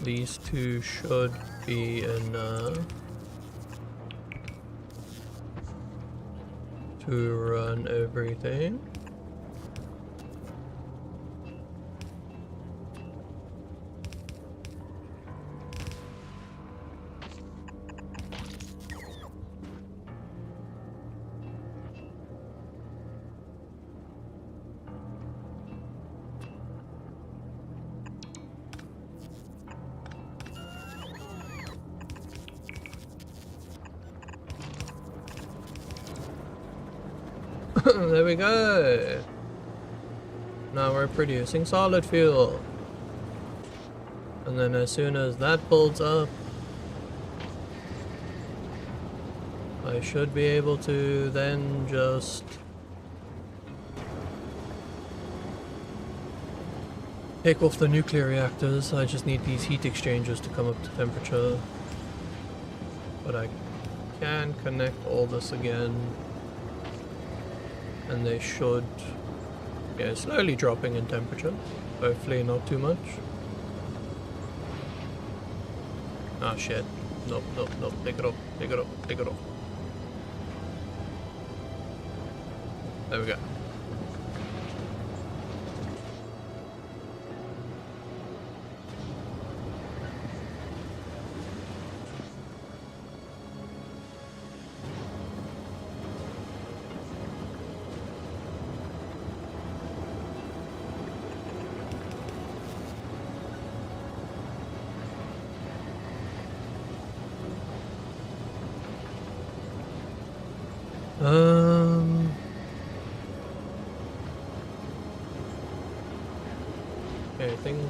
these two should be enough to run everything. There we go. Now we're producing solid fuel. And then as soon as that builds up, I should be able to then just take off the nuclear reactors. I just need these heat exchangers to come up to temperature. But I can connect all this again. And they should, yeah, slowly dropping in temperature. Hopefully not too much. Ah shit. Nope, nope, nope. Take it off, take it off, take it off. There we go. Anything?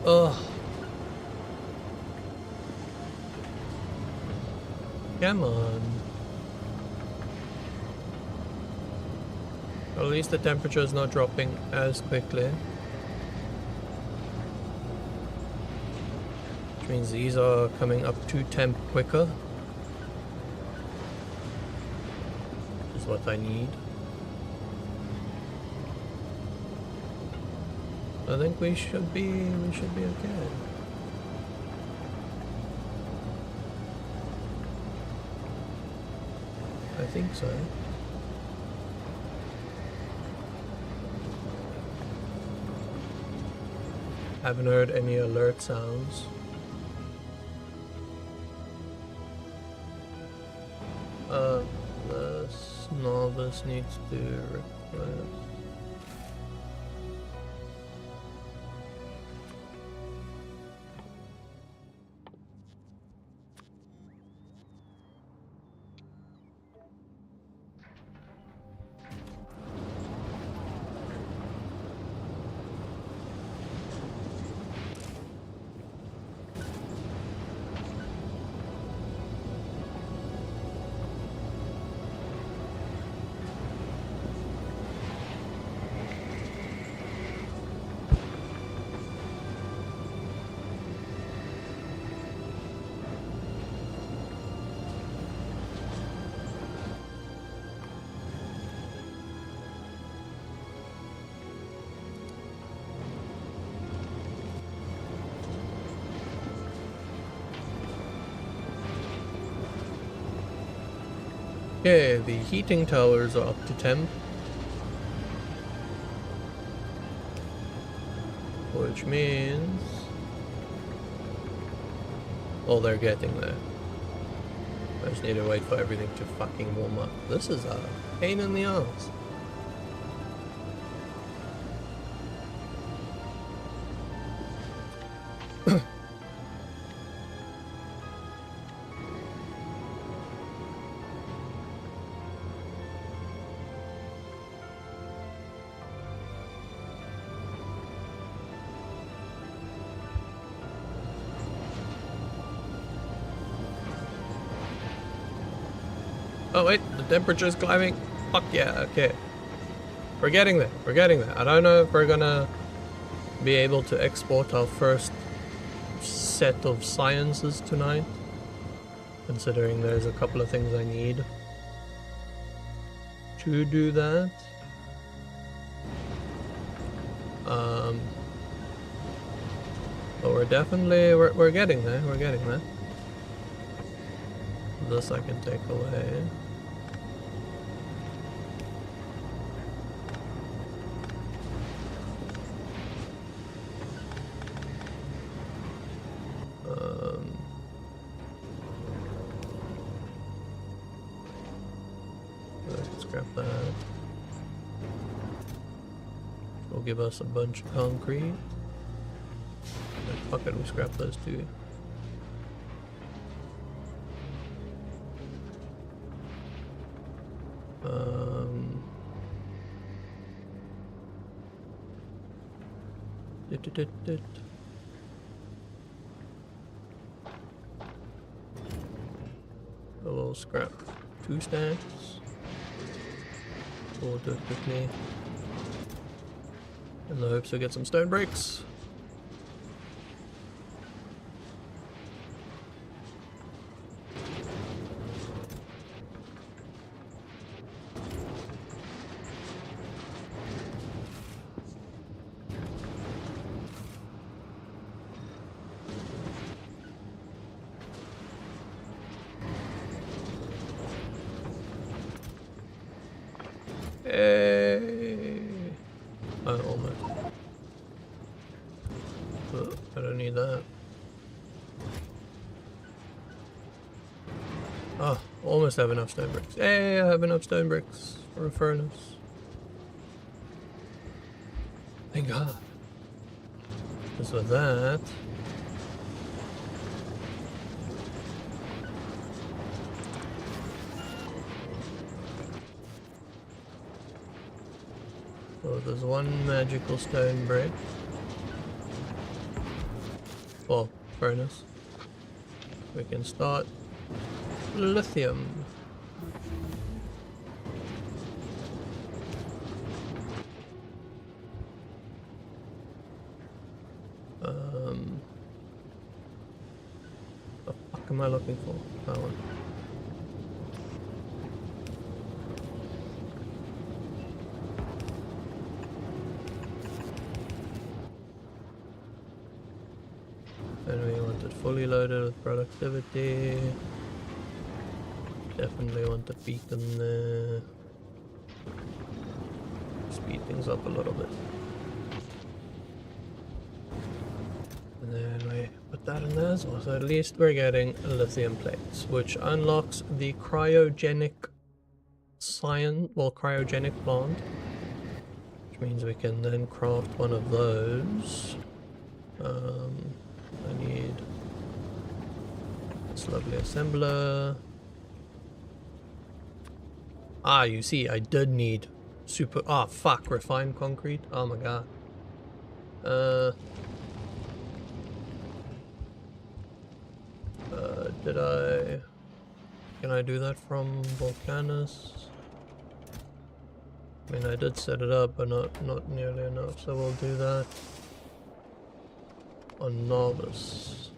Ugh. Come on. At least the temperature is not dropping as quickly. Which means these are coming up to temp quicker. Which is what I need. I think we should be okay. I think so. Haven't heard any alert sounds. The novice needs to request. Okay, the heating towers are up to temp. Which means... well, they're getting there. I just need to wait for everything to fucking warm up. This is a pain in the ass. Oh wait, the temperature is climbing. Fuck yeah, okay. We're getting there, we're getting there. I don't know if we're gonna be able to export our first set of sciences tonight, considering there's a couple of things I need to do that. But we're definitely, we're getting there, we're getting there. This I can take away. will give us a bunch of concrete. Fuck it, we scrap those two. We'll scrap 2 stacks. We'll do it quickly. In the hopes we'll get some stone bricks. Hey. Oh, almost. Oh, I don't need that. Oh, almost have enough stone bricks. Hey, I have enough stone bricks for a furnace. Thank God. Because with that, so there's 1 magical stone brick. Well, furnace. We can start lithium. What the fuck am I looking for? That one. And we want it fully loaded with productivity. Definitely want the beacon there. Speed things up a little bit. And then we put that in there as well. So at least we're getting lithium plates, which unlocks the cryogenic cryogenic plant. Which means we can then craft one of those. I need this lovely assembler. Ah, you see, I did need super. Ah, fuck, refined concrete. Oh my god. Did I? Can I do that from Volcanus? I mean, I did set it up, but not nearly enough. So we'll do that on Novice.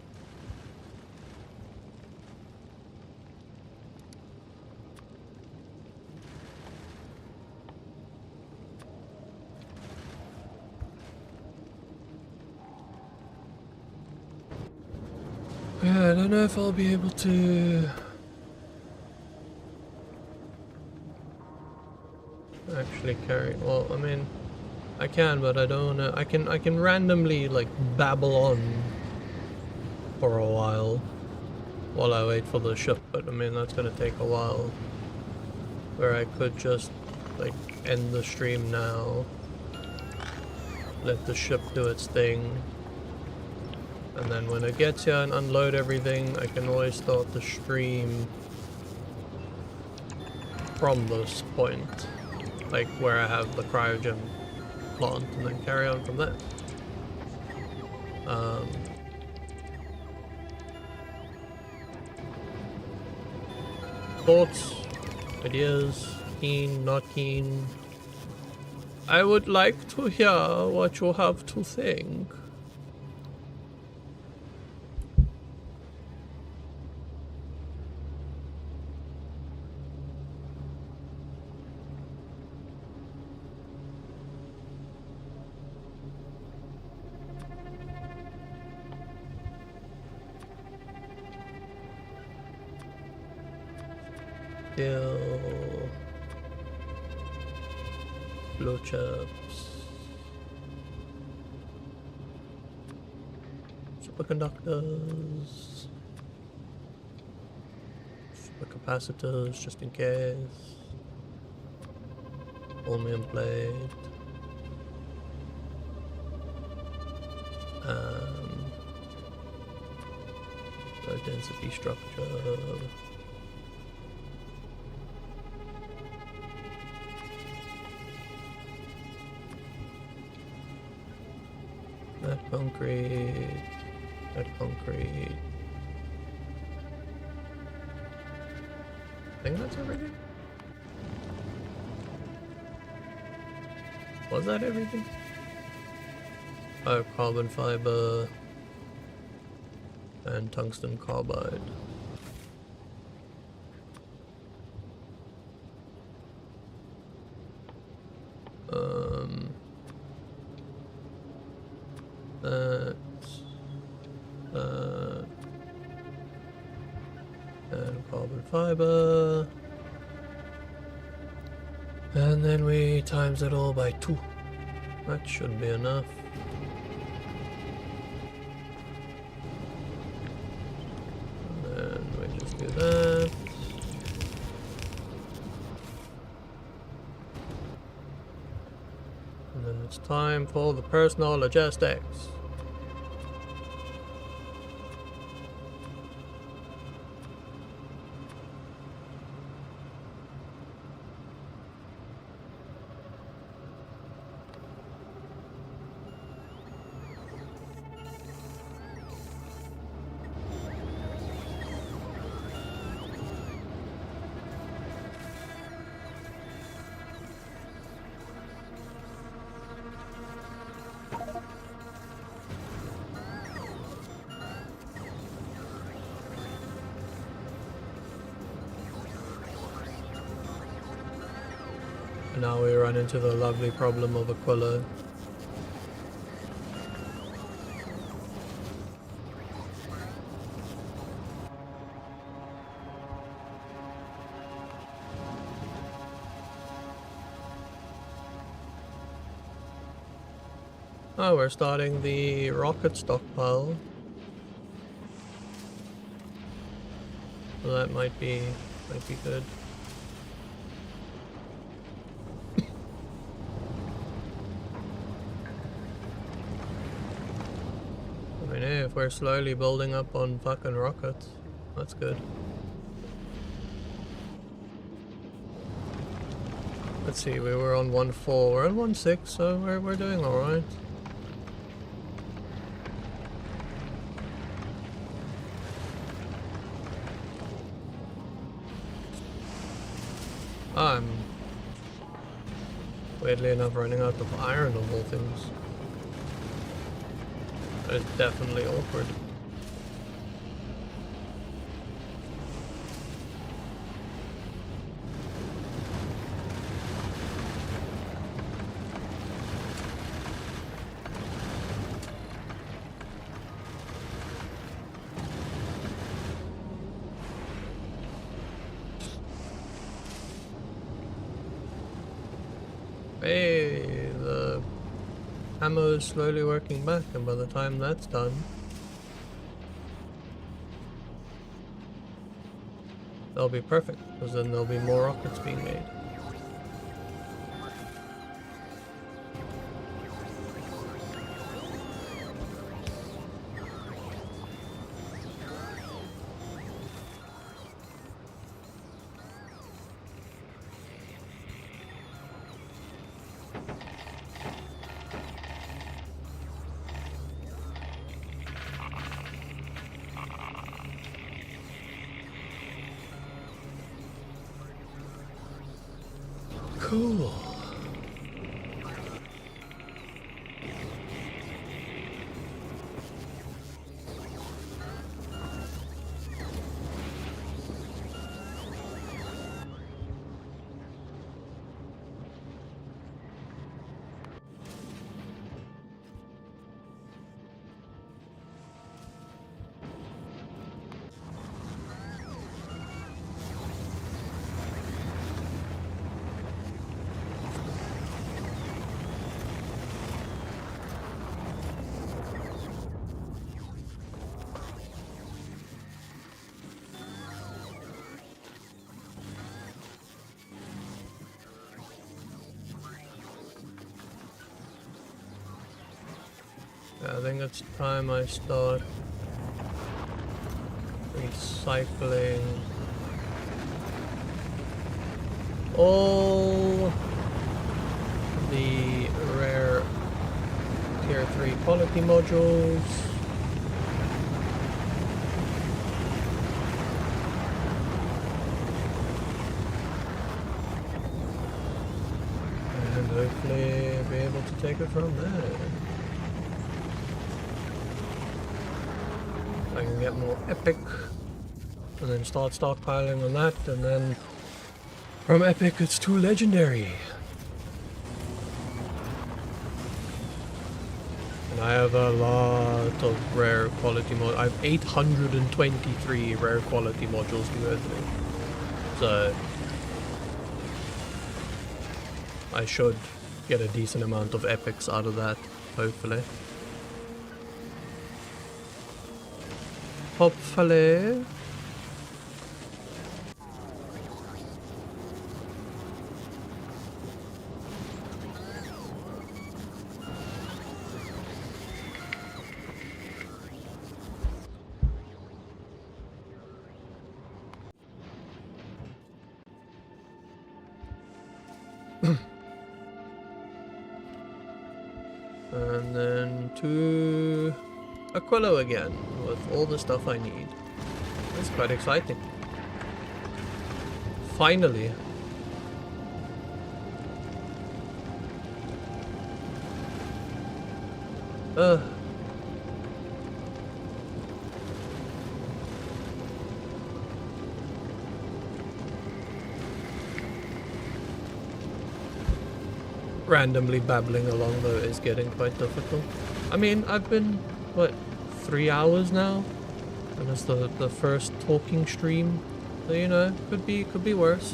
Yeah, I don't know if I'll be able to actually carry. Well, I mean, I can, but I don't know. I can randomly like babble on for a while I wait for the ship. But I mean, that's gonna take a while. Where I could just like end the stream now, let the ship do its thing. And then when it gets here and unload everything, I can always start the stream from this point. Like where I have the cryogen plant, and then carry on from there. Thoughts? Ideas? Keen? Not keen? I would like to hear what you have to think. Blowchaps, superconductors, supercapacitors just in case, chromium plate, low density structure. That concrete, that concrete. I think that's everything. Was that everything? Oh, carbon fiber and tungsten carbide. That and carbon fiber, and then we times it all by 2. That should be enough. And then we just do that. And then it's time for the personal logistics. And now we run into the lovely problem of Aquila. Oh, we're starting the rocket stockpile. So that might be good. I mean, hey, if we're slowly building up on fucking rockets, that's good. Let's see, we were on 1.4, we're on 1.6, so we're doing alright. I'm weirdly enough running out of iron of all things. That is definitely awkward. Hey, the ammo is slowly working back, and by the time that's done, that'll be perfect, because then there'll be more rockets being made. Cool. I think it's time I start recycling all the rare tier 3 quality modules. And hopefully be able to take it from there. I can get more epic and then start stockpiling on that, and then from epic it's to legendary. And I have a lot of rare quality modules. I have 823 rare quality modules to go through. So I should get a decent amount of epics out of that, hopefully. Hopefully. And then to Aquilo again, with all the stuff I need. It's quite exciting. Finally. Randomly babbling along though is getting quite difficult. I mean, I've been, what, 3 hours now? And it's the first talking stream. So, you know, could be worse.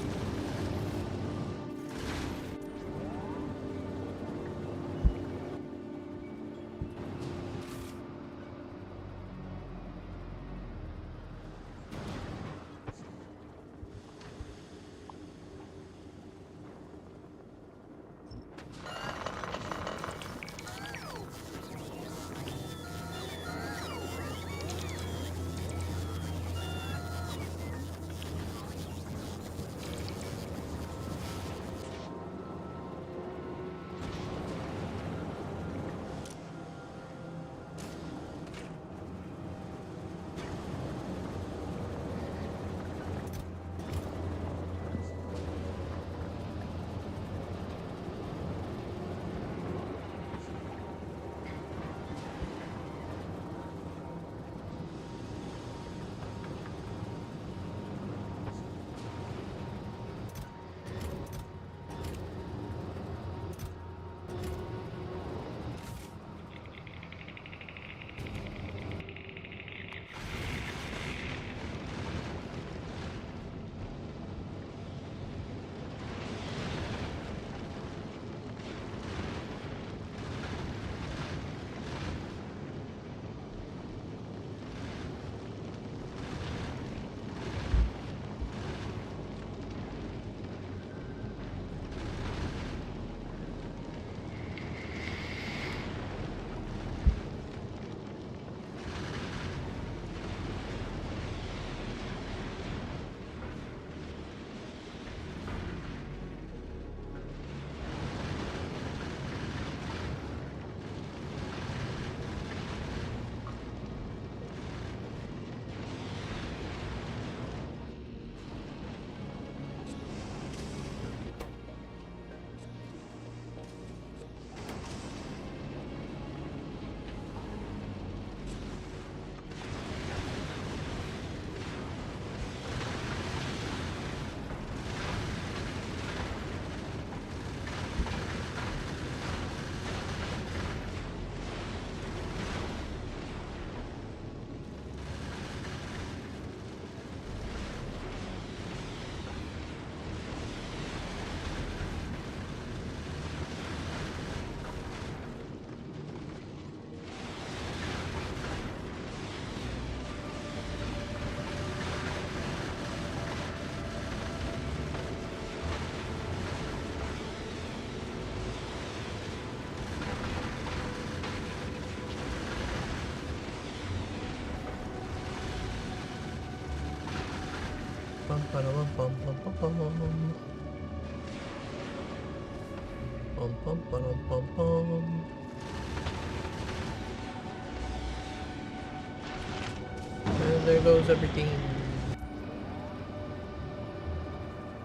And there goes everything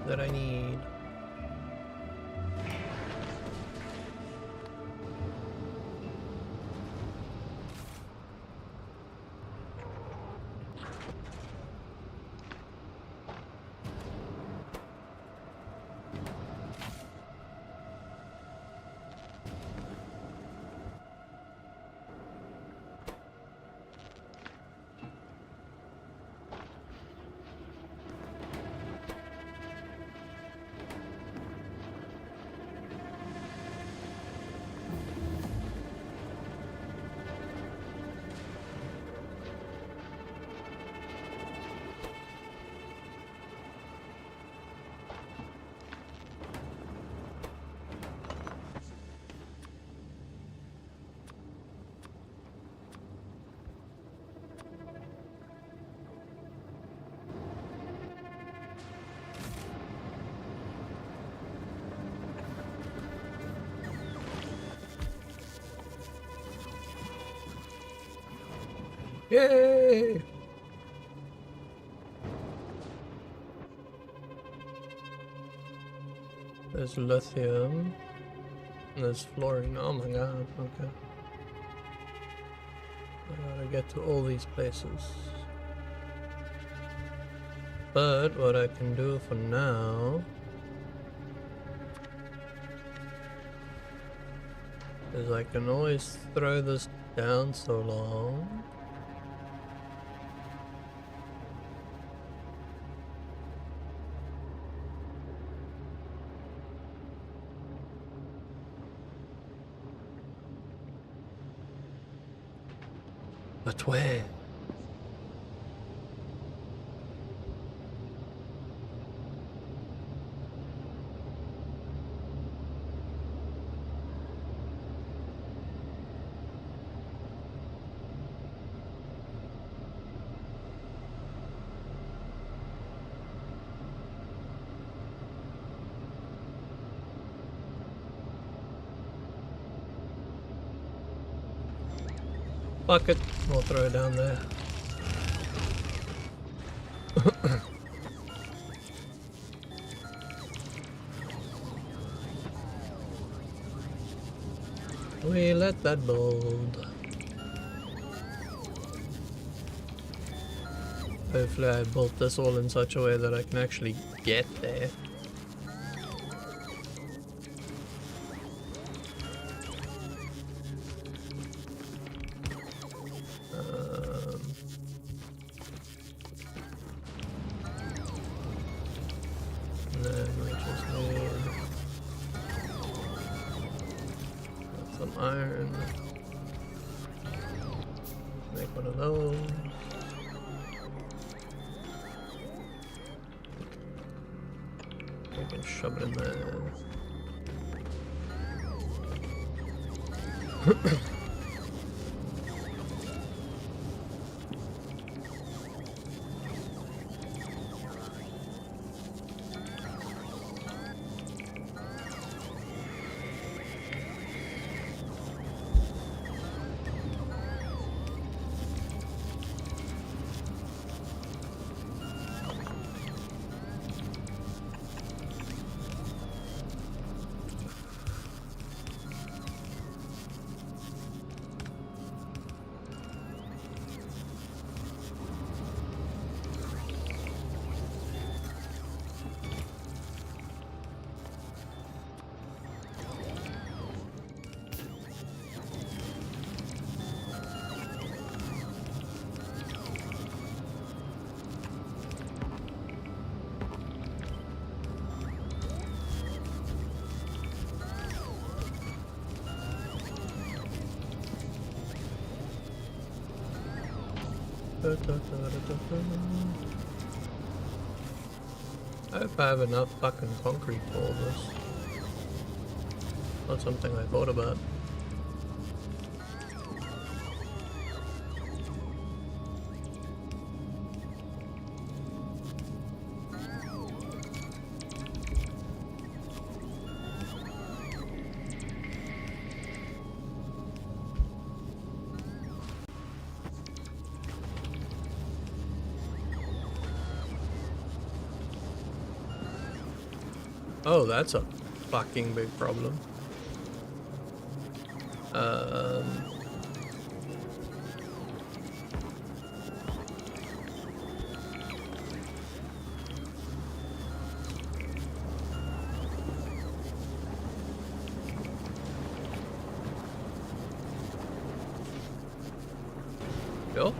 that I need. Yay! There's lithium. There's fluorine. Oh my god, okay. I gotta get to all these places. But what I can do for now is I can always throw this down so long. But where? Fuck it, we'll throw it down there. We let that build. Hopefully I built this all in such a way that I can actually get there. Then we just need some iron. Make one of those. We can shove it in there. I hope I have enough fucking concrete for all this. Not something I thought about. Oh, that's a fucking big problem. Bill?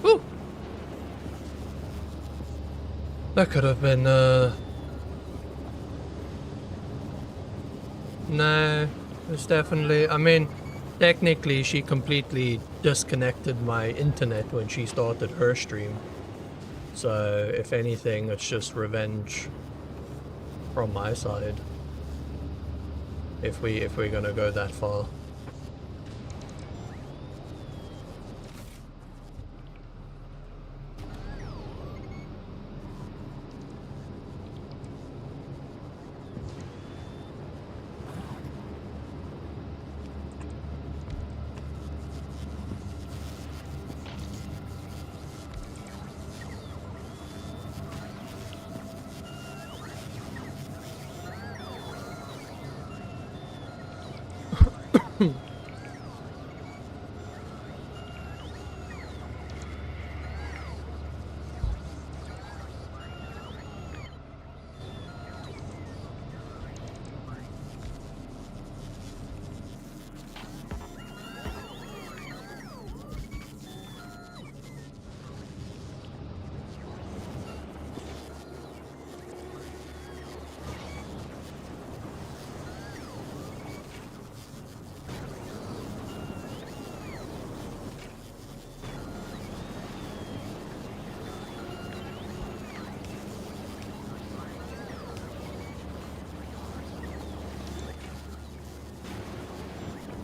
Woo! That could have been, no, it's definitely, I mean, technically she completely disconnected my internet when she started her stream. So, if anything, it's just revenge from my side. If we're gonna go that far.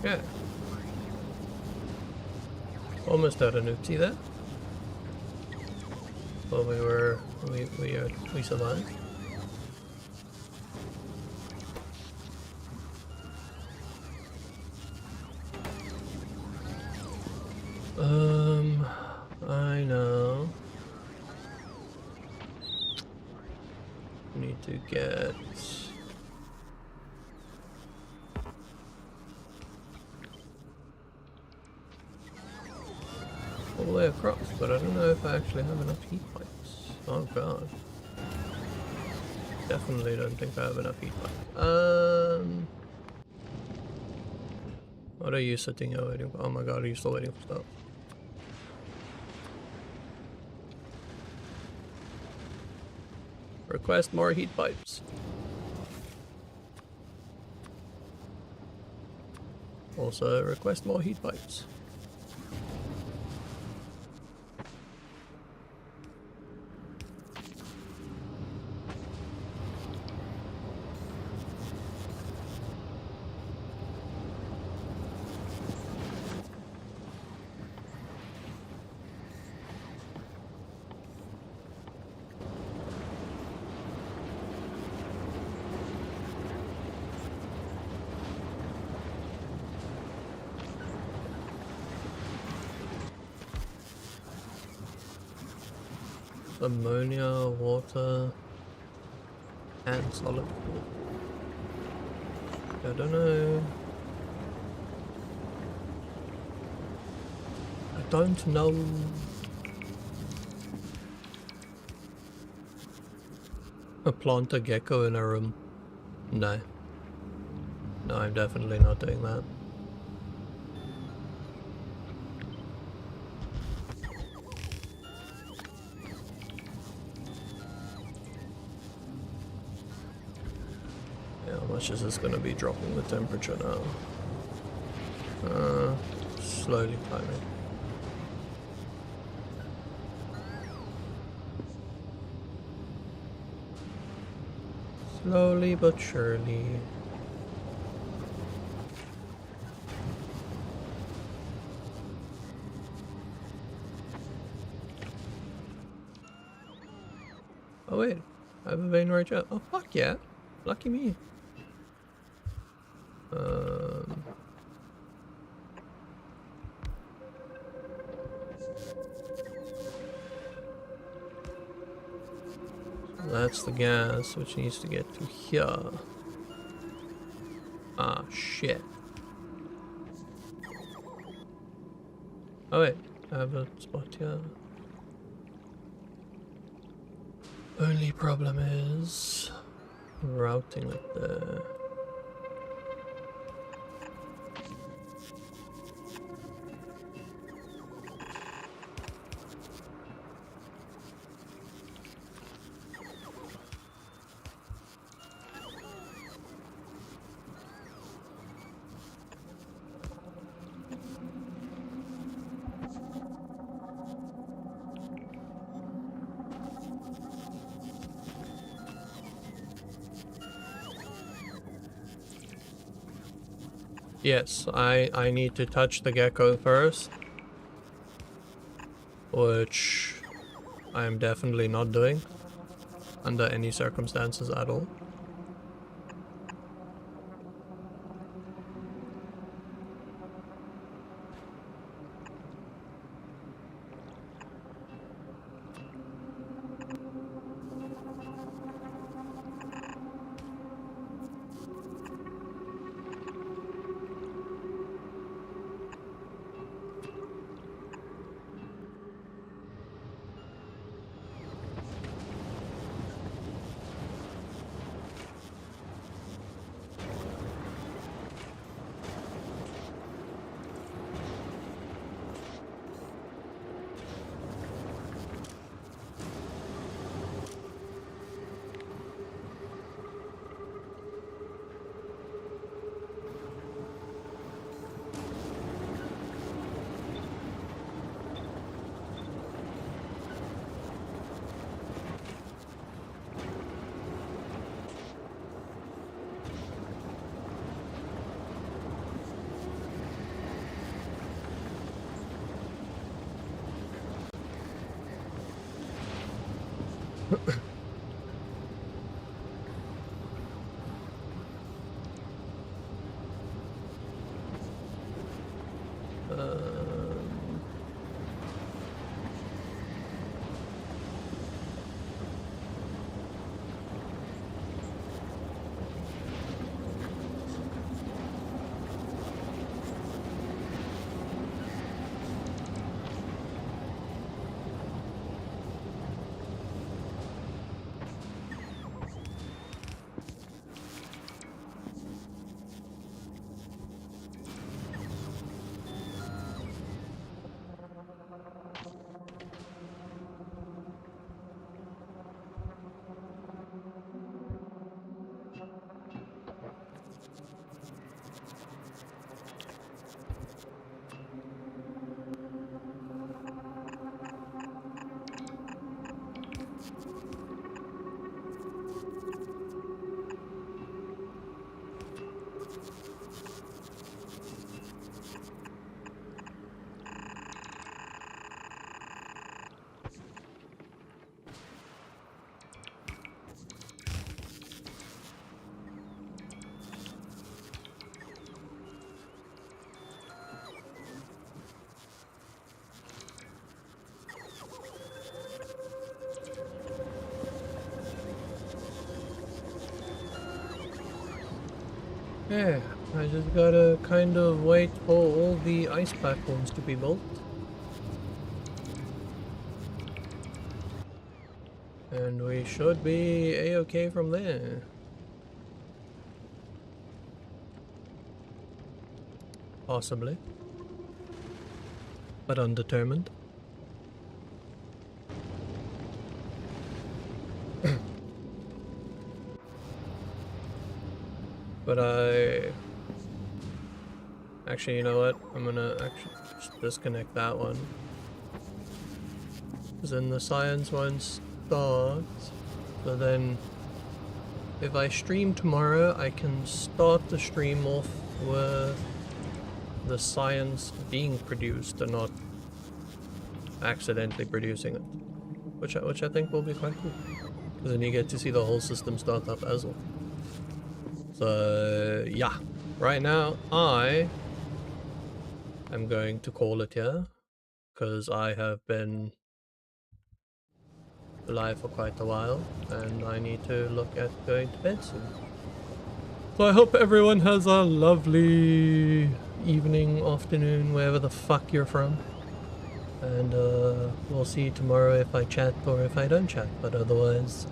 Yeah. Almost out of Nupti there. But we survived. I know. Need to get all the way across, but I don't know if I actually have enough heat pipes. Oh god. Definitely don't think I have enough heat pipes. What are you sitting here waiting for? Oh my god, are you still waiting for stuff? Request more heat pipes. Also, request more heat pipes. ammonia, water, and solid fuel. I don't know. I don't know. Plant a gecko in a room. No. No, I'm definitely not doing that. Yeah, how much is this going to be dropping the temperature now? Slowly climbing. Slowly but surely. Oh wait, I have a vein right here. Oh fuck yeah, lucky me. That's the gas which needs to get to here. Ah shit. Oh wait, I have a spot here. Only problem is routing it there. Yes, I need to touch the gecko first, which I am definitely not doing under any circumstances at all. Yeah, I just gotta kind of wait for all the ice platforms to be built. And we should be a-okay from there. Possibly. But undetermined. But actually, you know what? I'm gonna actually just disconnect that one. Because then the science one starts. So then, if I stream tomorrow, I can start the stream off with the science being produced and not accidentally producing it. Which I think will be quite cool. Because then you get to see the whole system start up as well. So yeah, right now I am going to call it here because I have been alive for quite a while and I need to look at going to bed soon. So I hope everyone has a lovely evening, afternoon, wherever the fuck you're from. And we'll see tomorrow if I chat or if I don't chat, but otherwise,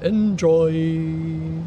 enjoy!